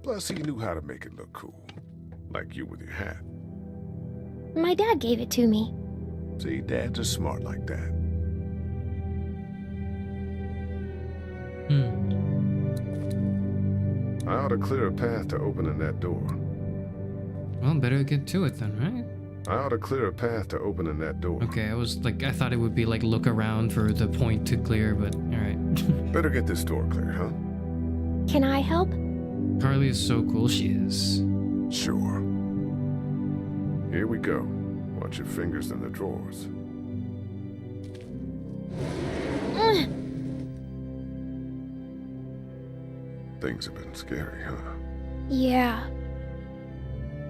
Plus, he knew how to make it look cool. Like you with your hat. My dad gave it to me. See, dads are smart like that. I ought to clear a path to opening that door. Well, better get to it then, right? I ought to clear a path to opening that door. Okay, I thought it would be like look around for the point to clear, but alright. Better get this door clear, huh? Can I help? Carly is so cool, she is. Sure. Here we go. Watch your fingers in the drawers. Things have been scary, huh? Yeah.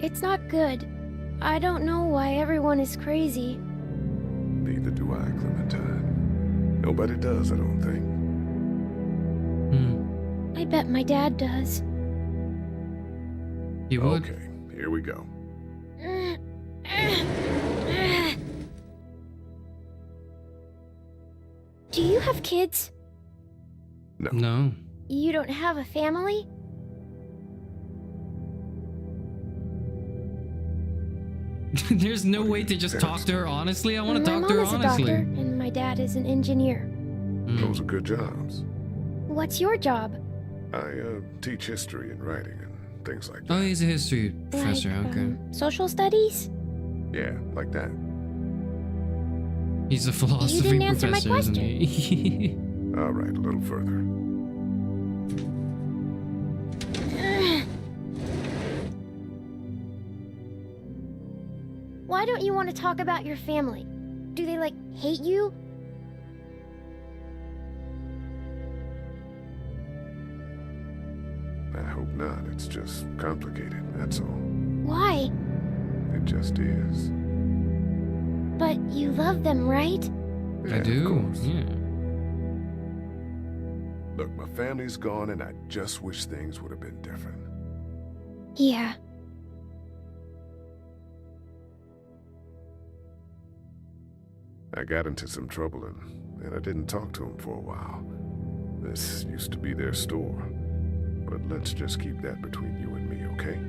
It's not good. I don't know why everyone is crazy. Neither do I, Clementine. Nobody does, I don't think. I bet my dad does. You would? Okay, here we go. Do you have kids? No. No. You don't have a family? There's no way to just talk to her honestly. I want to talk to her My mom is honestly. a doctor, and my dad is an engineer. Those are good jobs. What's your job? I teach history and writing and things like that. Oh, he's a history professor. Okay. Social studies? Yeah, like that. He's a philosophy didn't answer my professor, isn't he? All right, a little further. Why don't you want to talk about your family? Do they, like, hate you? I hope not. It's just complicated, that's all. Why? It just is. But you love them, right? Yeah, I do. Of course. Yeah. Look, my family's gone, and I just wish things would have been different. Yeah. I got into some trouble, and I didn't talk to them for a while. This used to be their store. But let's just keep that between you and me, okay?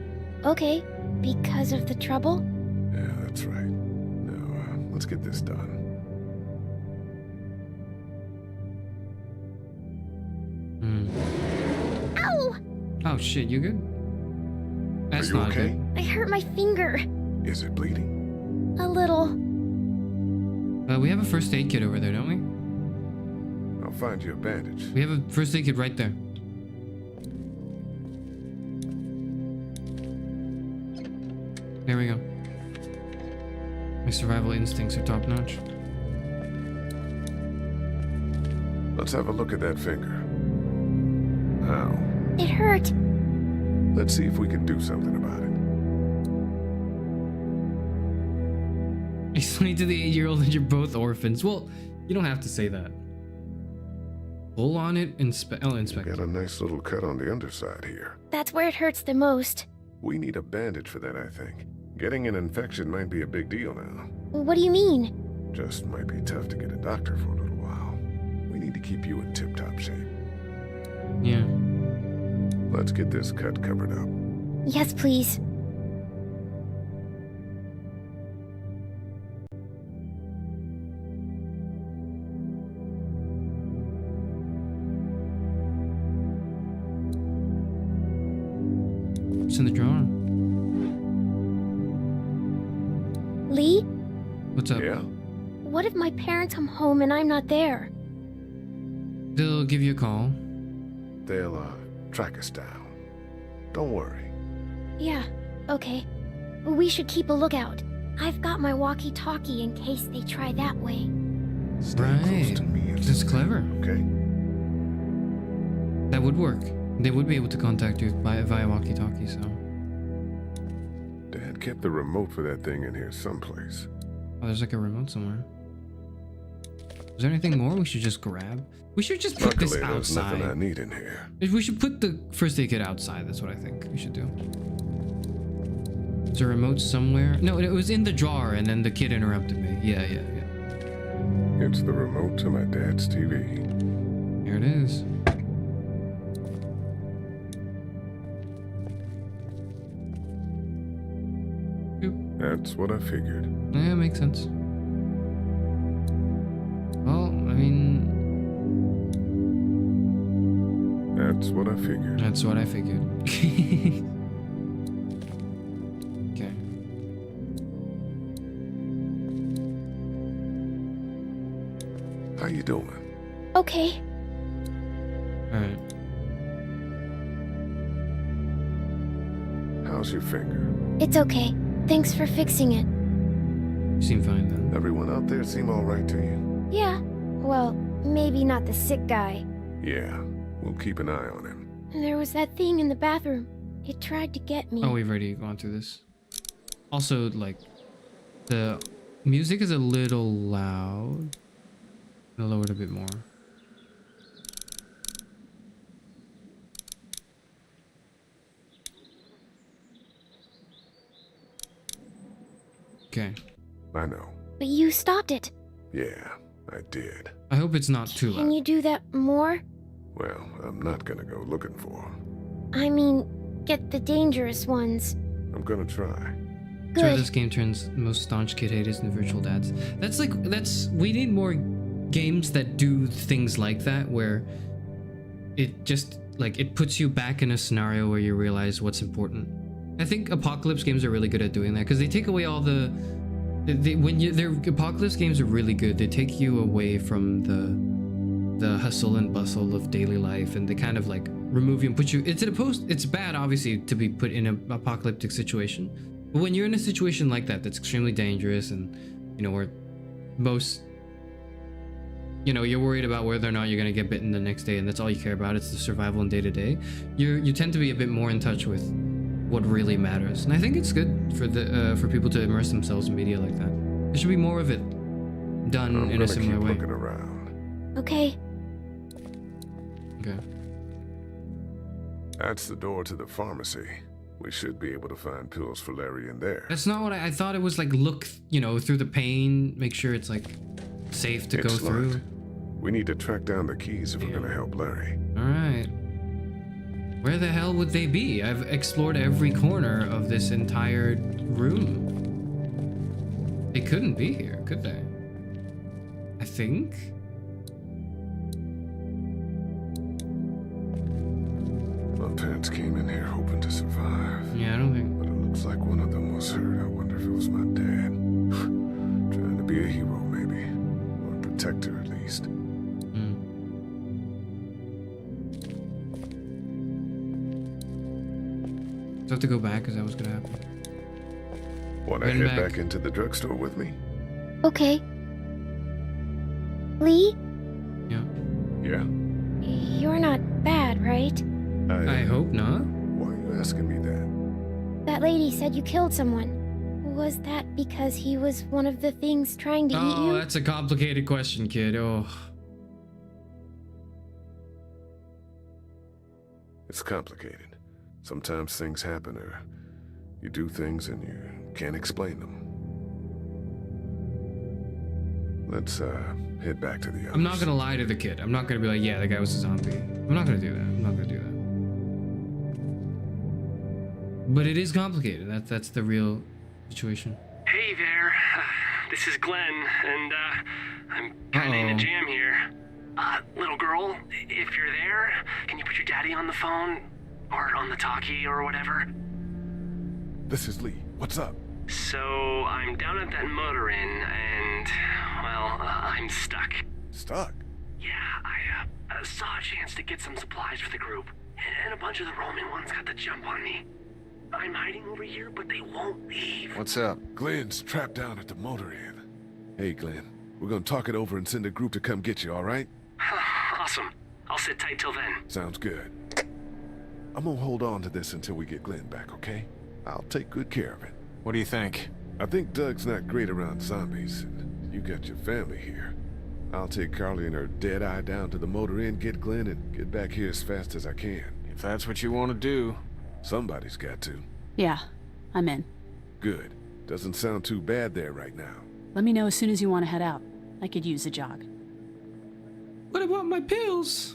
Okay, because of the trouble? Yeah, that's right. Now, let's get this done. Ow! Oh shit, you good? That's Are you not okay? good. I hurt my finger. Is it bleeding? A little. We have a first aid kit over there, don't we? I'll find you a bandage. We have a first aid kit right there. There we go. My survival instincts are top notch. Let's have a look at that finger. How? It hurt. Let's see if we can do something about it. Explain to the 8-year-old that you're both orphans. Well, you don't have to say that. Pull on it, I'll inspect. Got a nice little cut on the underside here. That's where it hurts the most. We need a bandage for that, I think. Getting an infection might be a big deal now. What do you mean? Just might be tough to get a doctor for a little while. We need to keep you in tip-top shape. Yeah. Let's get this cut covered up. Yes, please. It's in the drawer. Lee? What's up? Yeah? What if my parents come home and I'm not there? They'll give you a call. They'll, track us down. Don't worry. Yeah, okay. We should keep a lookout. I've got my walkie-talkie in case they try that way. Stay Right. close to me. That's clever. Okay? That would work. They would be able to contact you via walkie-talkie, so. Dad kept the remote for that thing in here someplace. Oh, there's like a remote somewhere. Is there anything more we should just grab? We should just put this Luckily, there's nothing I outside. need in here. We should put the first aid kit outside. That's what I think we should do. Is there a remote somewhere? No, it was in the drawer, and then the kid interrupted me. Yeah. It's the remote to my dad's TV. Here it is. That's what I figured. Yeah, makes sense. Well, I mean... That's what I figured. That's what I figured. Okay. How you doing? Okay. Alright. How's your finger? It's okay. Thanks for fixing it. You seem fine then. Everyone out there seem all right to you? Yeah. Well, maybe not the sick guy. Yeah, we'll keep an eye on him. There was that thing in the bathroom. It tried to get me. Oh, we've already gone through this. Also, like, the music is a little loud. I'll lower it a bit more. Okay. I know. But you stopped it. Yeah, I did. I hope it's not too Can loud. you do that more? Well, I'm not gonna go looking for him. I mean, get the dangerous ones. I'm gonna try. That's where Good. this game turns most staunch kid haters into virtual dads. We need more games that do things like that, where it just, like, it puts you back in a scenario where you realize what's important. I think apocalypse games are really good at doing that, because they take away all their apocalypse games are really good. They take you away from the hustle and bustle of daily life, and they kind of like remove you and put you it's bad obviously to be put in an apocalyptic situation, but when you're in a situation like that that's extremely dangerous, and you know, where most, you know, you're worried about whether or not you're going to get bitten the next day, and that's all you care about, it's the survival and day to day, you tend to be a bit more in touch with what really matters. And I think it's good for people to immerse themselves in media like that. There should be more of it. done in a similar way. Looking around. Okay. Okay. That's the door to the pharmacy. We should be able to find pills for Larry in there. That's not what I thought. It was like look, through the pane, make sure it's like safe to go through. We need to track down the keys if we're gonna help Larry. All right. Where the hell would they be? I've explored every corner of this entire room. They couldn't be here, could they? I think. My parents came in here hoping to survive. Yeah, I don't think. But it looks like one of them was hurt. I wonder if it was my dad. Trying to be a hero, maybe. Or a protector, at least. Do I have to go back? Is that what's gonna happen? Want to head back into the drugstore with me? Okay. Lee? Yeah. Yeah? You're not bad, right? I hope not. Why are you asking me that? That lady said you killed someone. Was that because he was one of the things trying to eat you? Oh, that's a complicated question, kid. Oh. It's complicated. Sometimes things happen, or you do things and you can't explain them. Let's head back to the others. I'm not gonna lie to the kid. I'm not gonna be like, yeah, the guy was a zombie. I'm not gonna do that. I'm not gonna do that. But it is complicated. That's the real situation. Hey there. This is Glenn, and I'm kinda in a jam here. Little girl, if you're there, can you put your daddy on the phone? Or on the talkie or whatever? This is Lee. What's up? So, I'm down at that motor inn, and, well, I'm stuck. Stuck? Yeah, I saw a chance to get some supplies for the group, and a bunch of the Roman ones got the jump on me. I'm hiding over here, but they won't leave. What's up? Glenn's trapped down at the motor inn. Hey, Glenn. We're gonna talk it over and send a group to come get you, all right? Awesome. I'll sit tight till then. Sounds good. I'm gonna hold on to this until we get Glenn back, okay? I'll take good care of it. What do you think? I think Doug's not great around zombies, and you got your family here. I'll take Carly and her dead eye down to the motor inn, get Glenn, and get back here as fast as I can. If that's what you want to do. Somebody's got to. Yeah, I'm in. Good. Doesn't sound too bad there right now. Let me know as soon as you want to head out. I could use a jog. What about my pills?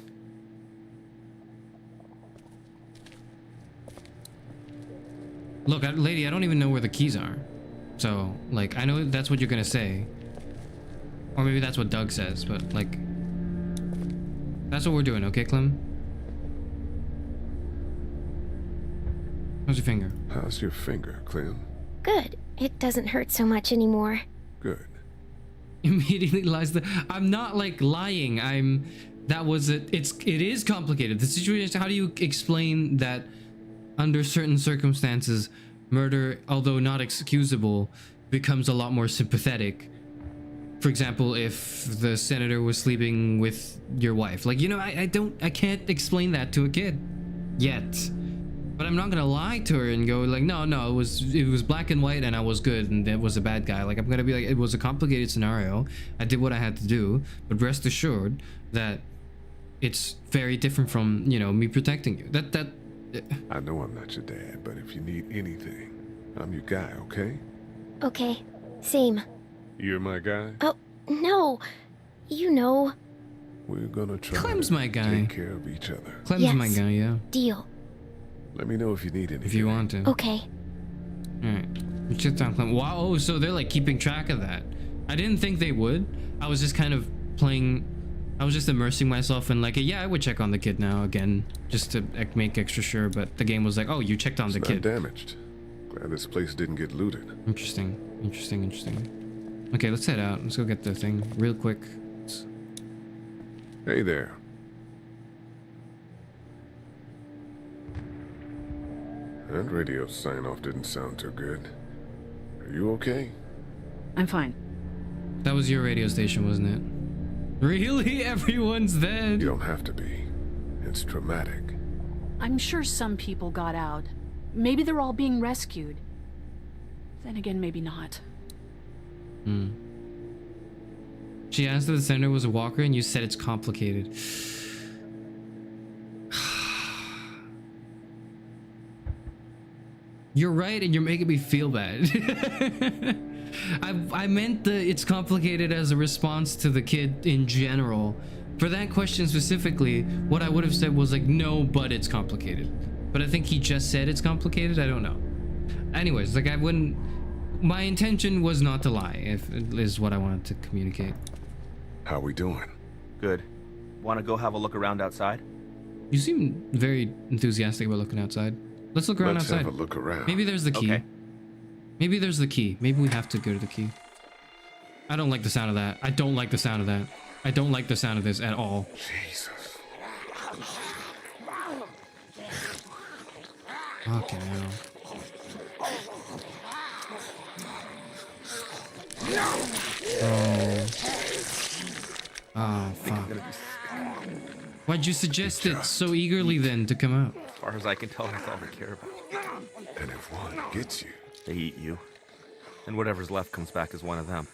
Look, lady, I don't even know where the keys are. So, like, I know that's what you're gonna say. Or maybe that's what Doug says, but, like... That's what we're doing, okay, Clem? How's your finger? How's your finger, Clem? Good. It doesn't hurt so much anymore. Good. Immediately lies the... I'm not, like, lying. It is complicated. The situation, how do you explain that under certain circumstances, murder, although not excusable, becomes a lot more sympathetic? For example, if the senator was sleeping with your wife. Like, I can't explain that to a kid. Yet. But I'm not gonna lie to her and go like, no, it was black and white and I was good and that was a bad guy. Like, I'm gonna be like, it was a complicated scenario. I did what I had to do, but rest assured that it's very different from, me protecting you. I know I'm not your dad, but if you need anything, I'm your guy, okay? Okay. Same. You're my guy? Oh, no. You know. We're gonna try Clem's my guy. Take care of each other. Clem's my guy, yeah. Deal. Let me know if you need anything. If you want to. Okay. Alright. Check down Clem. Wow, oh, so they're like keeping track of that. I didn't think they would. I was just kind of playing... I was just immersing myself in like, yeah, I would check on the kid now again, just to make extra sure, but the game was like, oh, you checked on the kid. It's not damaged. Glad this place didn't get looted. Interesting. Okay, let's head out. Let's go get the thing real quick. Hey there. That radio sign-off didn't sound too good. Are you okay? I'm fine. That was your radio station, wasn't it? Really? Everyone's dead? You don't have to be. It's traumatic. I'm sure some people got out. Maybe they're all being rescued. Then again, maybe not. She asked if the senator was a walker and you said it's complicated. You're right, and you're making me feel bad. I meant it's complicated as a response to the kid in general. For that question specifically, what I would have said was like, no, but it's complicated. But I think he just said it's complicated. I don't know. Anyways, like I wouldn't. My intention was not to lie. If is what I wanted to communicate. How we doing? Good. Want to go have a look around outside? You seem very enthusiastic about looking outside. Let's look around outside. Let's have a look around. Maybe there's the key. Okay. Maybe there's the key. Maybe we have to go to the key. I don't like the sound of that. I don't like the sound of that. I don't like the sound of this at all. Jesus. Fucking hell. Oh. Oh, fuck. Why'd you suggest it so eagerly then to come out? As far as I can tell, that's all they care about. And if one gets you, they eat you. And whatever's left comes back as one of them.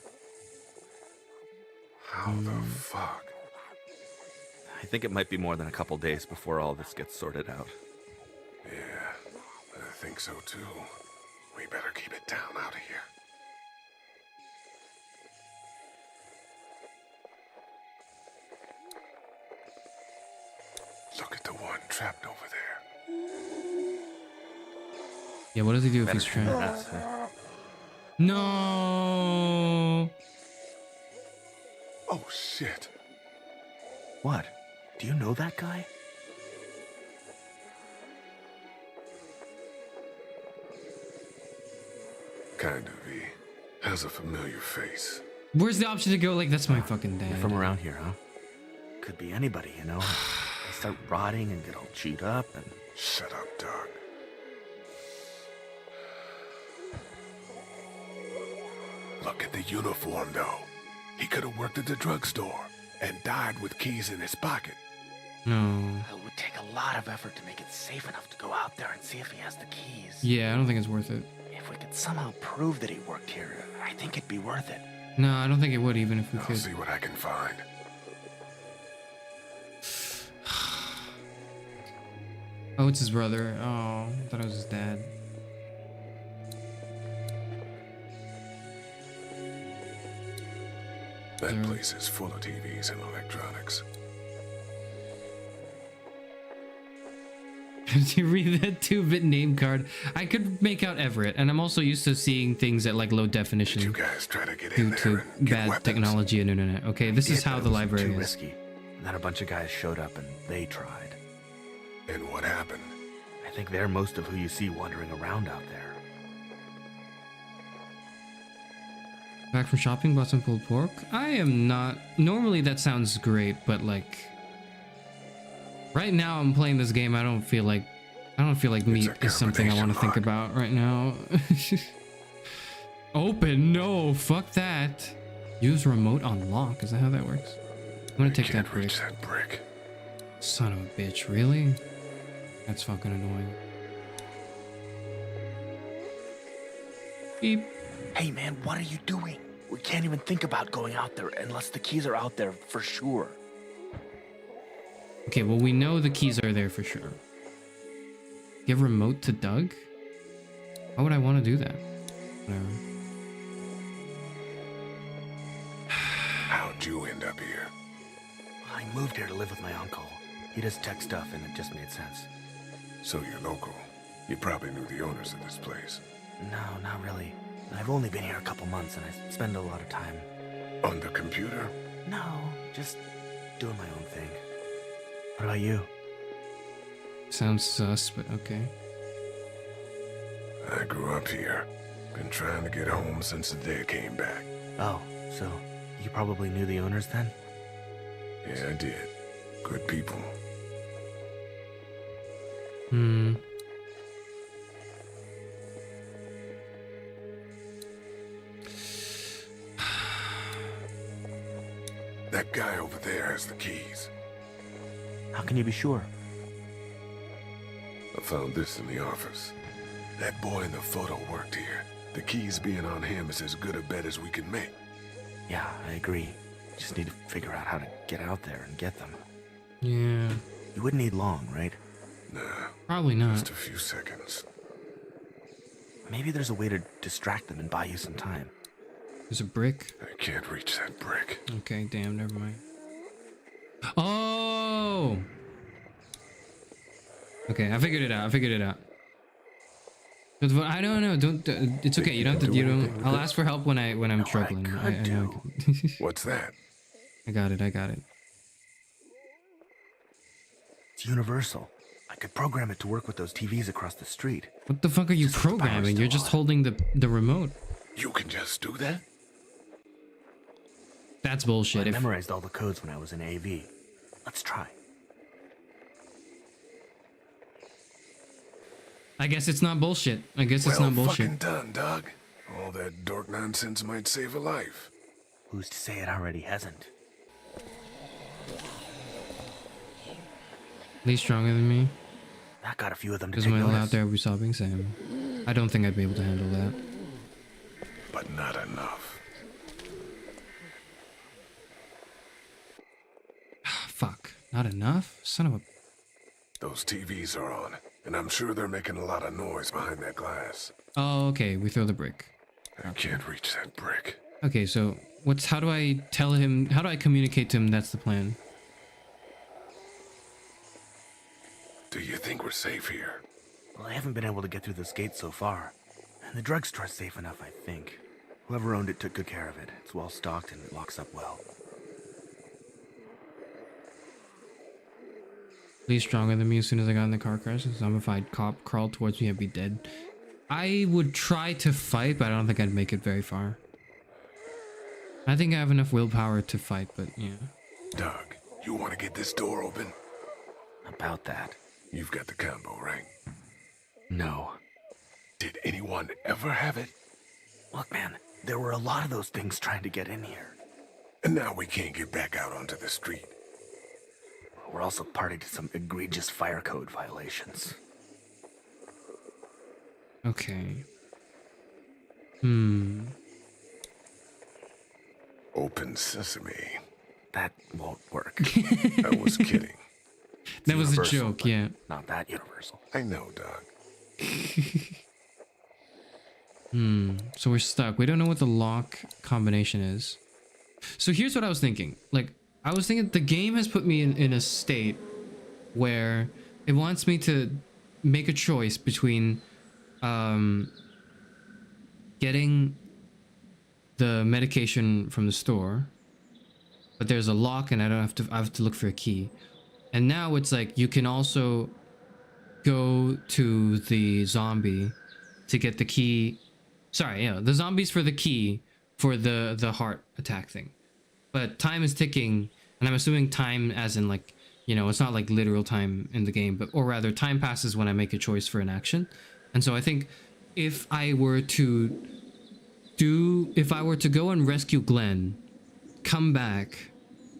How the fuck? I think it might be more than a couple days before all this gets sorted out. Yeah, I think so too. We better keep it down out of here. Look at the one trapped over there. Yeah, what does he do if he's trapped? No. Oh shit. What? Do you know that guy? Kind of, he has a familiar face. Where's the option to go like, that's my fucking dad? You're from around here, huh? Could be anybody, you know? They start rotting and get all chewed up and... Shut up, Doug. Look at the uniform, though. He could have worked at the drugstore and died with keys in his pocket. No. It would take a lot of effort to make it safe enough to go out there and see if he has the keys. Yeah, I don't think it's worth it. If we could somehow prove that he worked here, I think it'd be worth it. No, I don't think it would, even if we could. I'll see what I can find. Oh, it's his brother. Oh, I thought it was his dad. That place is full of TVs and electronics. Did you read that 2-bit name card? I could make out Everett, and I'm also used to seeing things at like low definition. Did you guys try to get due in there to and get bad weapons? technology and internet. Okay, this is how the library too is. risky. And then a bunch of guys showed up and they tried. And what happened? I think they're most of who you see wandering around out there. Back from shopping, bought some pulled pork. I am not. Normally that sounds great, but like right now I'm playing this game. I don't feel like meat is something I want to think about right now. Open? No, fuck that. Use remote unlock. Is that how that works? I'm gonna take that brick. That brick. Son of a bitch, really? That's fucking annoying. Beep. Hey man, what are you doing? We can't even think about going out there unless the keys are out there for sure. Okay, well we know the keys are there for sure. Give remote to Doug? Why would I want to do that? Whatever. How'd you end up here? I moved here to live with my uncle. He does tech stuff and it just made sense. So you're local. You probably knew the owners of this place. No, not really. I've only been here a couple months and I spend a lot of time... On the computer? No, just doing my own thing. What about you? Sounds sus, but okay. I grew up here. Been trying to get home since the day I came back. Oh, so you probably knew the owners then? Yeah, I did. Good people. Hmm. That guy over there has the keys. How can you be sure? I found this in the office. That boy in the photo worked here. The keys being on him is as good a bet as we can make. Yeah, I agree. Just need to figure out how to get out there and get them. Yeah. You wouldn't need long, right? Nah. Probably not. Just a few seconds. Maybe there's a way to distract them and buy you some time. There's a brick. I can't reach that brick. Okay, damn, never mind. Oh! Okay, I figured it out. But I don't know. Don't. It's okay. You don't have to. You don't. I'll ask for help when I'm struggling. I know. What's that? I got it. It's universal. I could program it to work with those TVs across the street. What the fuck are you programming? You're just holding the remote. You can just do that? That's bullshit. I memorized all the codes when I was in AV. Let's try. I guess it's not bullshit. It's well not bullshit. Fucking done, Doug. All that dork nonsense might save a life. Who's to say it already hasn't? At least stronger than me. That got a few of them to Because take when I notice. out there, we saw Big Sam. I don't think I'd be able to handle that. But not enough. Fuck. Not enough? Son of a... Those TVs are on, and I'm sure they're making a lot of noise behind that glass. Oh, okay. We throw the brick. I can't reach that brick. Okay, so how do I tell him, how do I communicate to him that's the plan? Do you think we're safe here? Well, I haven't been able to get through this gate so far. And the drugstore's safe enough, I think. Whoever owned it took good care of it. It's well stocked and it locks up well. He's stronger than me. As soon as I got in the car crash, a zombified cop crawled towards me, I'd be dead. I would try to fight, but I don't think I'd make it very far. I think I have enough willpower to fight, but yeah. Doug, you want to get this door open? About that. You've got the combo, right? No. Did anyone ever have it? Look, man, there were a lot of those things trying to get in here. And now we can't get back out onto the street. We're also party to some egregious fire code violations. Okay. Open sesame. That won't work. I was kidding. That was a Universal, joke, but yeah. Not that universal. I know, Doug. So we're stuck. We don't know what the lock combination is. So here's what I was thinking. Like, I was thinking the game has put me in a state where it wants me to make a choice between getting the medication from the store, but there's a lock and I have to look for a key. And now it's like you can also go to the zombie to get the key. Sorry, yeah, the zombies for the key for the heart attack thing. But time is ticking, and I'm assuming time as in like, you know, it's not like literal time in the game, but or rather time passes when I make a choice for an action. And so I think if I were to go and rescue Glenn, come back,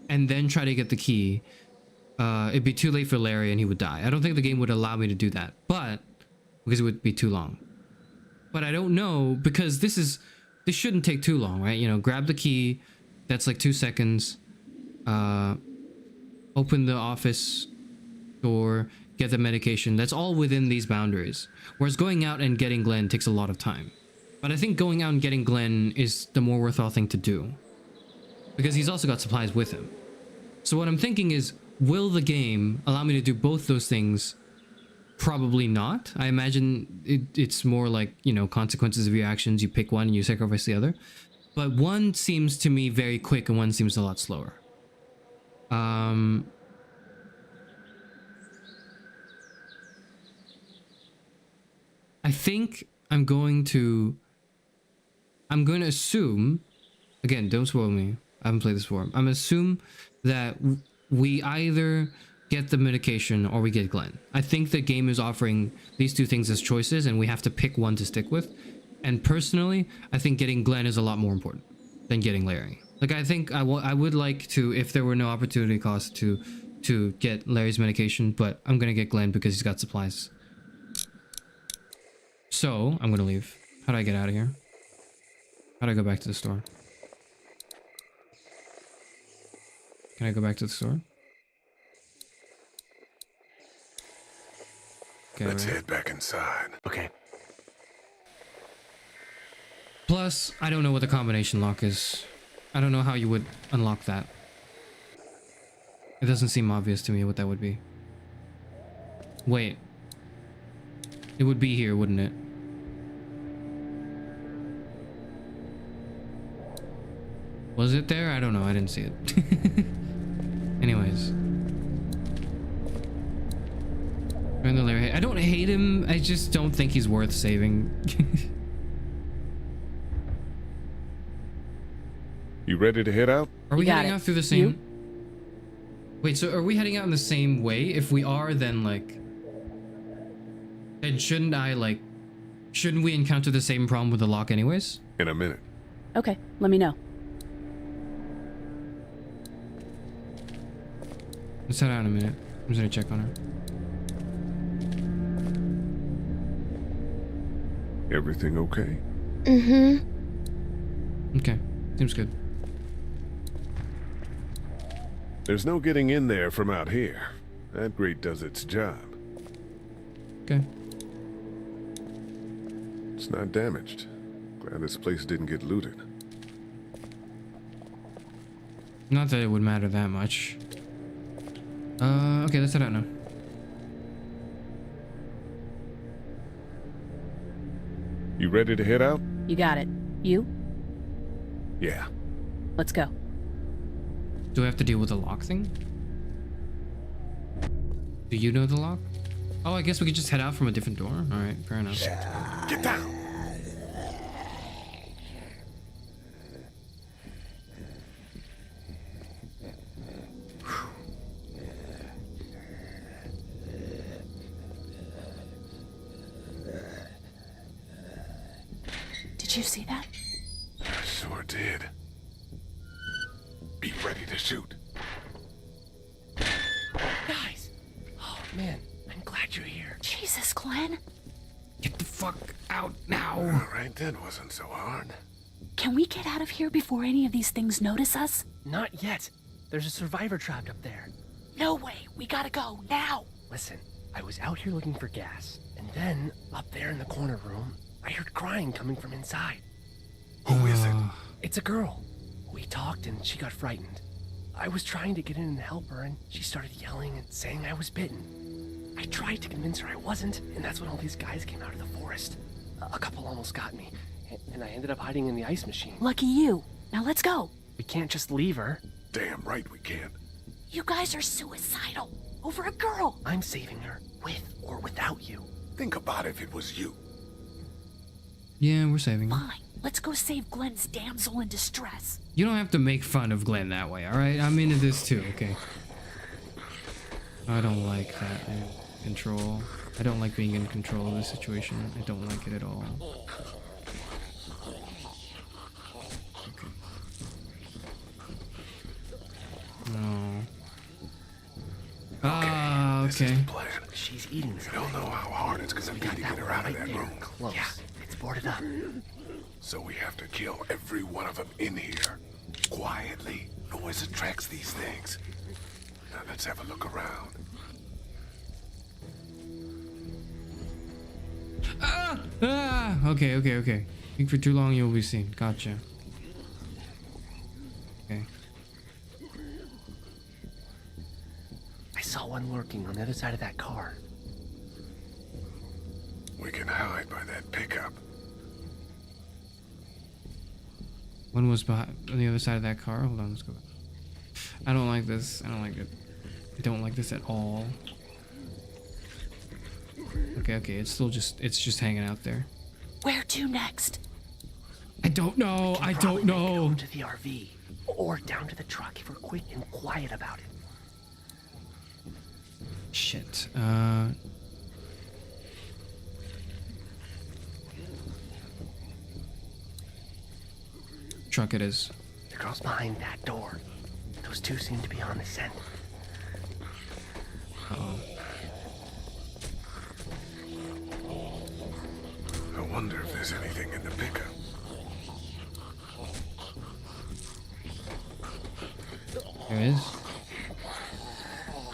and then try to get the key, it'd be too late for Larry and he would die. I don't think the game would allow me to do that, but because it would be too long. But I don't know, because this shouldn't take too long, right? You know, grab the key, that's like 2 seconds, open the office door, get the medication. That's all within these boundaries. Whereas going out and getting Glenn takes a lot of time. But I think going out and getting Glenn is the more worthwhile thing to do, because he's also got supplies with him. So what I'm thinking is, will the game allow me to do both those things? Probably not. I imagine it's more like, you know, consequences of your actions. You pick one and you sacrifice the other. But one seems to me very quick and one seems a lot slower. I think I'm going to assume, again, don't spoil me, I haven't played this before. I'm assume that we either get the medication or we get Glenn. I think the game is offering these two things as choices and we have to pick one to stick with. And personally, I think getting Glenn is a lot more important than getting Larry. Like, I think I would like to, if there were no opportunity cost, to get Larry's medication, but I'm gonna get Glenn because he's got supplies. So, I'm gonna leave. How do I get out of here? How do I go back to the store? Can I go back to the store? Okay, Let's head back inside. Okay. Plus, I don't know what the combination lock is. I don't know how you would unlock that. It doesn't seem obvious to me what that would be. Wait. It would be here, wouldn't it? Was it there? I don't know. I didn't see it. Anyways. I don't hate him. I just don't think he's worth saving. You ready to head out? Are we heading out through the same... Wait, so are we heading out in the same way? If we are, then like... Then shouldn't I like... Shouldn't we encounter the same problem with the lock anyways? In a minute. Okay, let me know. Let's head out in a minute. I'm just gonna check on her. Everything okay? Mm-hmm. Okay, seems good. There's no getting in there from out here. That grate does its job. Okay. It's not damaged. Glad this place didn't get looted. Not that it would matter that much. Okay, let's head out now. You ready to head out? You got it. You? Yeah. Let's go. Do I have to deal with the lock thing? Do you know the lock? Oh, I guess we could just head out from a different door. All right, fair enough. Get down! Did you see that? I sure did. Be ready to shoot. Guys! Oh, man. I'm glad you're here. Jesus, Glenn. Get the fuck out now. All right, that wasn't so hard. Can we get out of here before any of these things notice us? Not yet. There's a survivor trapped up there. No way. We gotta go, now. Listen, I was out here looking for gas, and then, up there in the corner room, I heard crying coming from inside. Who is it? It's a girl. We talked and she got frightened. I was trying to get in and help her, and she started yelling and saying I was bitten. I tried to convince her I wasn't, and that's when all these guys came out of the forest. A couple almost got me, and I ended up hiding in the ice machine. Lucky you. Now let's go. We can't just leave her. Damn right we can't. You guys are suicidal. Over a girl. I'm saving her, with or without you. Think about if it was you. Yeah, we're saving her. Fine. Let's go save Glenn's damsel in distress. You don't have to make fun of Glenn that way, all right? I'm into this too, okay? I don't like that control. I don't like being in control of the situation. I don't like it at all. Okay. No. Ah, okay. She's eating You don't know how hard it's gonna be to get her out of that room. Close. Yeah, it's boarded up. So we have to kill every one of them in here. Quietly. Noise attracts these things. Now let's have a look around. Okay. I think for too long you'll be seen. Gotcha. Okay. I saw one lurking on the other side of that car. We can hide by that pickup. One was behind, on the other side of that car. Hold on, let's go back. I don't like this. I don't like it. I don't like this at all. Okay, it's still just, it's just hanging out there. Where to next? I don't know. I don't know. Go to the RV or down to the truck if we're quick and quiet about it. Shit. Truck it is. The girl's behind that door. Those two seem to be on the scent. Uh-oh. I wonder if there's anything in the pickup. There is?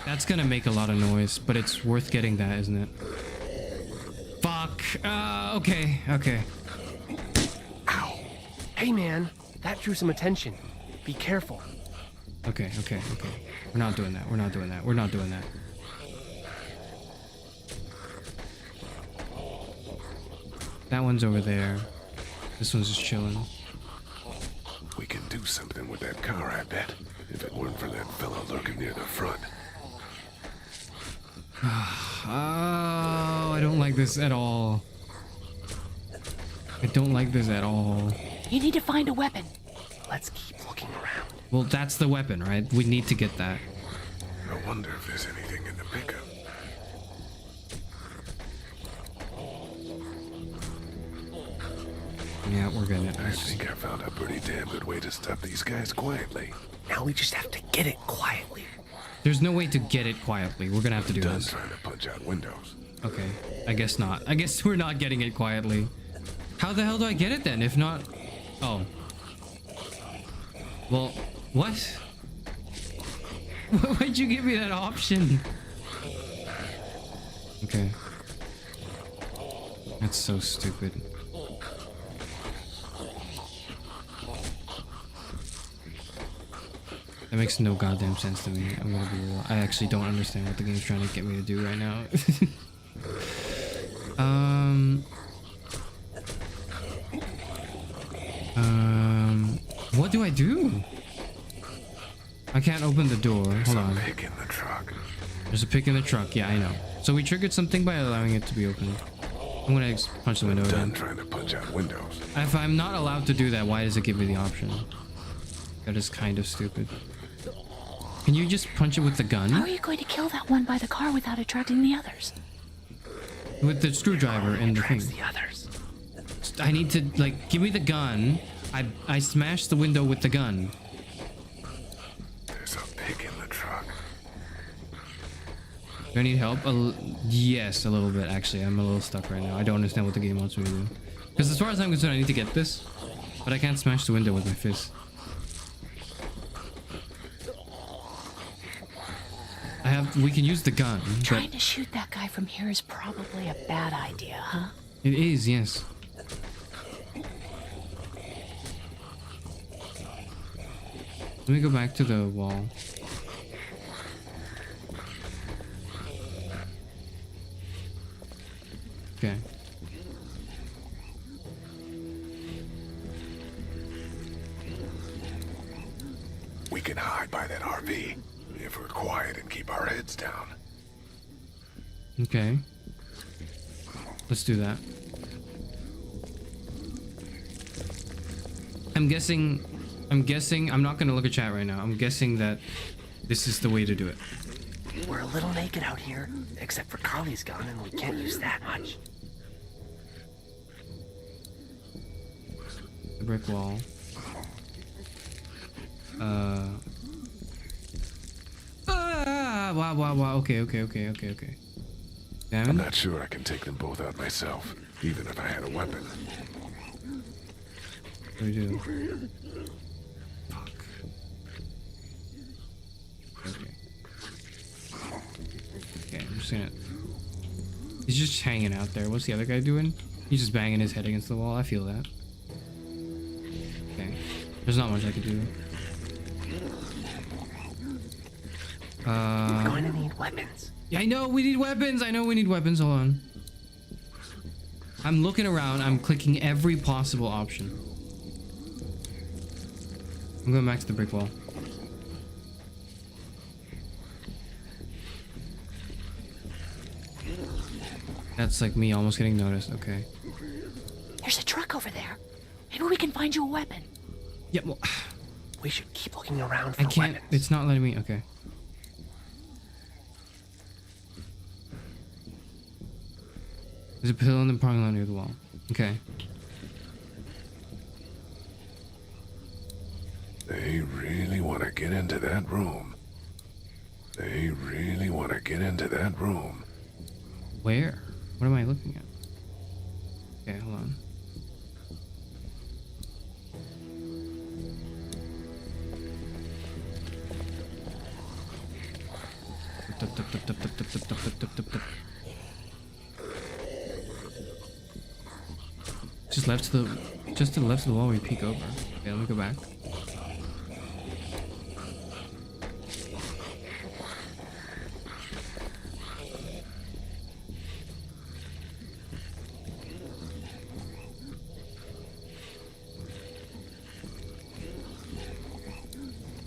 That's gonna make a lot of noise, but it's worth getting that, isn't it? Fuck. Okay. Ow. Hey, man. That drew some attention. Be careful. Okay. We're not doing that. We're not doing that. That one's over there. This one's just chilling. We can do something with that car, I bet. If it weren't for that fellow lurking near the front. Oh, I don't like this at all. I don't like this at all. You need to find a weapon. Let's keep looking around. Well, that's the weapon, right? We need to get that. I wonder if there's anything in the pickup. Yeah, we're gonna. I think I found a pretty damn good way to stop these guys quietly. Now we just have to get it quietly. There's no way to get it quietly. We're gonna have to do Done this. trying to punch out windows. Okay, I guess not. I guess we're not getting it quietly. How the hell do I get it then? If not... Oh. Well, what? Why'd you give me that option? Okay. That's so stupid. That makes no goddamn sense to me. I'm gonna be real. I actually don't understand what the game's trying to get me to do right now. What do I do? I can't open the door. Hold on. There's a pick in the truck. There's a pick in the truck. Yeah, I know. So we triggered something by allowing it to be opened. I'm gonna punch the window Done again. trying to punch out windows. If I'm not allowed to do that, why does it give me the option? That is kind of stupid. Can you just punch it with the gun? How are you going to kill that one by the car without attracting the others? With the screwdriver and the thing. The others. I need to, like, give me the gun. I smashed the window with the gun. There's a pick in the truck. Do I need help? Yes, a little bit, actually. I'm a little stuck right now. I don't understand what the game wants me to do. Because as far as I'm concerned, I need to get this. But I can't smash the window with my fist. We can use the gun. Trying to shoot that guy from here is probably a bad idea, huh? It is, yes. Let me go back to the wall. Okay. We can hide by that RV. If we're quiet and keep our heads down. Okay. Let's do that. I'm guessing, I'm not gonna look at chat right now. I'm guessing that this is the way to do it. We're a little naked out here, except for Carly's gun, and we can't use that much. The brick wall. Wow. Okay. Damn it. I'm not sure I can take them both out myself, even if I had a weapon. What do we do? Fuck. Okay, I'm just gonna... He's just hanging out there. What's the other guy doing? He's just banging his head against the wall. I feel that. Okay. There's not much I could do. We're going to need weapons. Yeah, I know we need weapons. Hold on. I'm looking around. I'm clicking every possible option. I'm going back to the brick wall. That's like me almost getting noticed. Okay. There's a truck over there. Maybe we can find you a weapon. Yeah, well... We should keep looking around for I can't... weapons. It's not letting me... Okay. There's a pillow in the parking lot near the wall. Okay. They really want to get into that room. Where? What am I looking at? Okay, hold on. Just left to the, just to the left of the wall we peek over. Okay, let me go back.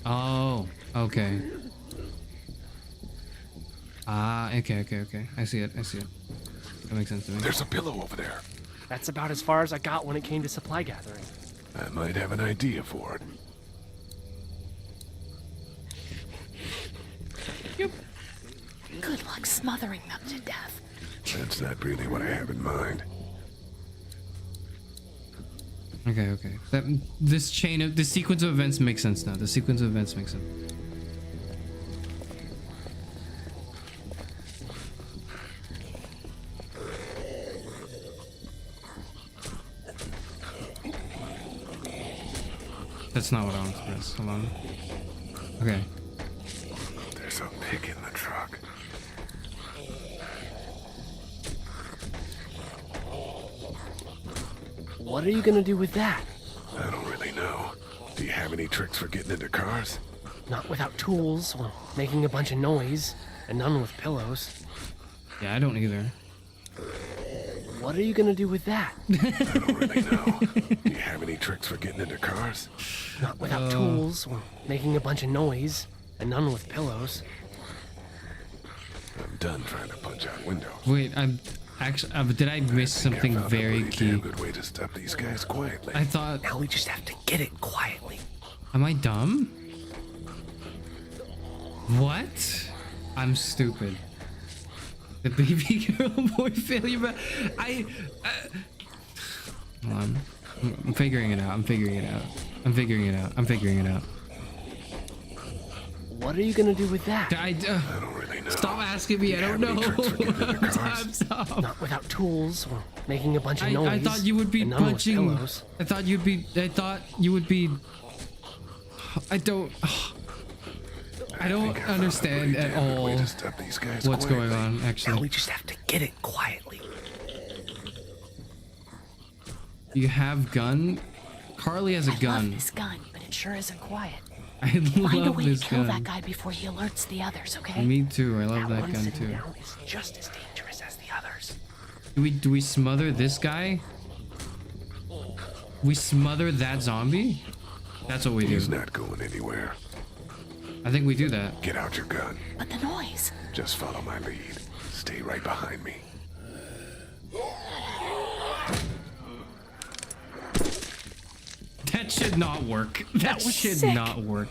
Oh, okay. Ah, okay. I see it. That makes sense to me. There's a pillow over there. That's about as far as I got when it came to supply gathering. I might have an idea for it. Good luck smothering them to death. That's not really what I have in mind. Okay. This sequence of events makes sense now. The sequence of events makes sense. That's not what I want to press. Hold on. Okay. There's a pig in the truck. What are you gonna do with that? I don't really know. Do you have any tricks for getting into cars? Not without tools or making a bunch of noise, and none with pillows. Yeah, I don't either. What are you gonna do with that? I don't really know. Do you have any tricks for getting into cars? Not without tools or making a bunch of noise, and none with pillows. I'm done trying to punch out windows. Wait, I'm actually. Did I miss something very key? Good way to stop these guys quietly. I thought. Now we just have to get it quietly. Am I dumb? What? I'm stupid. The baby girl boy failure, but hold on. I'm figuring it out. I'm figuring it out. What are you gonna do with that? I don't really know. Stop asking me. I don't know. Stop. Not without tools or making a bunch of noise. I thought you would be and none with punching. pillows. I thought you would be. I don't understand at all what's going on, actually. Now we just have to get it quietly. You have gun? Carly has a gun. Love this gun, but it sure isn't quiet. I Find a love way this to kill gun. that guy before he alerts the others, okay? Me too. I love that one gun sitting too. down is just as dangerous as the others. Do we smother this guy? We smother that zombie? That's what we do. He's not going anywhere. I think we do that. Get out your gun. But the noise. Just follow my lead. Stay right behind me. That should not work. That should sick. not work.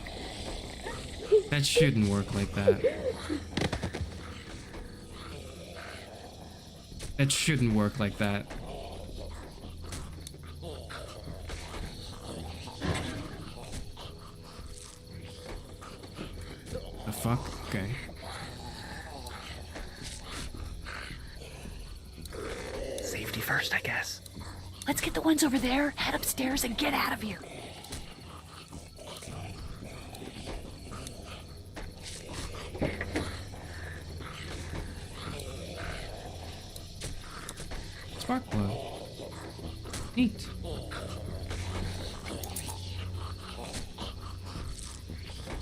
That shouldn't work like that. That shouldn't work like that. The fuck? Okay. Safety first, I guess. Let's get the ones over there, head upstairs, and get out of here. Spark plug. Neat.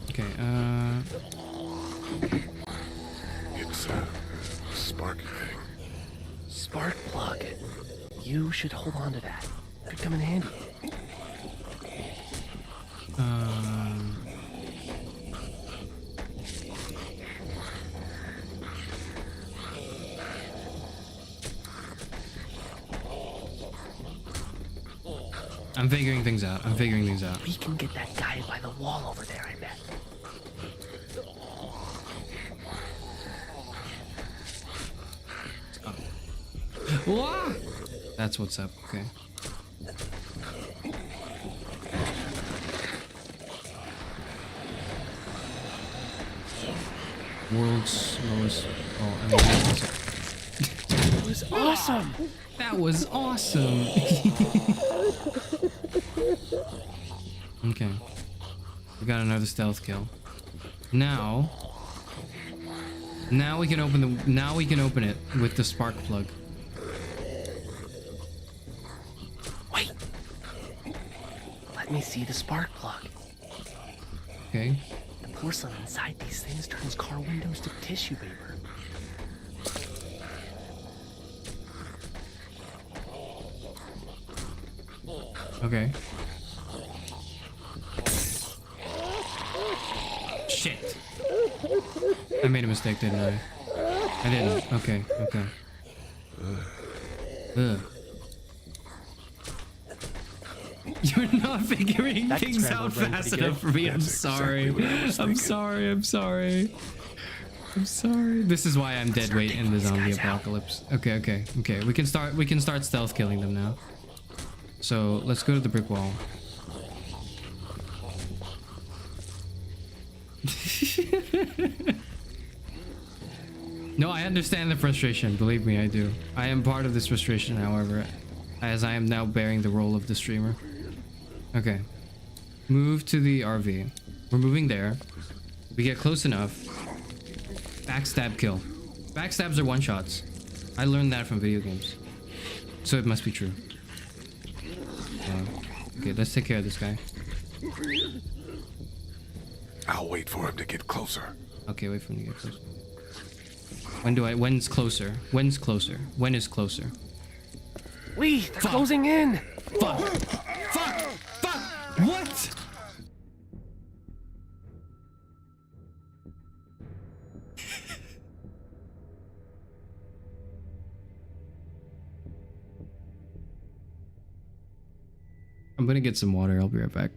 Okay, It's a sparky thing. Spark plug. You should hold on to that. Could come in handy. I'm figuring things out. We can get that guy by the wall over there, I bet. Whoa! That's what's up. Okay. World's slowest. Oh, I mean, That was awesome. That was awesome. Okay. We got another stealth kill. Now, Now we can open the. Now we can open it with the spark plug. Wait. Let me see the spark plug. Okay. The porcelain inside these things turns car windows to tissue paper. Okay. Shit. I made a mistake, didn't I? I didn't. Okay, okay. Ugh. You're not figuring things out fast enough for me. I'm sorry. I'm sorry. I'm sorry. I'm sorry. This is why I'm dead weight in the zombie apocalypse. Okay, okay, okay. We can start stealth killing them now. So let's go to the brick wall. No, I understand the frustration. Believe me, I do. I am part of this frustration, however, as I am now bearing the role of the streamer. Okay. Move to the RV. We're moving there. We get close enough. Backstab kill. Backstabs are one-shots. I learned that from video games. So it must be true. Okay, let's take care of this guy. I'll wait for him to get closer. Okay, wait for him to get closer. When's closer? When's closer? When is closer? Lee, they're closing in. Fuck! Fuck! Fuck! What? I'm gonna get some water. I'll be right back.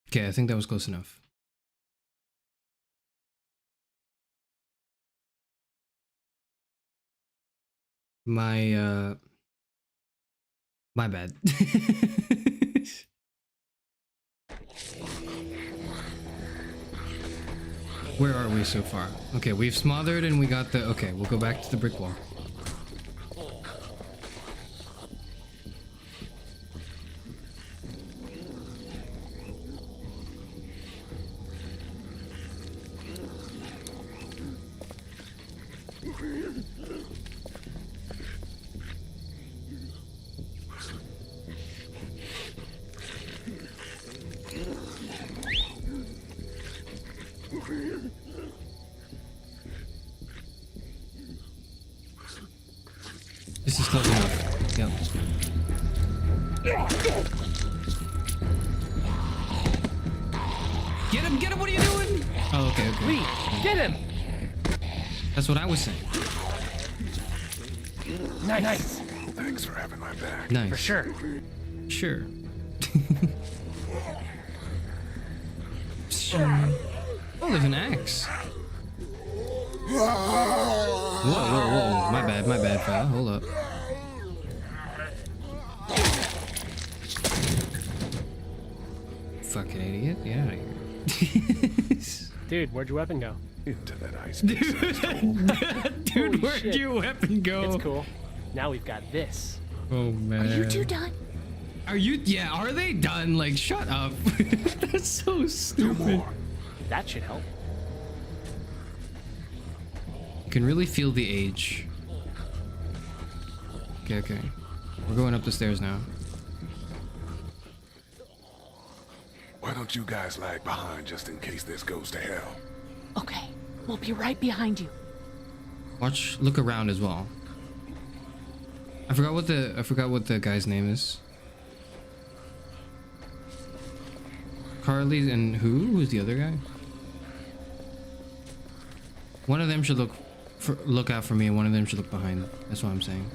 Okay, I think that was close enough. My bad. Where are we so far? Okay, we've smothered and we got the... Okay, we'll go back to the brick wall. This is close enough. Yep. Get him! Get him! What are you doing? Oh, okay, okay. Lee, get him! That's what I was saying. Nice. Thanks for having my back. Nice. For sure. Sure. Oh, there's an axe. Whoa. My bad, fella. Hold up. Fucking idiot. Get out of here. Dude, where'd your weapon go? Into that ice. Dude, where'd your weapon go? It's cool. Now we've got this. Oh, man. Are you two done? Are you? Yeah, are they done? Like, shut up. That's so stupid. That should help. You can really feel the age. Okay. We're going up the stairs now. Why don't you guys lag behind just in case this goes to hell? Okay, we'll be right behind you. Look around as well. I forgot what the guy's name is. Carly and who's the other guy? One of them should look out for me, and one of them should look behind. That's what I'm saying.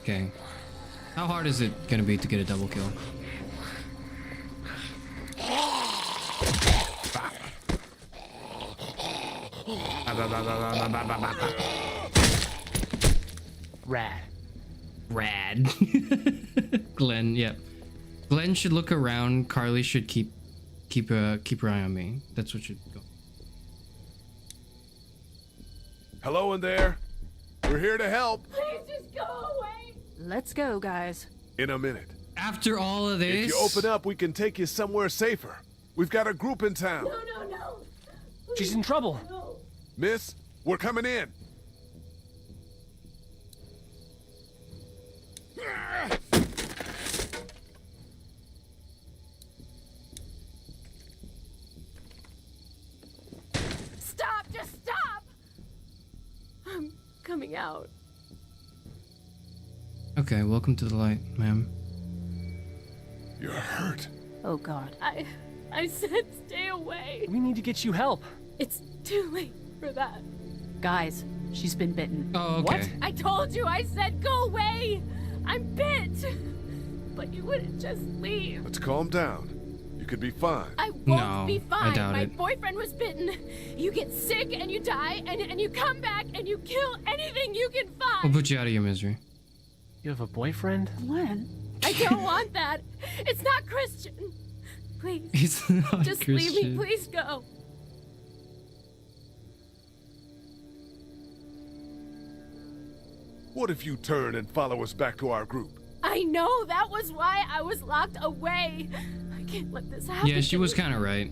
Okay. How hard is it gonna be to get a double kill? Rad. Glenn, yeah. Glenn should look around. Carly should keep her eye on me. That's what should go. Hello in there. We're here to help. Please just go away. Let's go, guys. In a minute. After all of this? If you open up, we can take you somewhere safer. We've got a group in town. No. She's in trouble. No. Miss, we're coming in. Stop, just stop. I'm coming out. Okay, welcome to the light, ma'am. You're hurt. Oh, God. I said stay away. We need to get you help. It's too late for that. Guys, she's been bitten. Oh, okay. What? I told you, I said go away. I'm bit. But you wouldn't just leave. Let's calm down. You could be fine. I won't No, be I fine. doubt My it. boyfriend was bitten. You get sick and you die and you come back and you kill anything you can We'll find. put you out of your misery. You have a boyfriend? Glenn? I don't want that. It's not Christian. Please. He's not Just Christian. leave me. Please go. What if you turn and follow us back to our group? I know. That was why I was locked away. I can't let this happen. Yeah, she to was me. kind of right.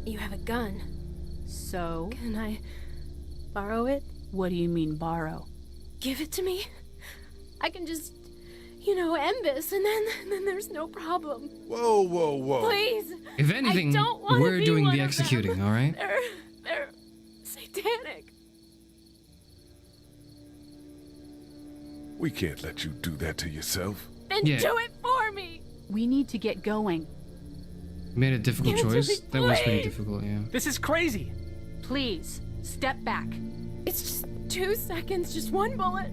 You have a gun. So? Can I borrow it? What do you mean, borrow? Give it to me. I can just, end this, and then there's no problem. Whoa. Please. If anything, I don't wanna we're be doing one the of executing, them. all right? They're satanic. We can't let you do that to yourself. Then Yeah. do it for me. We need to get going. You made a difficult Give it to choice. me, That was pretty please. difficult, yeah. This is crazy. Please, step back. It's just 2 seconds, just one bullet,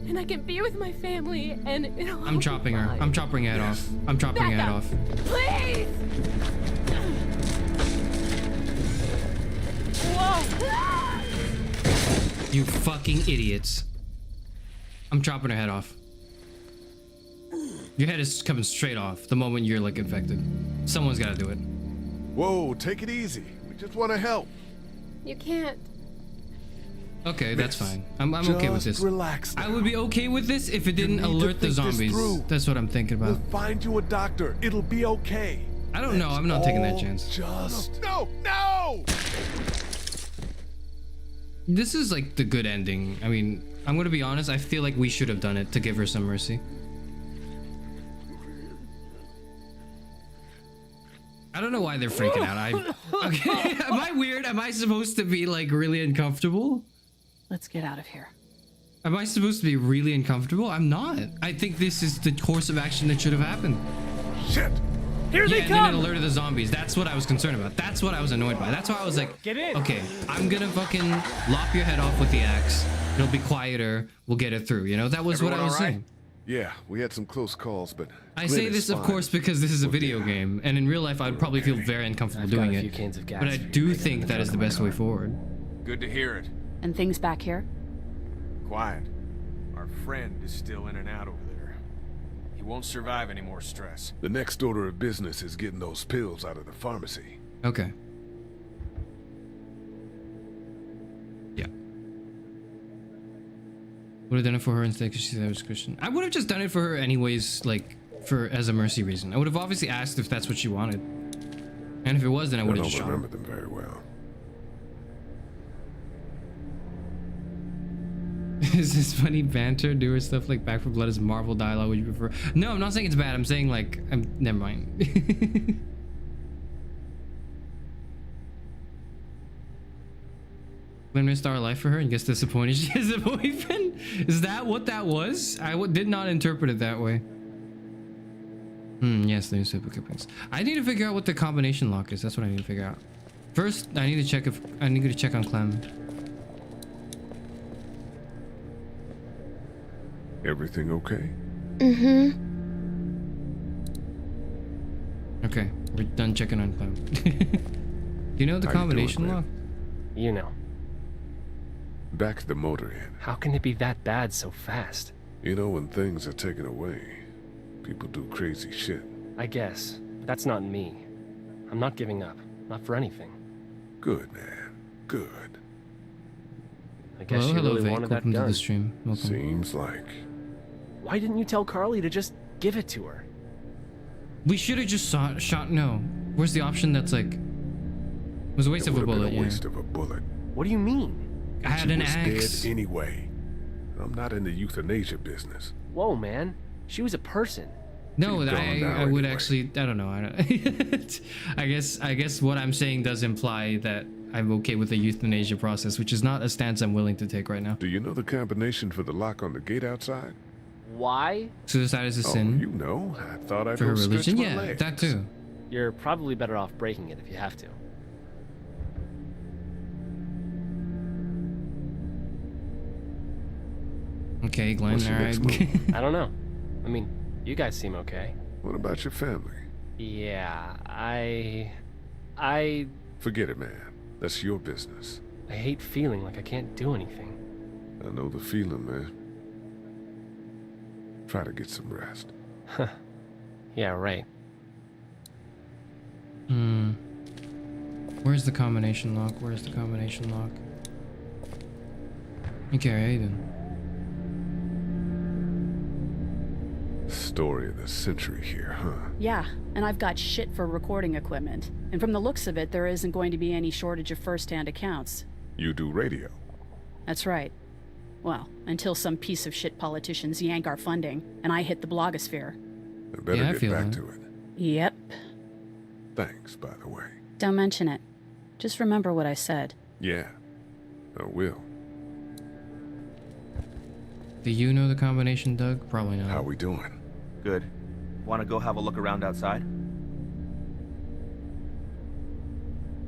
and I can be with my family, and it'll. I'm chopping her. I'm chopping her head off. I'm chopping her Back head up. off. Please. Whoa. You fucking idiots. I'm chopping her head off. Your head is coming straight off the moment you're like infected. Someone's gotta do it. Whoa, take it easy. We just want to help. You can't. Okay, that's fine. I'm okay with this. Just relax I would be okay with this if it didn't need to alert the think this zombies. through. That's what I'm thinking about. We'll find you a doctor. It'll be okay. I don't know. I'm not taking that chance. Just no. This is like the good ending. I mean, I'm gonna be honest. I feel like we should have done it to give her some mercy. I don't know why they're freaking out. Okay, am I weird? Am I supposed to be like really uncomfortable? Let's get out of here. Am I supposed to be really uncomfortable? I'm not. I think this is the course of action that should have happened. Shit! Here they And come! then it alerted the zombies. That's what I was concerned about. That's what I was annoyed by. That's why I was like, Get in. okay, I'm gonna fucking lop your head off with the axe. It'll be quieter. We'll get it through. You know, that was what I was saying. Yeah, we had some close calls, but I say this, of course, because this is a video game, and in real life, I'd probably feel very uncomfortable doing it. But I do think that is the best way forward. Good to hear it. And things back here? Quiet. Our friend is still in and out over there. He won't survive any more stress. The next order of business is getting those pills out of the pharmacy. Okay. Yeah. Would have done it for her instead because she said I was Christian. I would have just done it for her anyways, like, as a mercy reason. I would have obviously asked if that's what she wanted. And if it was, then I would have just shot her. I don't remember them very well. Is this funny banter? Newer stuff like Back 4 Blood is Marvel dialogue. Would you prefer? No, I'm not saying it's bad. I'm saying like, never mind. Glenn missed our life for her and gets disappointed she has a boyfriend. Is that what that was? I did not interpret it that way. Yes, there's super clippings. I need to figure out what the combination lock is. That's what I need to figure out. First, I need to check on Clem. Everything okay? Mm-hmm. Okay, we're done checking on Clem. Do you know the combination lock? You know. Back to the motor inn. How can it be that bad so fast? You know, when things are taken away, people do crazy shit. I guess. But that's not me. I'm not giving up. Not for anything. Good, man. Good. I guess you really Vic. wanted that Welcome gun. to the stream. Welcome. Seems like. Why didn't you tell Carly to just give it to her? We should have just shot. No. Where's the option that's like? It was a waste of a bullet. A waste of a bullet. What do you mean? I had an axe. Dead anyway. I'm not in the euthanasia business. Whoa, man. She was a person. No, I would actually. I don't know. I guess what I'm saying does imply that I'm okay with the euthanasia process, which is not a stance I'm willing to take right now. Do you know the combination for the lock on the gate outside? Why? Suicide is a sin. You know. I thought I'd for her go religion. stretch my Yeah, legs. that too. You're probably better off breaking it if you have to. Okay, Glenn. What's your All next right. move? I don't know. I mean, you guys seem okay. What about your family? Yeah, I Forget it, man. That's your business. I hate feeling like I can't do anything. I know the feeling, man. Try to get some rest. Yeah, right. Where's the combination lock? Where's the combination lock? Okay, Aiden. Story of the century here, huh? Yeah, and I've got shit for recording equipment. And from the looks of it, there isn't going to be any shortage of first-hand accounts. You do radio. That's right. Well, until some piece of shit politicians yank our funding, and I hit the blogosphere. I better get back to it. Yep. Thanks, by the way. Don't mention it. Just remember what I said. Yeah, I will. Do you know the combination, Doug? Probably not. How we doing? Good. Want to go have a look around outside?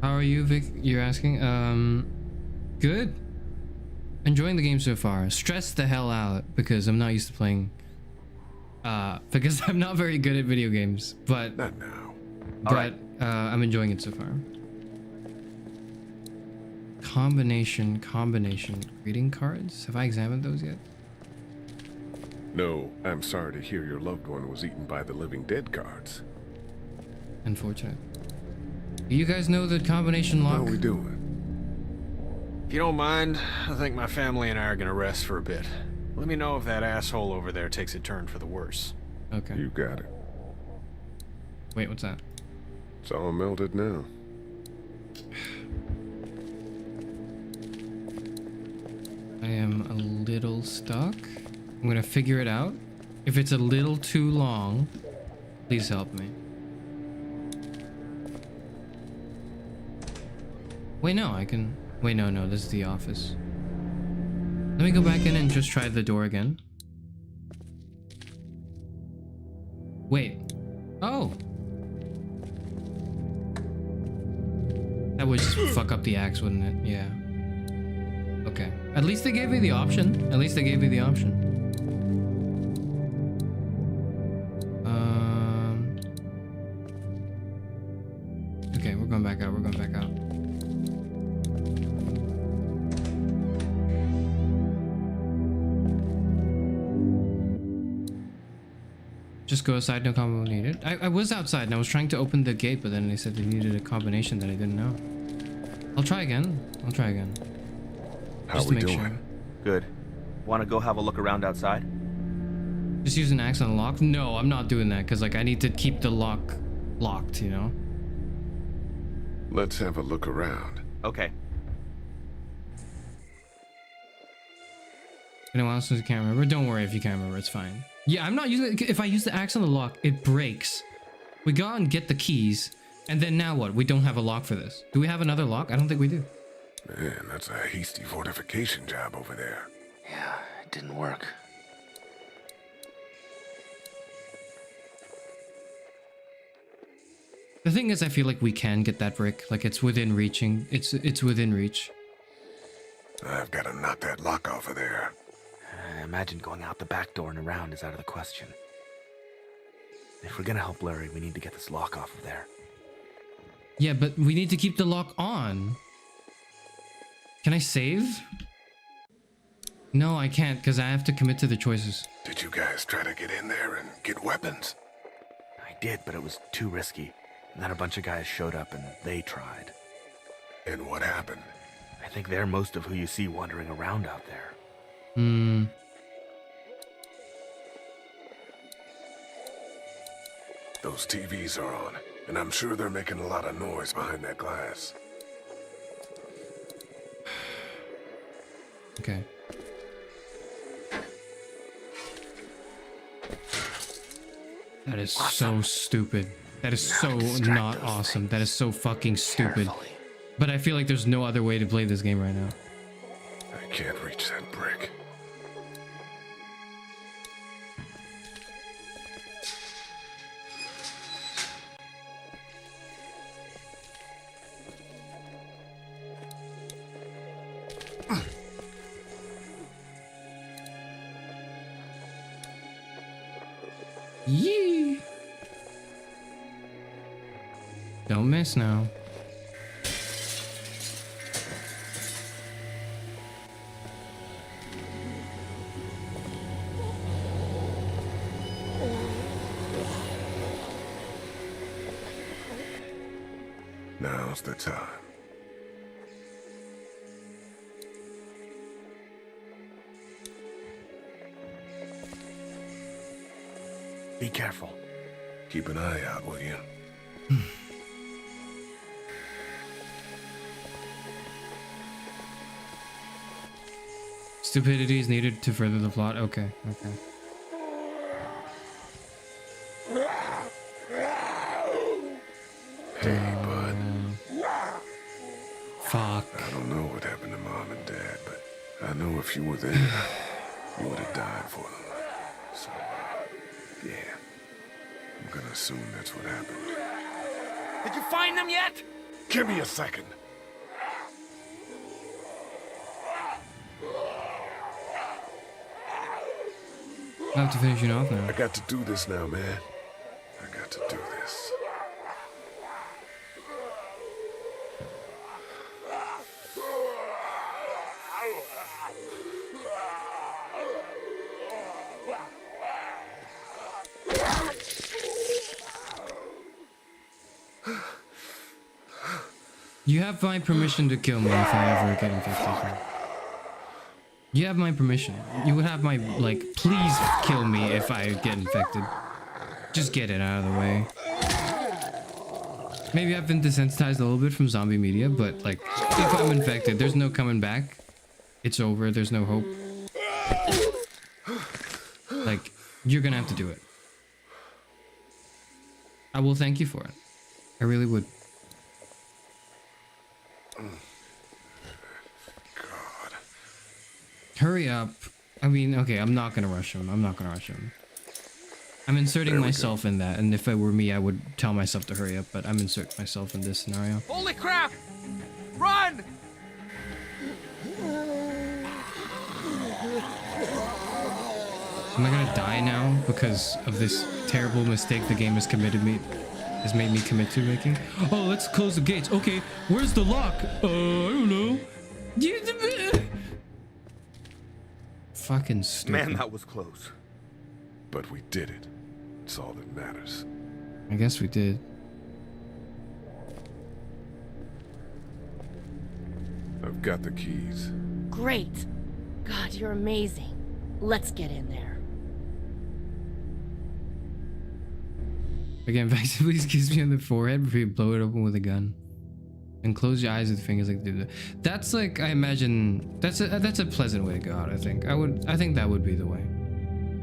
How are you, Vic? You're asking? Good. Enjoying the game so far. Stressed the hell out because I'm not used to playing. Because I'm not very good at video games. But not now. But I'm enjoying it so far. Combination. Greeting cards. Have I examined those yet? No, I'm sorry to hear your loved one was eaten by the living dead cards. Unfortunate. Do you guys know the combination lock? How are we doing? If you don't mind, I think my family and I are gonna rest for a bit. Let me know if that asshole over there takes a turn for the worse. Okay. You got it. Wait, what's that? It's all melted now. I am a little stuck. I'm gonna figure it out. If it's a little too long, please help me. Wait, no, I can... Wait, no, this is the office. Let me go back in and just try the door again. Wait. Oh! would just fuck up the axe, wouldn't it? Yeah. Okay. At least they gave me the option. At least they gave me the option. Okay, we're going back out. We're going back out. Just go outside, no combo needed. I was outside and I was trying to open the gate, but then they said they needed a combination that I didn't know. I'll try again. I'll try again. How we doing? Sure. Good. Want to go have a look around outside? Just use an axe on the lock? No, I'm not doing that because like I need to keep the lock locked, you know? Let's have a look around. Okay. Anyone else who can't remember? Don't worry if you can't remember, it's fine. Yeah, I'm not using it. If I use the axe on the lock, it breaks. We go out and get the keys, and then now what? We don't have a lock for this. Do we have another lock? I don't think we do. Man, that's a hasty fortification job over there. Yeah, it didn't work. The thing is, I feel like we can get that brick. Like it's within reaching. It's within reach. I've got to knock that lock off of there. I imagine going out the back door and around is out of the question. If we're gonna help Larry, we need to get this lock off of there. Yeah, but we need to keep the lock on. Can I save? No, I can't because I have to commit to the choices. Did you guys try to get in there and get weapons? I did, but it was too risky. And then a bunch of guys showed up and they tried. And what happened? I think they're most of who you see wandering around out there. Hmm. Those TVs are on, and I'm sure they're making a lot of noise behind that glass. Okay. That is so stupid. That is so not awesome. That is so fucking stupid. But I feel like there's no other way to play this game right now. I can't reach that brick. Yee! Don't miss now. Now's the time. Be careful. Keep an eye out, will you? Stupidity is needed to further the plot. Okay, okay. Hey, bud. Fuck. I don't know what happened to Mom and Dad, but I know if you were there, you would have died for them. So, yeah. I'm gonna assume that's what happened. Did you find them yet? Give me a second. I have to finish it off now. I got to do this now, man. I got to do this. You have my permission to kill me if I ever get infected. You have my permission. You would have my, like, please kill me if I get infected. Just get it out of the way. Maybe I've been desensitized a little bit from zombie media, but, like, if I'm infected, there's no coming back. It's over. There's no hope. Like, you're gonna have to do it. I will thank you for it. I really would. God. Hurry up. I mean, okay, I'm not gonna rush him. I'm not gonna rush him. I'm inserting myself in that, and if it were me, I would tell myself to hurry up, but I'm inserting myself in this scenario. Holy crap! Run! Am I gonna die now because of this terrible mistake the game has made me commit to making? Oh, let's close the gates. Okay, where's the lock? I don't know. Fucking stupid. Man, that was close. But we did it. It's all that matters. I guess we did. I've got the keys. Great. God, you're amazing. Let's get in there. Again, Vax, please kiss me on the forehead before you blow it open with a gun. And close your eyes with fingers like they do. That's like, I imagine, that's a pleasant way to go out, I think. I think that would be the way.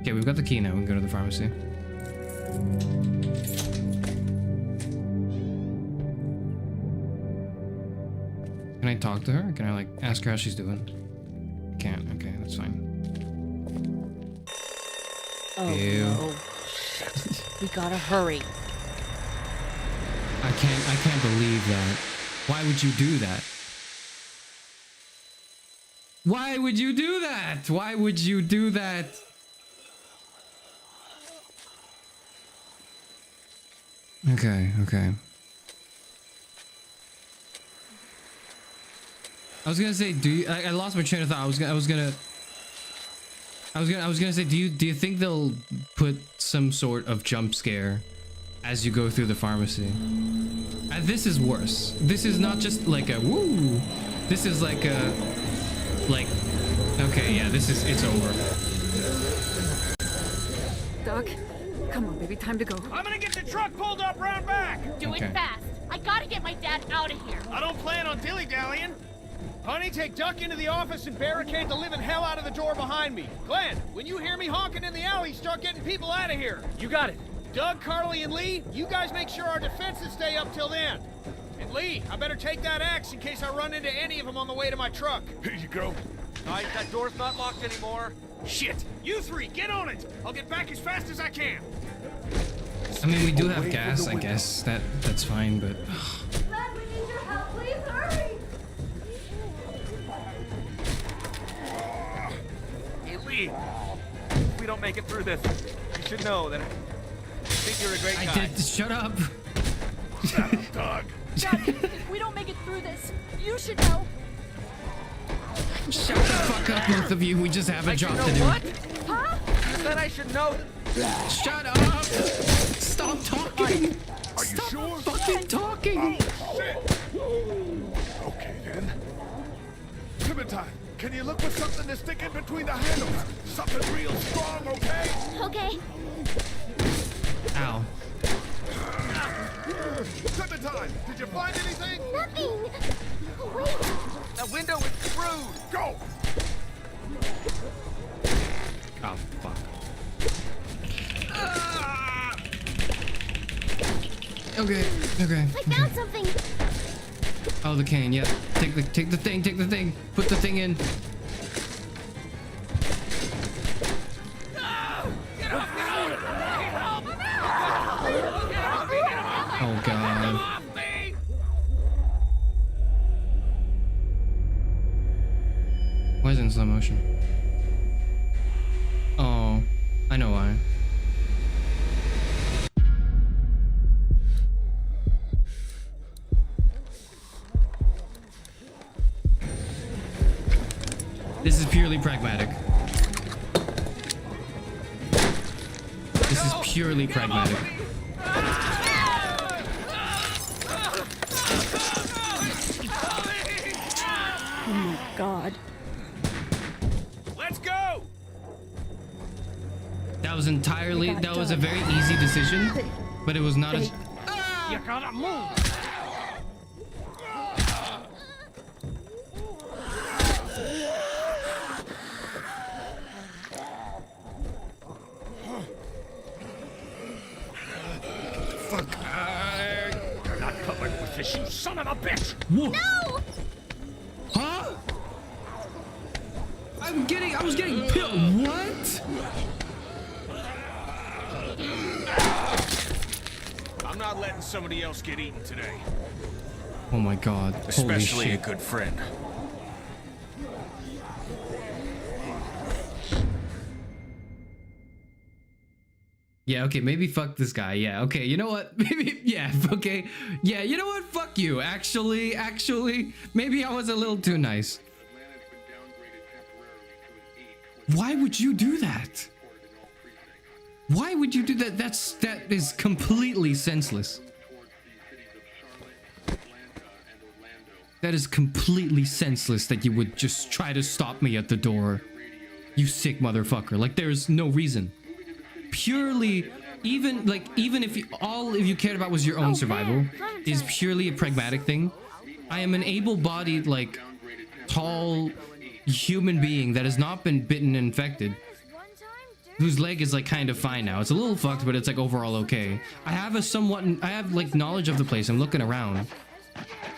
Okay, we've got the key now. We can go to the pharmacy. Can I talk to her? Can I like ask her how she's doing? I can't. Okay, that's fine. Oh, Ew. no. We gotta hurry. I can't believe that. Why would you do that? Why would you do that? Why would you do that? Okay. I was gonna say, I lost my train of thought. I was gonna say, do you think they'll put some sort of jump scare as you go through the pharmacy? This is worse. This is not just like a woo. This is like a okay, yeah, it's over. Doc, come on, baby, time to go. I'm gonna get the truck pulled up round back. Do it fast. I gotta get my dad out of here. I don't plan on dilly-dallying. Honey, take Duck into the office and barricade the living hell out of the door behind me. Glenn, when you hear me honking in the alley, start getting people out of here. You got it. Doug, Carly, and Lee, you guys make sure our defenses stay up till then. And Lee, I better take that axe in case I run into any of them on the way to my truck. Here you go. Nice, that door's not locked anymore. Shit! You three, get on it! I'll get back as fast as I can. I mean, we do have gas, I guess. That's fine, but Dad, we need your help. Please hurry. Hey, Lee, if we don't make it through this, you should know that I think you're a great guy. I did. Shut up. Shut up, dog. Dad, if we don't make it through this, you should know. Shut the fuck up, both of you. We just have a job to do. What? Huh? You said I should know. Shut up! Stop talking! Are you sure? Fucking talking! Oh, shit. Okay, then. Clementine, can you look for something to stick in between the handles? Something real strong, okay? Okay. Ow. Clementine, did you find anything? Nothing. Wait. That window is screwed. Go! Oh, fuck. Okay. I found something. Oh, the cane, yeah. Take the thing. Put the thing in. Oh, God. Why is it in slow motion? Oh, I know why. This is purely pragmatic. This is purely pragmatic. Oh my God. Let's go. That was a very easy decision, but it was not as... You gotta move. Fuck. You're not covered with this, you son of a bitch! Whoa. No! Huh? I was getting pilled. What? I'm not letting somebody else get eaten today. Oh my god. Holy Especially a shit. good friend. Yeah, okay, maybe fuck this guy. Yeah, okay, you know what? Maybe, yeah, okay. Yeah, you know what? Fuck you. Actually, maybe I was a little too nice. Why would you do that? Why would you do that? That is completely senseless. That is completely senseless that you would just try to stop me at the door. You sick motherfucker. Like, there's no reason. Purely, even if you cared about was your own survival, is purely a pragmatic thing. I am an able-bodied, like, tall human being that has not been bitten and infected, whose leg is like kind of fine now. It's a little fucked, but it's like overall okay. I have like knowledge of the place. I'm looking around.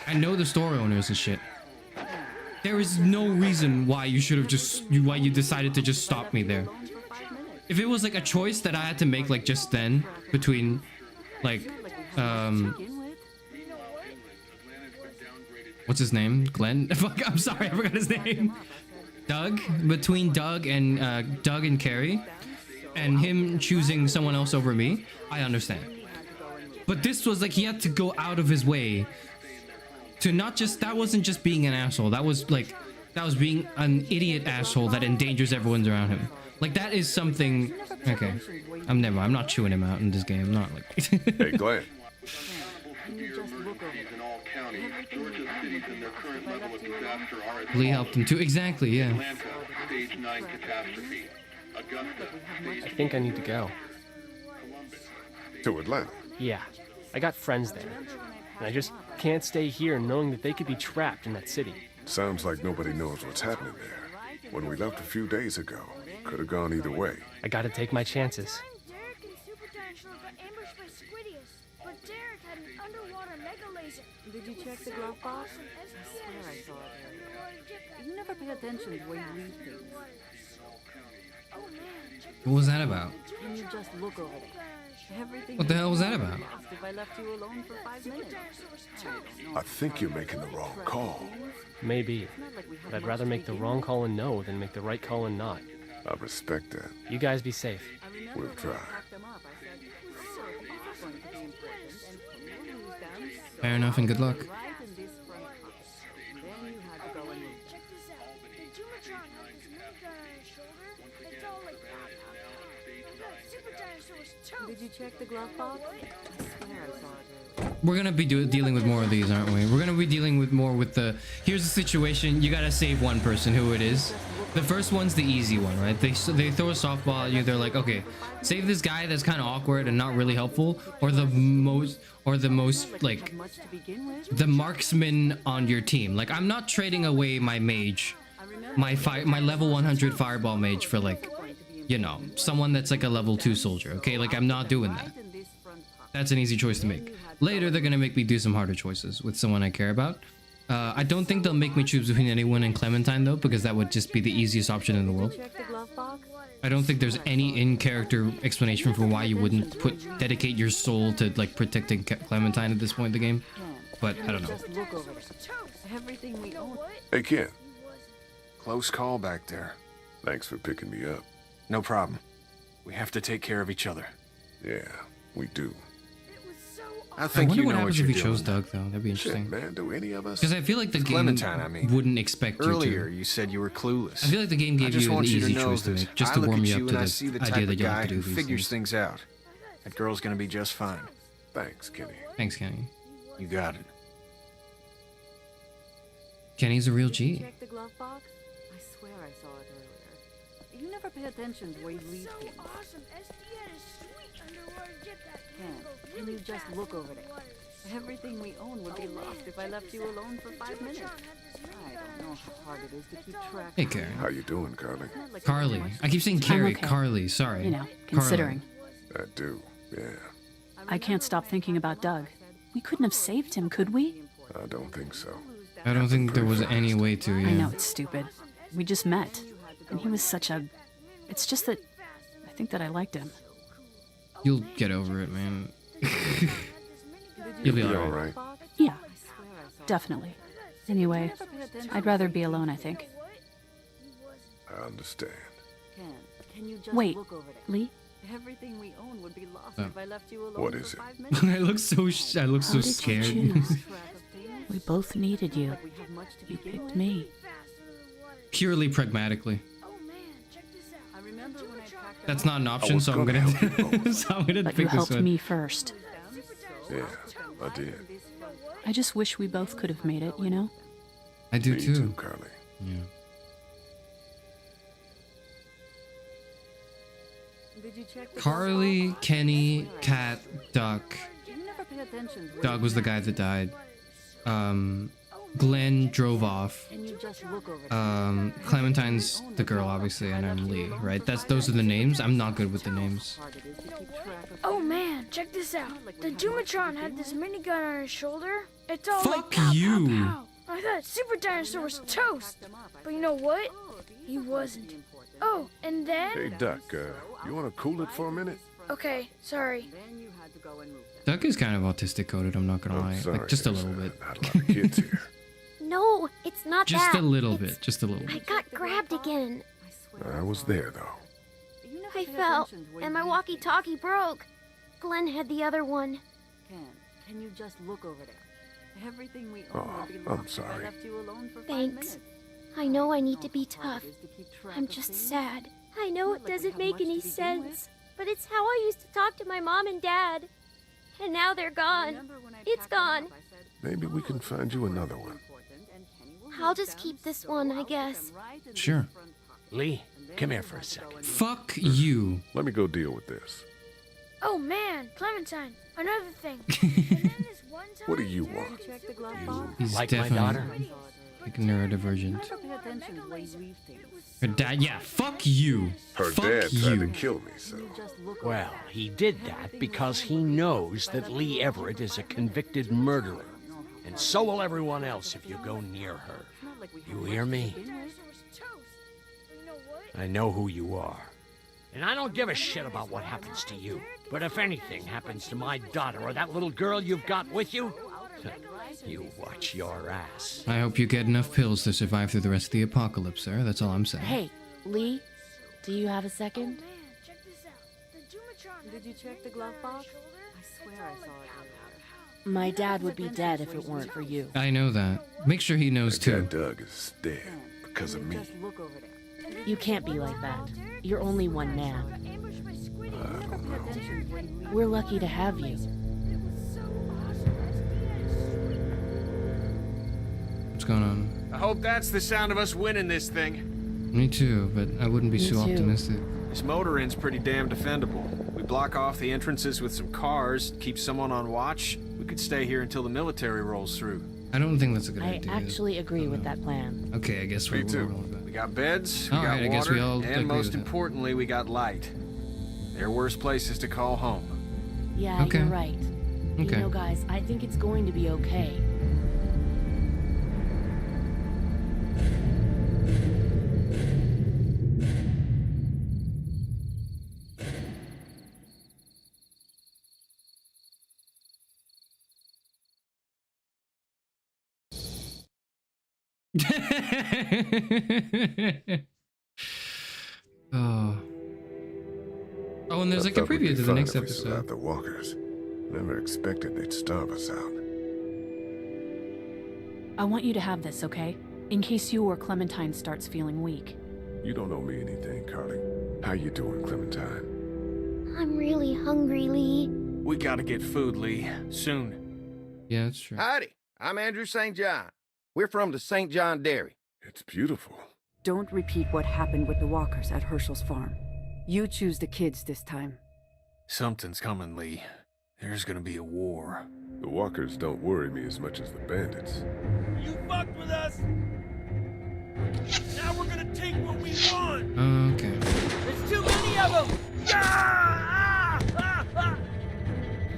I know the store owners and shit. There is no reason why you should have why you decided to just stop me there. If it was like a choice that I had to make like just then between like what's his name? Glenn? Fuck, I'm sorry, I forgot his name. Doug? Between Doug and Carrie, and him choosing someone else over me, I understand. But this was like he had to go out of his way to not just, that wasn't just being an asshole. That was being an idiot asshole that endangers everyone around him. Like, that is something. Okay, I'm not chewing him out in this game. Not like. Hey, Glenn. Lee helped him too. Exactly, yeah. I think I need to go. To Atlanta? Yeah, I got friends there. And I just can't stay here knowing that they could be trapped in that city. Sounds like nobody knows what's happening there. When we left a few days ago, could have gone either way. I gotta take my chances. Did you check the glove box? I swear I saw it. You never pay attention to the way you read things. What was that about? Can you just look over there? Everything. What the hell was that about? If I left you alone for 5 minutes. I think you're making the wrong call. Maybe. But I'd rather make the wrong call and know than make the right call and not. I respect that. You guys be safe. We'll try. Fair enough, and good luck. Did you check the glove box? I swear I saw it. We're gonna be dealing with more of these, aren't we? We're gonna be dealing with more with the. Here's the situation. You gotta save one person. Who it is? The first one's the easy one, right? They throw a softball at you. They're like, okay, save this guy that's kind of awkward and not really helpful, or the most like the marksman on your team. Like, I'm not trading away my mage, my level 100 fireball mage for, like, you know, someone that's like a level 2 soldier. Okay, like, I'm not doing that. That's an easy choice to make. Later, they're gonna make me do some harder choices with someone I care about. I don't think they'll make me choose between anyone and Clementine, though, because that would just be the easiest option in the world. I don't think there's any in-character explanation for why you wouldn't dedicate your soul to, like, protecting Clementine at this point in the game. But I don't know. Hey, Ken. Close call back there. Thanks for picking me up. No problem. We have to take care of each other. Yeah, we do. I think you know what happens you're if doing. we chose Doug, though. That'd be interesting. Shit, man, do any of us? Because I feel like the game Clementine, I mean. wouldn't expect you to. Earlier, you said you were clueless. I feel like the game gave you an easy choice to make, just to warm you up to the idea that you have to do these figures things. things out. That girl's gonna be just fine. Thanks, Kenny. Thanks, Kenny. You got it. Kenny's a real G. Check the glove box? I swear I saw it earlier. You never pay attention to the way you read things. Can you just look over there? Everything we own would be lost if I left you alone for 5 minutes. I don't know how hard it is to keep track. Hey, Carrie. How you doing, Carly? Carly. I keep saying Carrie. okay. Carly. Sorry. You know, considering. I do, yeah. I can't stop thinking about Doug. We couldn't have saved him, could we? I don't think so. I don't think there was any way to, yeah. I know it's stupid. We just met. And he was such a... It's just that... I think that I liked him. You'll get over it, man. You'll be alright. Yeah. definitely. Anyway, I'd rather be alone, I think. I understand. Can you just Wait, look over there? Lee? Everything we own would be lost Oh. if I left you alone What for is it? 5 minutes. I look so How did scared. you choose? We both needed you. You picked me. Purely pragmatically. I remember when I packed That's not an option, was so I'm gonna gonna help you both. so I'm gonna But you pick this helped one. me first. Yeah, I did. I just wish we both could have made it, you know? I do Me too. Carly. Yeah. Did you check the Carly, Kenny, Cat, Duck. You never pay attention. Doug was the guy that died. Glenn drove off. Can you just look over there? Clementine's the girl, obviously, and I'm Lee, right? Those are the names. I'm not good with the names. Oh man, check this out. The Doomatron had this minigun on his shoulder. It's all like Fuck pow, you. pow, pow. I thought Super Dinosaur was toast. But you know what? He wasn't. Oh, and then... Hey, Duck, you want to cool it for a minute? Okay, sorry. Duck is kind of autistic coded, I'm not gonna lie. sorry, Like, just a there's, little bit. Not a lot of kids here. No, it's not Just that. a little bit. Just a little I bit. got grabbed again. I was there, though. I fell, and my walkie-talkie broke. Glenn had the other one. Can you just look over there? Everything we own Oh, would be I'm lost if I sorry. left you alone for 5 Thanks. minutes. I know I need to be tough. I'm just sad. I know it doesn't make any sense, but it's how I used to talk to my mom and dad. And now they're gone. It's gone. Maybe we can find you another one. I'll just keep this one, I guess. Sure. Lee, come here for a second. Fuck you. Let me go deal with this. Oh man, Clementine, another thing. What do you want? He's Like my definitely daughter? like neurodivergent. Pay attention to the way you leave things. Her dad, yeah, fuck you. Her Fuck dad you. tried to kill me, so. Well, he did that because he knows that Lee Everett is a convicted murderer. And so will everyone else if you go near her. You hear me? I know who you are. And I don't give a shit about what happens to you. But if anything happens to my daughter or that little girl you've got with you, you watch your ass. I hope you get enough pills to survive through the rest of the apocalypse, sir. That's all I'm saying. Hey, Lee, do you have a second? Did you check the glove box? I swear I saw it earlier. My dad would be dead if it weren't for you. I know that. Make sure he knows too. Doug is dead because of me. Just look over there. You can't be like that. You're only one man. I don't know. We're lucky to have you. What's going on? I hope that's the sound of us winning this thing. Me too, but I wouldn't be Me so too. optimistic. This motor inn's pretty damn defendable. We block off the entrances with some cars, keep someone on watch. We could stay here until the military rolls through. I don't think that's a good I idea. actually agree with that plan. Okay, I guess we're rolling with that. We got beds, we All got right, I water, guess we all agree and most with that. importantly, we got light. There are worse places to call home. Yeah, Okay. you're right. Okay. You know, guys, I think it's going to be okay. Oh. Oh, and there's I like a thought we'd preview be to the fine next if we episode. survived the walkers. Never expected they'd starve us out. I want you to have this, okay? In case you or Clementine starts feeling weak. You don't owe me anything, Carly. How you doing, Clementine? I'm really hungry, Lee. We gotta get food, Lee. Soon. Yeah, that's true. Howdy, I'm Andrew St. John. We're from the St. John Dairy. It's beautiful. Don't repeat what happened with the walkers at Herschel's farm. You choose the kids this time. Something's coming, Lee. There's gonna be a war. The walkers don't worry me as much as the bandits. You fucked with us! Now we're gonna take what we want! Okay. There's too many of them!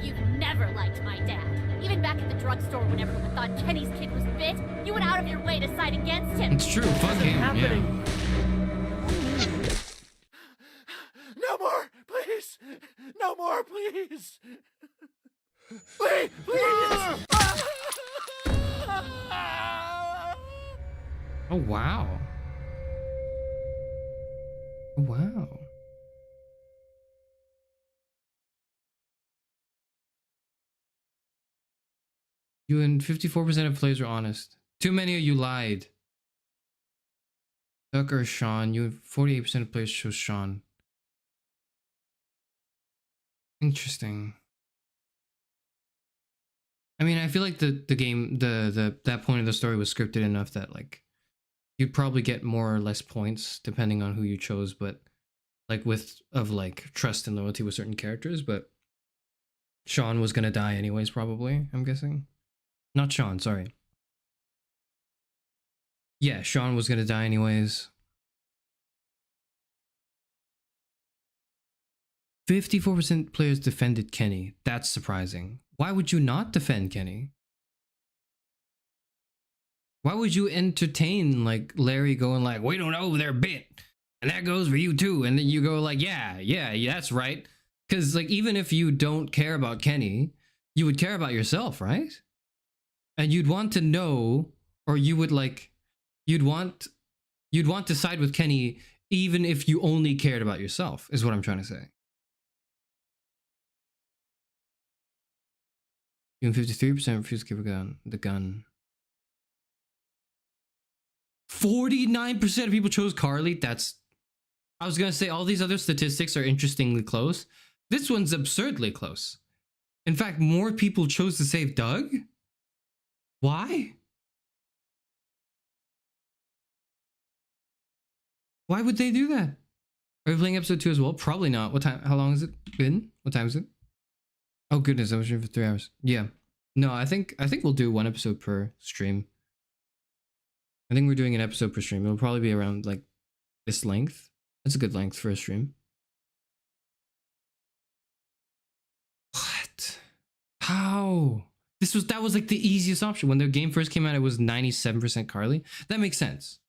You've never liked my dad. Even back at the drugstore when everyone thought Kenny's kid was bit, you went out of your way to side against him. It's true, fuck him, happening? No more, please! No more, please! Please! Please! Oh wow. Oh, wow. You and 54% of players are honest. Too many of you lied. Duck or Sean? You and 48% of players chose Sean. Interesting. I mean, I feel like the game, that point of the story was scripted enough that like you'd probably get more or less points depending on who you chose, but like like trust and loyalty with certain characters, but Sean was gonna die anyways, probably, I'm guessing. Not Sean, sorry. Yeah, Sean was gonna die anyways. 54% players defended Kenny. That's surprising. Why would you not defend Kenny? Why would you entertain like Larry going like, we don't know their bit, and that goes for you too, and then you go like, yeah, that's right. Because like even if you don't care about Kenny, you would care about yourself, right? And you'd want to know, or you would like, you'd want to side with Kenny even if you only cared about yourself, is what I'm trying to say. Even 53% refuse to give the gun. 49% of people chose Carly. That's, I was gonna say all these other statistics are interestingly close. This one's absurdly close. In fact, more people chose to save Doug. Why? Why would they do that? Are we playing episode 2 as well? Probably not. What time? How long has it been? What time is it? Oh goodness, I was streaming for 3 hours. Yeah. No, I think we'll do 1 episode per stream. I think we're doing an episode per stream. It'll probably be around like this length. That's a good length for a stream. What? How? That was like the easiest option. When the game first came out, it was 97% Carly. That makes sense.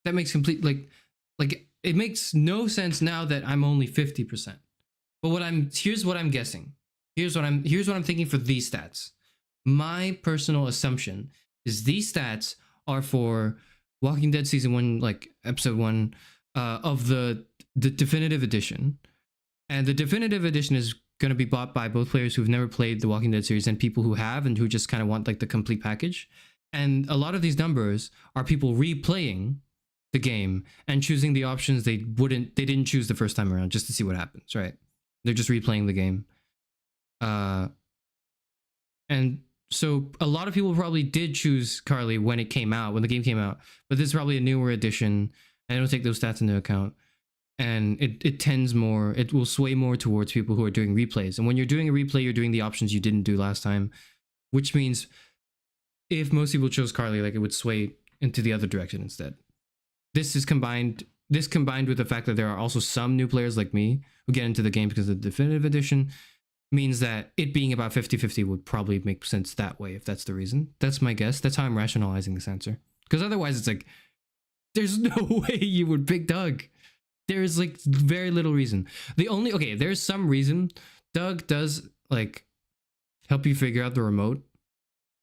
That makes complete like it makes no sense now that I'm only 50%. But here's what I'm guessing. Here's what I'm thinking for these stats. My personal assumption is these stats are for Walking Dead season 1, like episode 1 of the definitive edition. And the definitive edition is going to be bought by both players who've never played the Walking Dead series and people who have and who just kind of want like the complete package. And a lot of these numbers are people replaying the game and choosing the options they didn't choose the first time around just to see what happens, right? They're just replaying the game. And so a lot of people probably did choose Carly when the game came out, but this is probably a newer edition and it'll take those stats into account. And it will sway more towards people who are doing replays. And when you're doing a replay, you're doing the options you didn't do last time, which means if most people chose Carly, like it would sway into the other direction instead. This combined with the fact that there are also some new players like me who get into the game because of the definitive edition means that it being about 50-50 would probably make sense that way, if that's the reason. That's my guess. That's how I'm rationalizing this answer. Because otherwise it's like, there's no way you would pick Doug. There's like very little reason. There's some reason. Doug does like help you figure out the remote,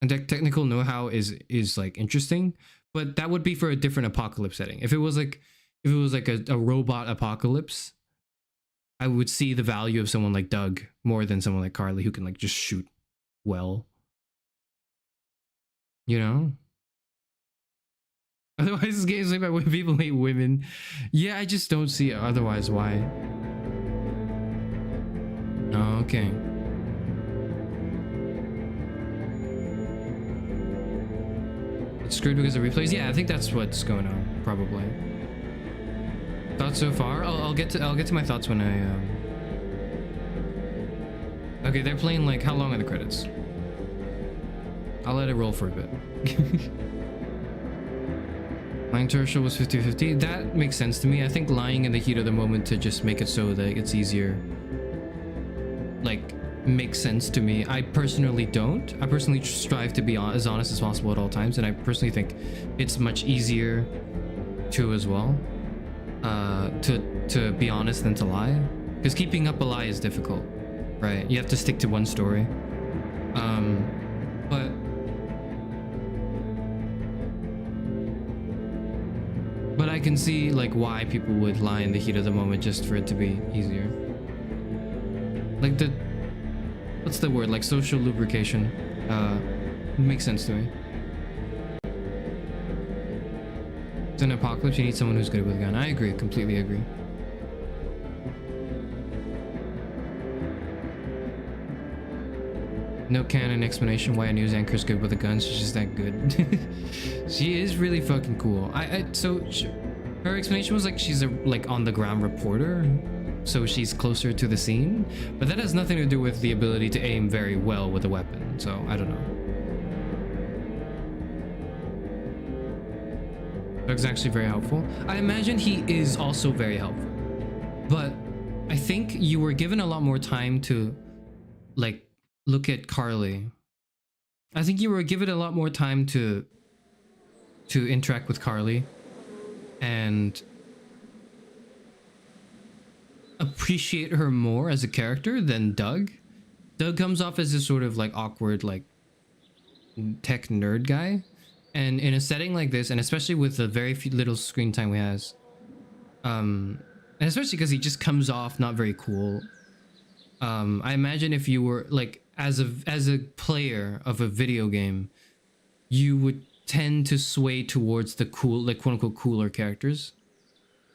and technical know-how is like interesting, but that would be for a different apocalypse setting. If it was like a robot apocalypse, I would see the value of someone like Doug more than someone like Carly who can like just shoot well. You know? Otherwise, this game is like about when people hate women. Yeah, I just don't see it. Otherwise, why? Oh, okay. It's screwed because of replays. Yeah, I think that's what's going on. Probably. Thoughts so far? I'll get to my thoughts when I. Okay, they're playing like how long are the credits? I'll let it roll for a bit. Lying to Herschel was 50-50. That makes sense to me. I think lying in the heat of the moment to just make it so that it's easier, like, makes sense to me. I personally don't. I personally strive to be as honest as possible at all times, and I personally think it's much easier to as well, to be honest than to lie. Because keeping up a lie is difficult, right? You have to stick to one story. But I can see like why people would lie in the heat of the moment just for it to be easier. Like the, what's the word? Like social lubrication. Makes sense to me. It's an apocalypse, you need someone who's good with a gun. I agree, completely agree. No canon explanation why a news anchor is good with a gun. She's just that good. She is really fucking cool. Her explanation was like she's a like on the ground reporter, so she's closer to the scene. But that has nothing to do with the ability to aim very well with a weapon. So I don't know. Doug's actually very helpful. I imagine he is also very helpful, but I think you were given a lot more time to like look at Carly. I think you were given a lot more time to interact with Carly and appreciate her more as a character than Doug. Doug comes off as this sort of like awkward like tech nerd guy. And in a setting like this, and especially with the very few little screen time he has, and especially because he just comes off not very cool. I imagine if you were like as a player of a video game, you would tend to sway towards the cool, like quote unquote cooler characters.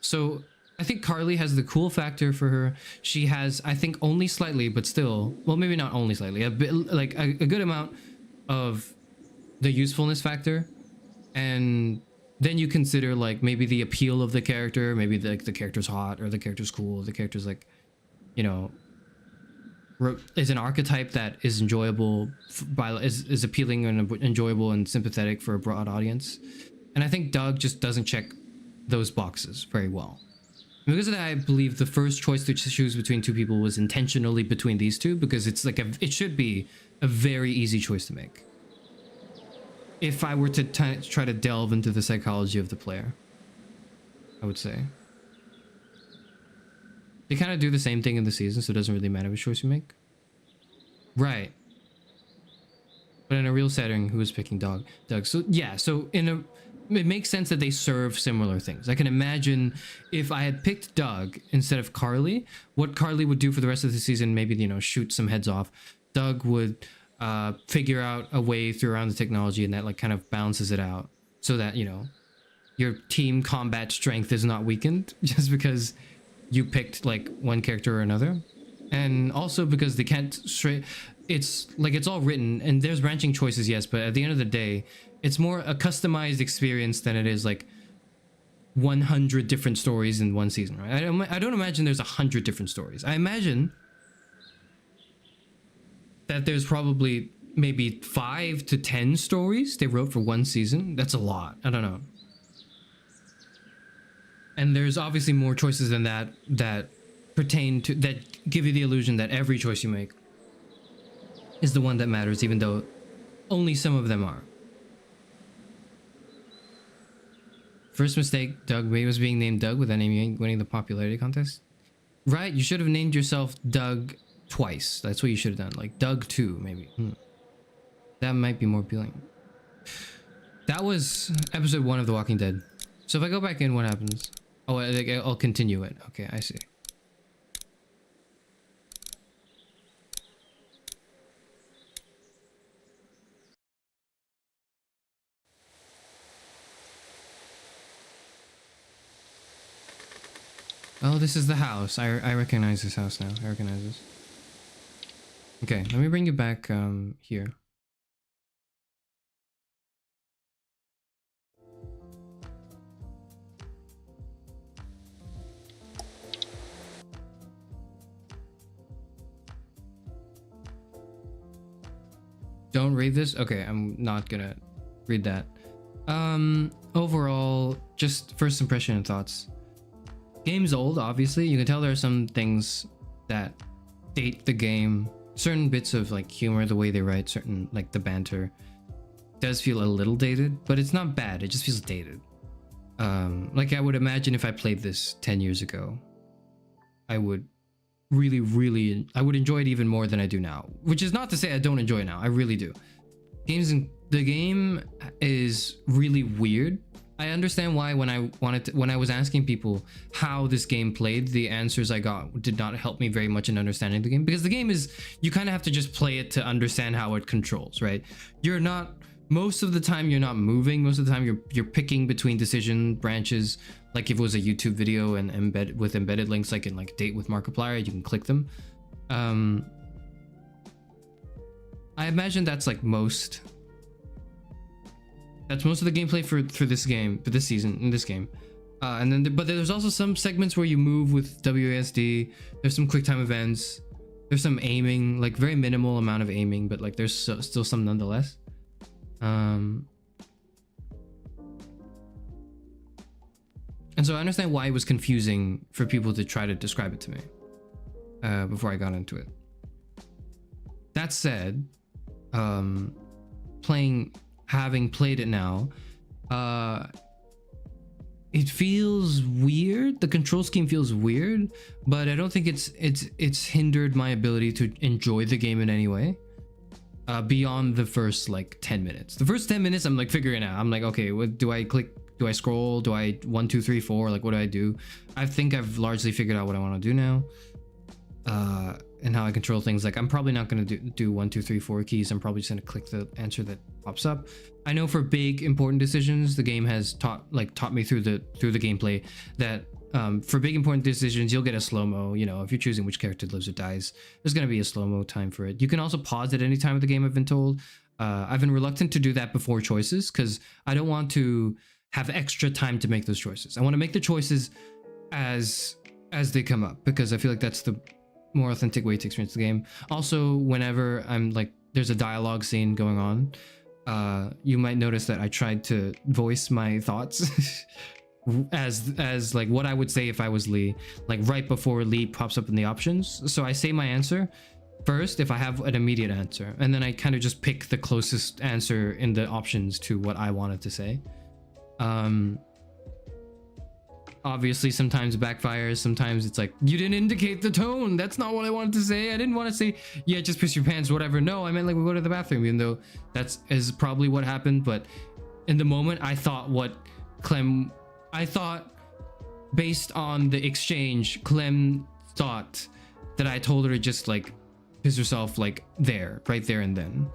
So I think Carly has the cool factor for her. She has, I think, only slightly, but still, well, maybe not only slightly, a bit like a good amount of the usefulness factor. And then you consider like maybe the appeal of the character, maybe the character's hot or the character's cool, the character's like, you know, is an archetype that is enjoyable is appealing and enjoyable and sympathetic for a broad audience. And I think Doug just doesn't check those boxes very well. Because of that, I believe the first choice to choose between two people was intentionally between these two, because it's like it should be a very easy choice to make. If I were to try to delve into the psychology of the player, I would say. They kind of do the same thing in the season, so it doesn't really matter which choice you make. Right. But in a real setting, who is picking Doug? So yeah, so it makes sense that they serve similar things. I can imagine if I had picked Doug instead of Carly, what Carly would do for the rest of the season, maybe, you know, shoot some heads off. Doug would figure out a way through around the technology, and that like kind of balances it out so that, you know, your team combat strength is not weakened just because you picked like one character or another. And also because they can't it's like it's all written and there's branching choices, yes, but at the end of the day it's more a customized experience than it is like 100 different stories in one season, right? I don't imagine there's 100 different stories. I imagine that there's probably maybe 5 to 10 stories they wrote for one season. That's a lot. I don't know. And there's obviously more choices than that that pertain to, that give you the illusion that every choice you make is the one that matters, even though only some of them are. First mistake, Doug May was being named Doug without winning the popularity contest. Right, you should have named yourself Doug twice. That's what you should have done. Like Doug 2, maybe. That might be more appealing. That was episode 1 of The Walking Dead. So if I go back in, what happens? Oh, I'll continue it. Okay, I see. Oh, this is the house. I recognize this house now. I recognize this. Okay, let me bring you back here. Don't read this? Okay, I'm not gonna read that. Overall, just first impression and thoughts. Game's old, obviously. You can tell there are some things that date the game. Certain bits of like humor, the way they write, certain like the banter does feel a little dated, but it's not bad. It just feels dated. Like I would imagine if I played this 10 years ago, I would really I would enjoy it even more than I do now, which is not to say I don't enjoy it now. I really do. The game is really weird. I understand why when I was asking people how this game played, the answers I got did not help me very much in understanding the game, because the game is, you kind of have to just play it to understand how it controls, right? You're not, most of the time you're not moving. Most of the time you're picking between decision branches. Like if it was a YouTube video and embedded links, like in like Date with Markiplier, you can click them. I imagine that's like most of the gameplay for this game, for this season, in this game. And then but there's also some segments where you move with WASD. There's some quick time events. There's some aiming, like very minimal amount of aiming, but like there's still some nonetheless. And so I understand why it was confusing for people to try to describe it to me before I got into it. That said, having played it now, it feels weird. The control scheme feels weird, but I don't think it's hindered my ability to enjoy the game in any way. Beyond the first like 10 minutes. The first 10 minutes I'm like figuring it out. I'm like, okay, what do I click? Do I scroll? Do I 1, 2, 3, 4? Like, what do I do? I think I've largely figured out what I want to do now. And how I control things. Like, I'm probably not going to do 1, 2, 3, 4 keys. I'm probably just going to click the answer that pops up. I know for big important decisions, the game has taught me through the gameplay that for big important decisions, you'll get a slow-mo. You know, if you're choosing which character lives or dies, there's going to be a slow-mo time for it. You can also pause at any time of the game, I've been told. I've been reluctant to do that before choices because I don't want to have extra time to make those choices. I want to make the choices as they come up, because I feel like that's the more authentic way to experience the game. Also, whenever I'm like, there's a dialogue scene going on, you might notice that I tried to voice my thoughts as like what I would say if I was Lee, like right before Lee pops up in the options. So I say my answer first if I have an immediate answer, and then I kind of just pick the closest answer in the options to what I wanted to say. Obviously sometimes it backfires. Sometimes it's like, you didn't indicate the tone. That's not what I wanted to say. I didn't want to say, yeah, just piss your pants, whatever. No, I meant like we go to the bathroom, even though is probably what happened. But in the moment, I thought based on the exchange, Clem thought that I told her to just like piss herself like right there and then.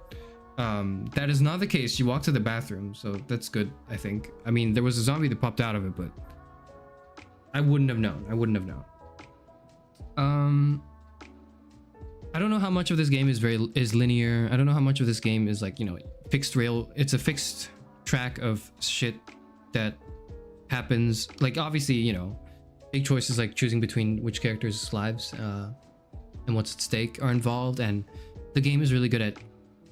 That is not the case. She walked to the bathroom, so that's good, I think. I mean, there was a zombie that popped out of it, but I wouldn't have known. I don't know how much of this game is linear. I don't know how much of this game is like, you know, fixed rail. It's a fixed track of shit that happens. Like, obviously, you know, big choices like choosing between which characters' lives and what's at stake are involved, and the game is really good at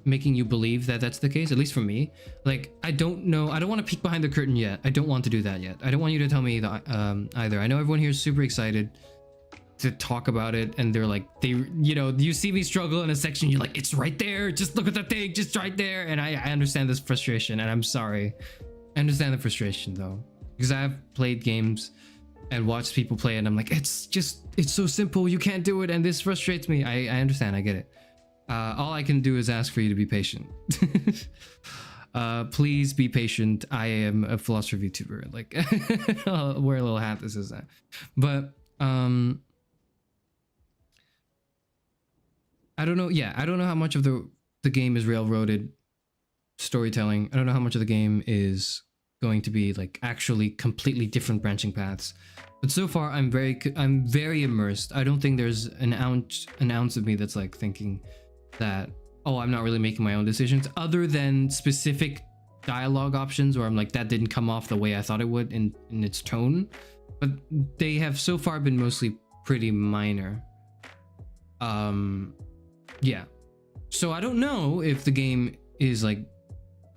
making you believe that that's the case, at least for me. Like, I don't know, I don't want to peek behind the curtain yet. I don't want to do that yet. I don't want you to tell me that either. I know everyone here is super excited to talk about it, and they're like, you know, you see me struggle in a section, you're like, it's right there, just look at that thing, just right there. And I understand this frustration, and I'm sorry. I understand the frustration though, because I've played games and watched people play it, and I'm like, it's so simple, you can't do it, and this frustrates me. I understand, I get it. All I can do is ask for you to be patient. Please be patient. I am a philosopher VTuber. Like, I'll wear a little hat that says that. But I don't know. Yeah, I don't know how much of the game is railroaded storytelling. I don't know how much of the game is going to be like actually completely different branching paths. But so far, I'm very immersed. I don't think there's an ounce of me that's like thinking that, oh, I'm not really making my own decisions, other than specific dialogue options where I'm like, that didn't come off the way I thought it would in its tone. But they have so far been mostly pretty minor. Yeah. So I don't know if the game is like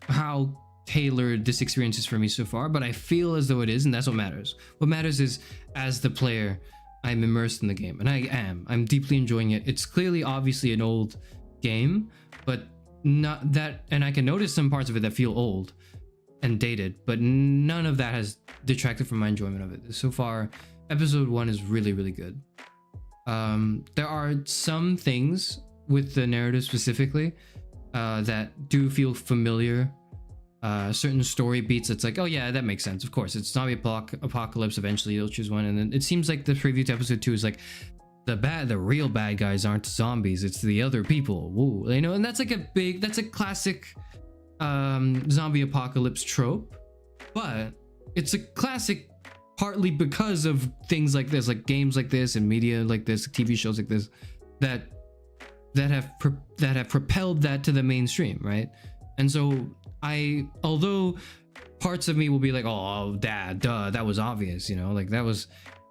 how tailored this experience is for me so far, but I feel as though it is, and that's what matters. What matters is, as the player, I'm immersed in the game, and I'm deeply enjoying it. It's clearly obviously an old game, but not that, and I can notice some parts of it that feel old and dated, but none of that has detracted from my enjoyment of it. So far, episode 1 is really, really good. There are some things with the narrative specifically that do feel familiar certain story beats. It's like, oh yeah, that makes sense. Of course, it's zombie apocalypse. Eventually, you'll choose one, and then it seems like the preview to episode 2 is like the real bad guys aren't zombies. It's the other people. Woo, you know, and that's like that's a classic zombie apocalypse trope, but it's a classic partly because of things like this, like games like this and media like this, TV shows like this, that have propelled that to the mainstream, right? And so although parts of me will be like, oh, dad, duh, that was obvious, you know, like that was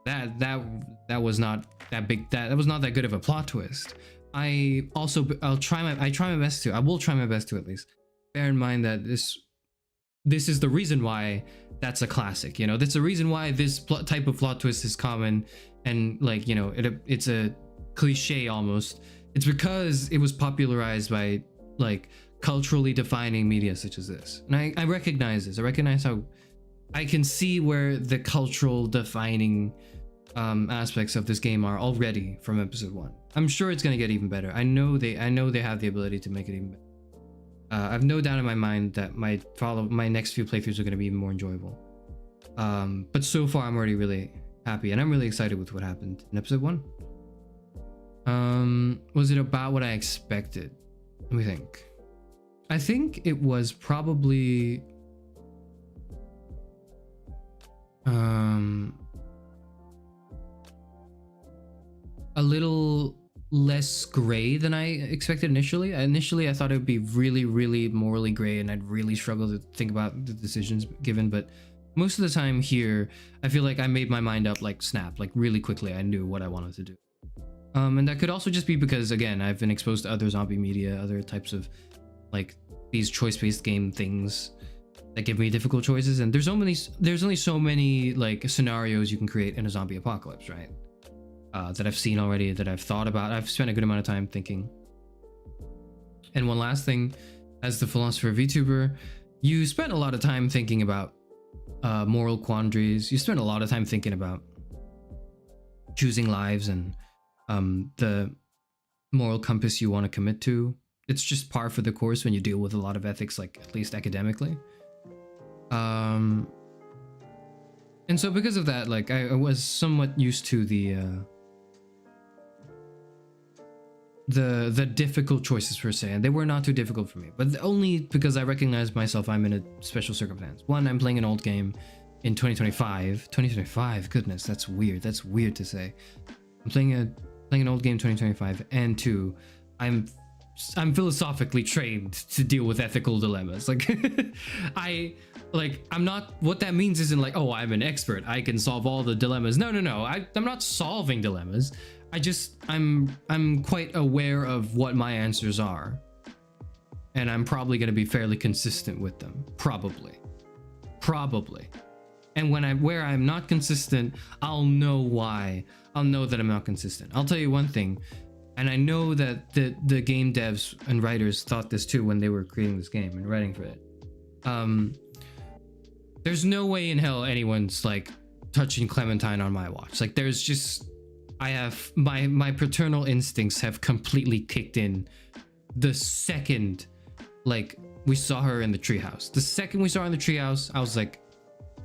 not that big, that was not that good of a plot twist. I will try my best to at least bear in mind that this is the reason why that's a classic, you know. That's the reason why this type of plot twist is common, and like, you know, it's a cliche almost. It's because it was popularized by like culturally defining media such as this, and I recognize this. I recognize how I can see where the cultural defining aspects of this game are already from episode 1. I'm sure it's gonna get even better. I know they have the ability to make it even better. I've no doubt in my mind that my next few playthroughs are going to be even more enjoyable. But so far, I'm already really happy, and I'm really excited with what happened in episode 1. Was it about what I expected? Let me think. I think it was probably a little less gray than I expected initially. Initially, I thought it would be really, really morally gray, and I'd really struggle to think about the decisions given. But most of the time here, I feel like I made my mind up like snap, like really quickly. I knew what I wanted to do. And that could also just be because, again, I've been exposed to other zombie media, other types of like these choice-based game things that give me difficult choices. And there's only so many like scenarios you can create in a zombie apocalypse, right? That I've seen already, that I've thought about. I've spent a good amount of time thinking. And one last thing, as the philosopher VTuber, you spent a lot of time thinking about moral quandaries. You spent a lot of time thinking about choosing lives and the moral compass you want to commit to. It's just par for the course when you deal with a lot of ethics, like at least academically. And so because of that, like I was somewhat used to the difficult choices per se, and they were not too difficult for me, but only because I recognize myself. I'm in a special circumstance. One, I'm playing an old game in 2025. Goodness, that's weird to say. I'm playing an old game in 2025, and 2, I'm philosophically trained to deal with ethical dilemmas. Like I'm not, what that means isn't like, oh, I'm an expert, I can solve all the dilemmas. No, I'm not solving dilemmas. I'm quite aware of what my answers are, and I'm probably going to be fairly consistent with them. Probably. And where I'm not consistent, I'll know why. I'll know that I'm not consistent. I'll tell you one thing, and I know that the game devs and writers thought this too when they were creating this game and writing for it. There's no way in hell anyone's like touching Clementine on my watch. Like there's just, I have my paternal instincts have completely kicked in the second like we saw her in the treehouse. The second we saw her in the treehouse, I was like,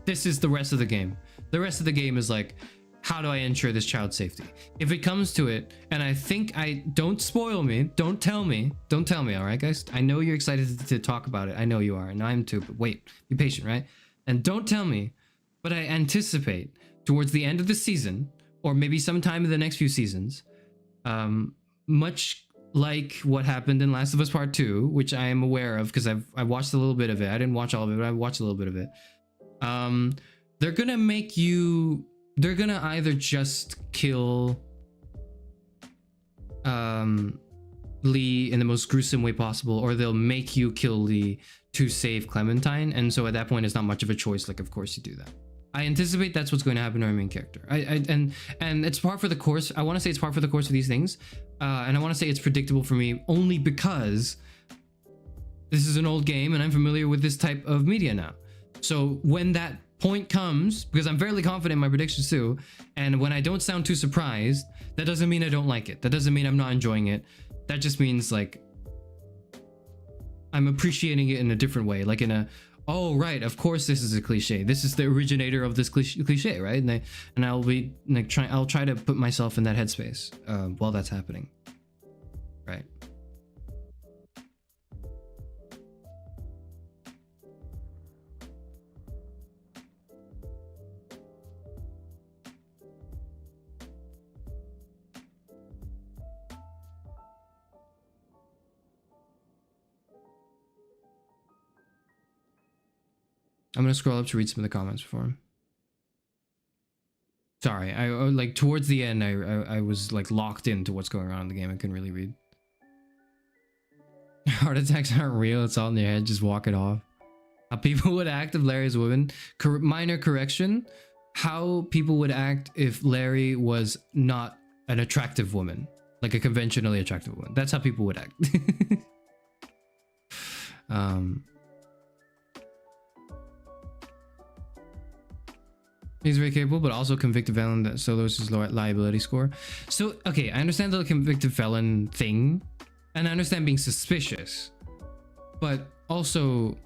this is the rest of the game. The rest of the game is like, how do I ensure this child's safety? If it comes to it, and I think don't spoil me, don't tell me, all right, guys? I know you're excited to talk about it. I know you are, and I'm too, but wait, be patient, right? And don't tell me, but I anticipate towards the end of the season, or maybe sometime in the next few seasons, much like what happened in Last of Us Part 2, which I am aware of because I watched a little bit of it. I didn't watch all of it, but I watched a little bit of it. They're gonna either just kill Lee in the most gruesome way possible, or they'll make you kill Lee to save Clementine. And so at that point, it's not much of a choice. Like, of course you do that. I anticipate that's what's going to happen to our main character. And it's par for the course. I want to say it's par for the course of these things. And I want to say it's predictable for me only because this is an old game and I'm familiar with this type of media now. So when that point comes, because I'm fairly confident in my predictions too, and when I don't sound too surprised, that doesn't mean I don't like it. That doesn't mean I'm not enjoying it. That just means like I'm appreciating it in a different way, like in a oh right, of course this is a cliche. This is the originator of this cliche, right? And I'll be like I'll try to put myself in that headspace while that's happening, right? I'm gonna scroll up to read some of the comments before him. Sorry, I like towards the end I was like locked into what's going on in the game. I couldn't really read. Heart attacks aren't real, it's all in your head, just walk it off. How people would act if Larry's a woman. Minor correction. How people would act if Larry was not an attractive woman. Like a conventionally attractive woman. That's how people would act. He's very capable, but also convicted felon that solos his liability score. So, okay, I understand the convicted felon thing, and I understand being suspicious, but also,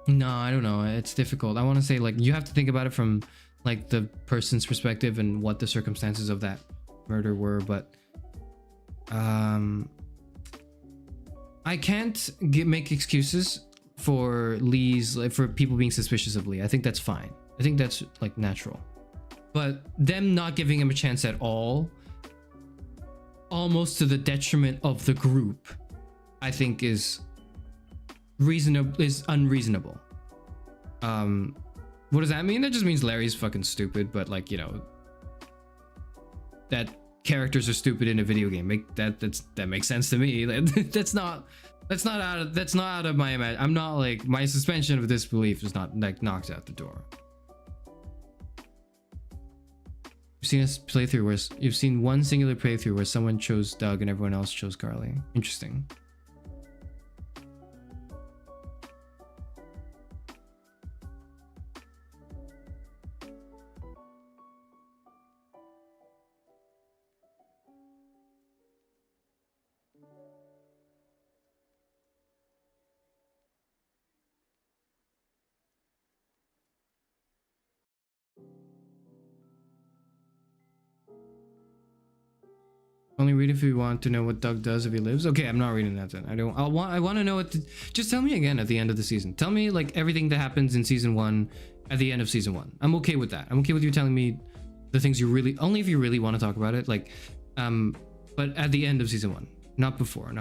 no, I don't know. It's difficult. I want to say, like, you have to think about it from, like, the person's perspective and what the circumstances of that murder were, but, I can't make excuses for Lee's, like, for people being suspicious of Lee. I think that's fine. I think that's like natural, but them not giving him a chance at all, almost to the detriment of the group, I think is unreasonable. What does that mean? That just means Larry's fucking stupid, but like, you know, that characters are stupid in a video game. That makes sense to me. That's not out of my imagine. I'm not like, my suspension of disbelief is not like knocked out the door. You've seen one singular playthrough where someone chose Doug and everyone else chose Carly. Interesting. Only read if you want to know what Doug does if he lives. Okay, I'm not reading that then. I want to know what just tell me again at the end of the season. Tell me like everything that happens in season 1 at the end of season 1. I'm okay with that. I'm okay with you telling me the things you really, only if you really want to talk about it, like but at the end of season 1, not before.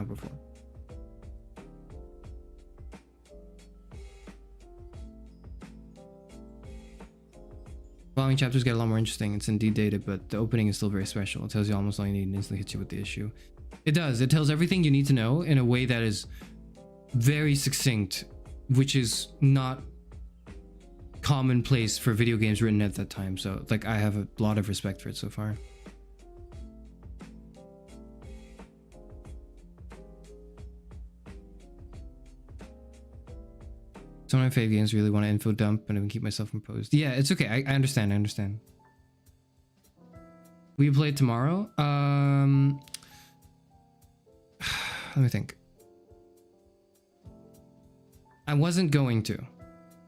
Following chapters get a lot more interesting. It's indeed dated, but the opening is still very special. It tells you almost all you need and instantly hits you with the issue. It does. It tells everything you need to know in a way that is very succinct, which is not commonplace for video games written at that time. So, like, I have a lot of respect for it so far. Some of my favorite games really want to info dump and I can keep myself composed. Yeah, it's okay. I understand. Will you play it tomorrow? Let me think. I wasn't going to.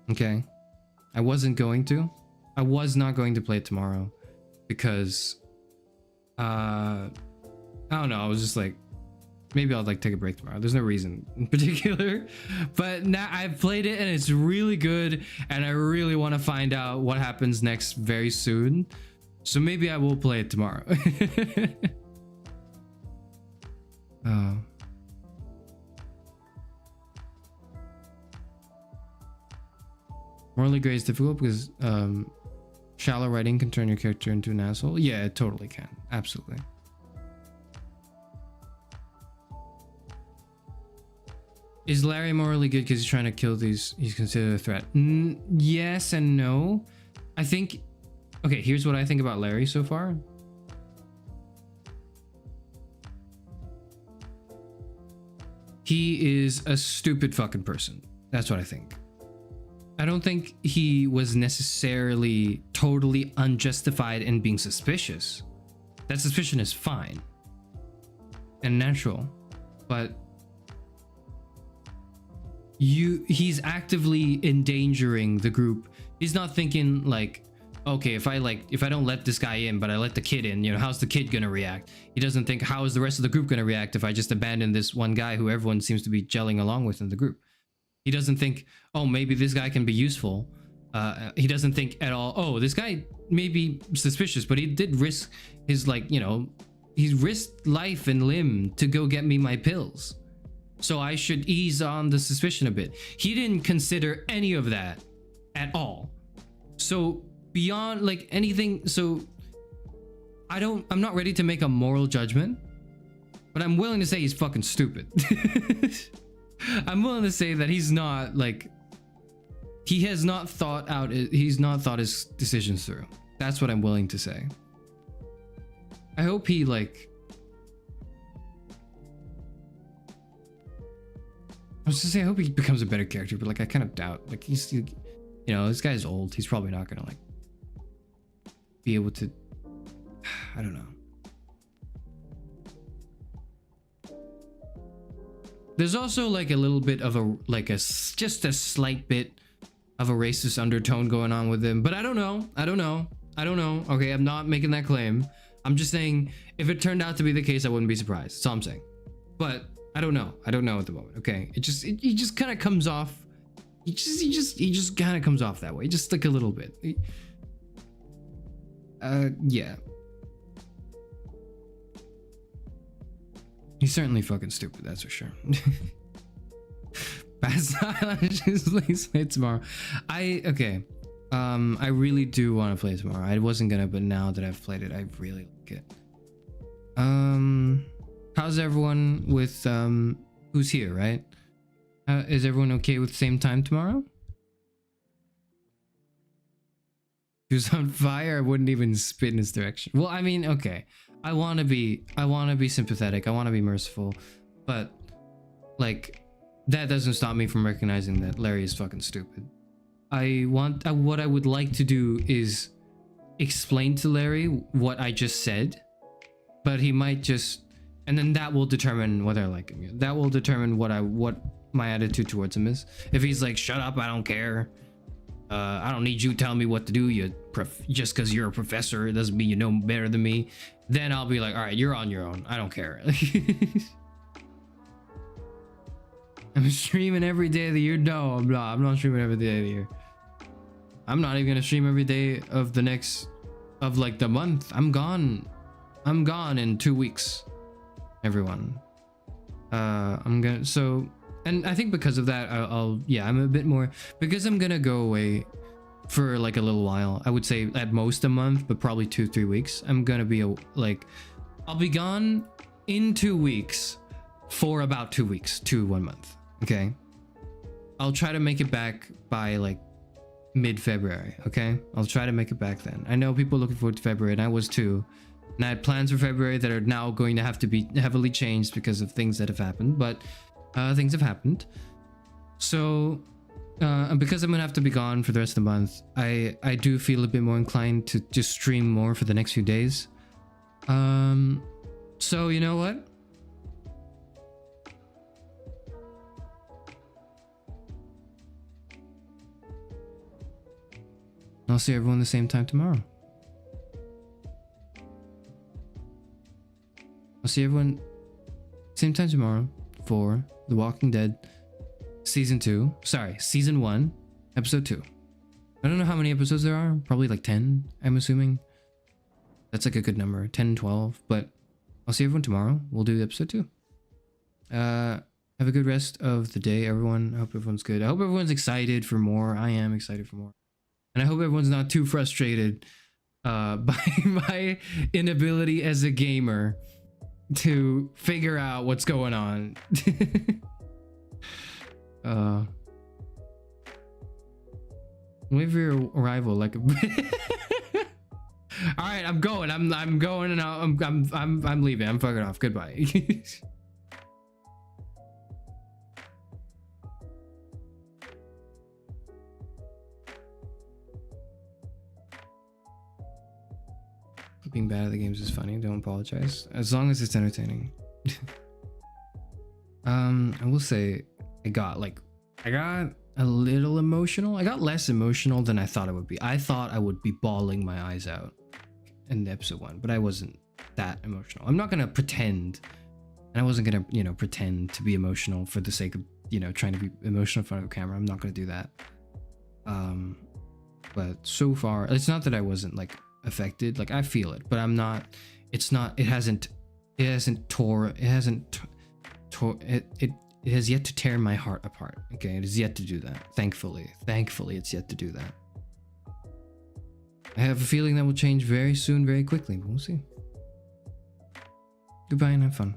Okay? I was not going to play it tomorrow because I don't know. I was just like, maybe I'll like take a break tomorrow. There's no reason in particular, but now I've played it and it's really good and I really want to find out what happens next very soon. So maybe I will play it tomorrow. Oh. Morally gray is difficult because shallow writing can turn your character into an asshole. Yeah, it totally can. Absolutely. Is Larry morally good because he's trying to kill these? He's considered a threat. Yes and no. I think. Okay, here's what I think about Larry so far. He is a stupid fucking person. That's what I think. I don't think he was necessarily totally unjustified in being suspicious. That suspicion is fine and natural, but he's actively endangering the group. He's not thinking like, okay, if I don't let this guy in but I let the kid in, you know, how's the kid gonna react? He doesn't think, how is the rest of the group gonna react if I just abandon this one guy who everyone seems to be gelling along with in the group? He doesn't think, oh, maybe this guy can be useful. He doesn't think at all, oh, this guy may be suspicious, but he did risk his, like, you know, he risked life and limb to go get me my pills, so I should ease on the suspicion a bit. He didn't consider any of that at all. So beyond like anything, so I'm not ready to make a moral judgment, but I'm willing to say he's fucking stupid. I'm willing to say that he's not like, he's not thought his decisions through. That's what I'm willing to say. I hope he like, I was to say I hope he becomes a better character, but like I kind of doubt, like he's, you know, this guy's old. He's probably not gonna like be able to, I don't know. There's also like a little bit of a, like just a slight bit of a racist undertone going on with him, but I don't know. Okay, I'm not making that claim. I'm just saying if it turned out to be the case, I wouldn't be surprised. That's all I'm saying. But I don't know at the moment. Okay, he just kind of comes off. He just kind of comes off that way, just like a little bit. Yeah. He's certainly fucking stupid, that's for sure. Past eyelashes, please play tomorrow. I really do want to play tomorrow. I wasn't gonna, but now that I've played it, I really like it. How's everyone with who's here, right? Is everyone okay with the same time tomorrow? Who's on fire? I wouldn't even spit in his direction. Well, I mean, okay. I want to be sympathetic. I want to be merciful, but like that doesn't stop me from recognizing that Larry is fucking stupid. What I would like to do is explain to Larry what I just said, but he might just, and then that will determine whether I like him. That will determine what my attitude towards him is. If he's like, shut up, I don't care. I don't need you telling me what to do. Just because you're a professor, it doesn't mean you know better than me. Then I'll be like, all right, you're on your own. I don't care. I'm streaming every day of the year. No, I'm not. I'm not streaming every day of the year. I'm not even gonna stream every day of the month. I'm gone in 2 weeks, everyone. And I think because of that, I'm a bit more, because I'm gonna go away for like a little while. I would say at most a month, but probably 2-3 weeks. I'm gonna be I'll be gone in 2 weeks for about 2 weeks to 1 month. Okay. I'll try to make it back by like mid-February. Okay. I'll try to make it back then. I know people are looking forward to February, and I was too. And I had plans for February that are now going to have to be heavily changed because of things that have happened, but things have happened. So because I'm gonna have to be gone for the rest of the month, I do feel a bit more inclined to just stream more for the next few days. So you know what? I'll see everyone the same time tomorrow. I'll see everyone same time tomorrow for The Walking Dead Season 1, Episode 2. I don't know how many episodes there are. Probably like 10, I'm assuming. That's like a good number, 10, 12. But I'll see everyone tomorrow. We'll do Episode 2. Have a good rest of the day, everyone. I hope everyone's good. I hope everyone's excited for more. I am excited for more. And I hope everyone's not too frustrated by my inability as a gamer to figure out what's going on. Wait for your arrival like a all right, I'm going, I'm going, and I'm leaving. I'm fucking off. Goodbye. Being bad at the games is funny. Don't apologize. As long as it's entertaining. I will say I got like I got a little emotional. I got less emotional than I thought I would be. I thought I would be bawling my eyes out in the episode 1, but I wasn't that emotional. I'm not gonna pretend, and I wasn't gonna, you know, pretend to be emotional for the sake of, you know, trying to be emotional in front of a camera. I'm not gonna do that. But so far, it's not that I wasn't like affected. Like I feel it, but I'm not. It's not. It hasn't tore. It hasn't tore. It has yet to tear my heart apart. Okay, it has yet to do that. Thankfully, it's yet to do that. I have a feeling that will change very soon, very quickly, but we'll see. Goodbye and have fun.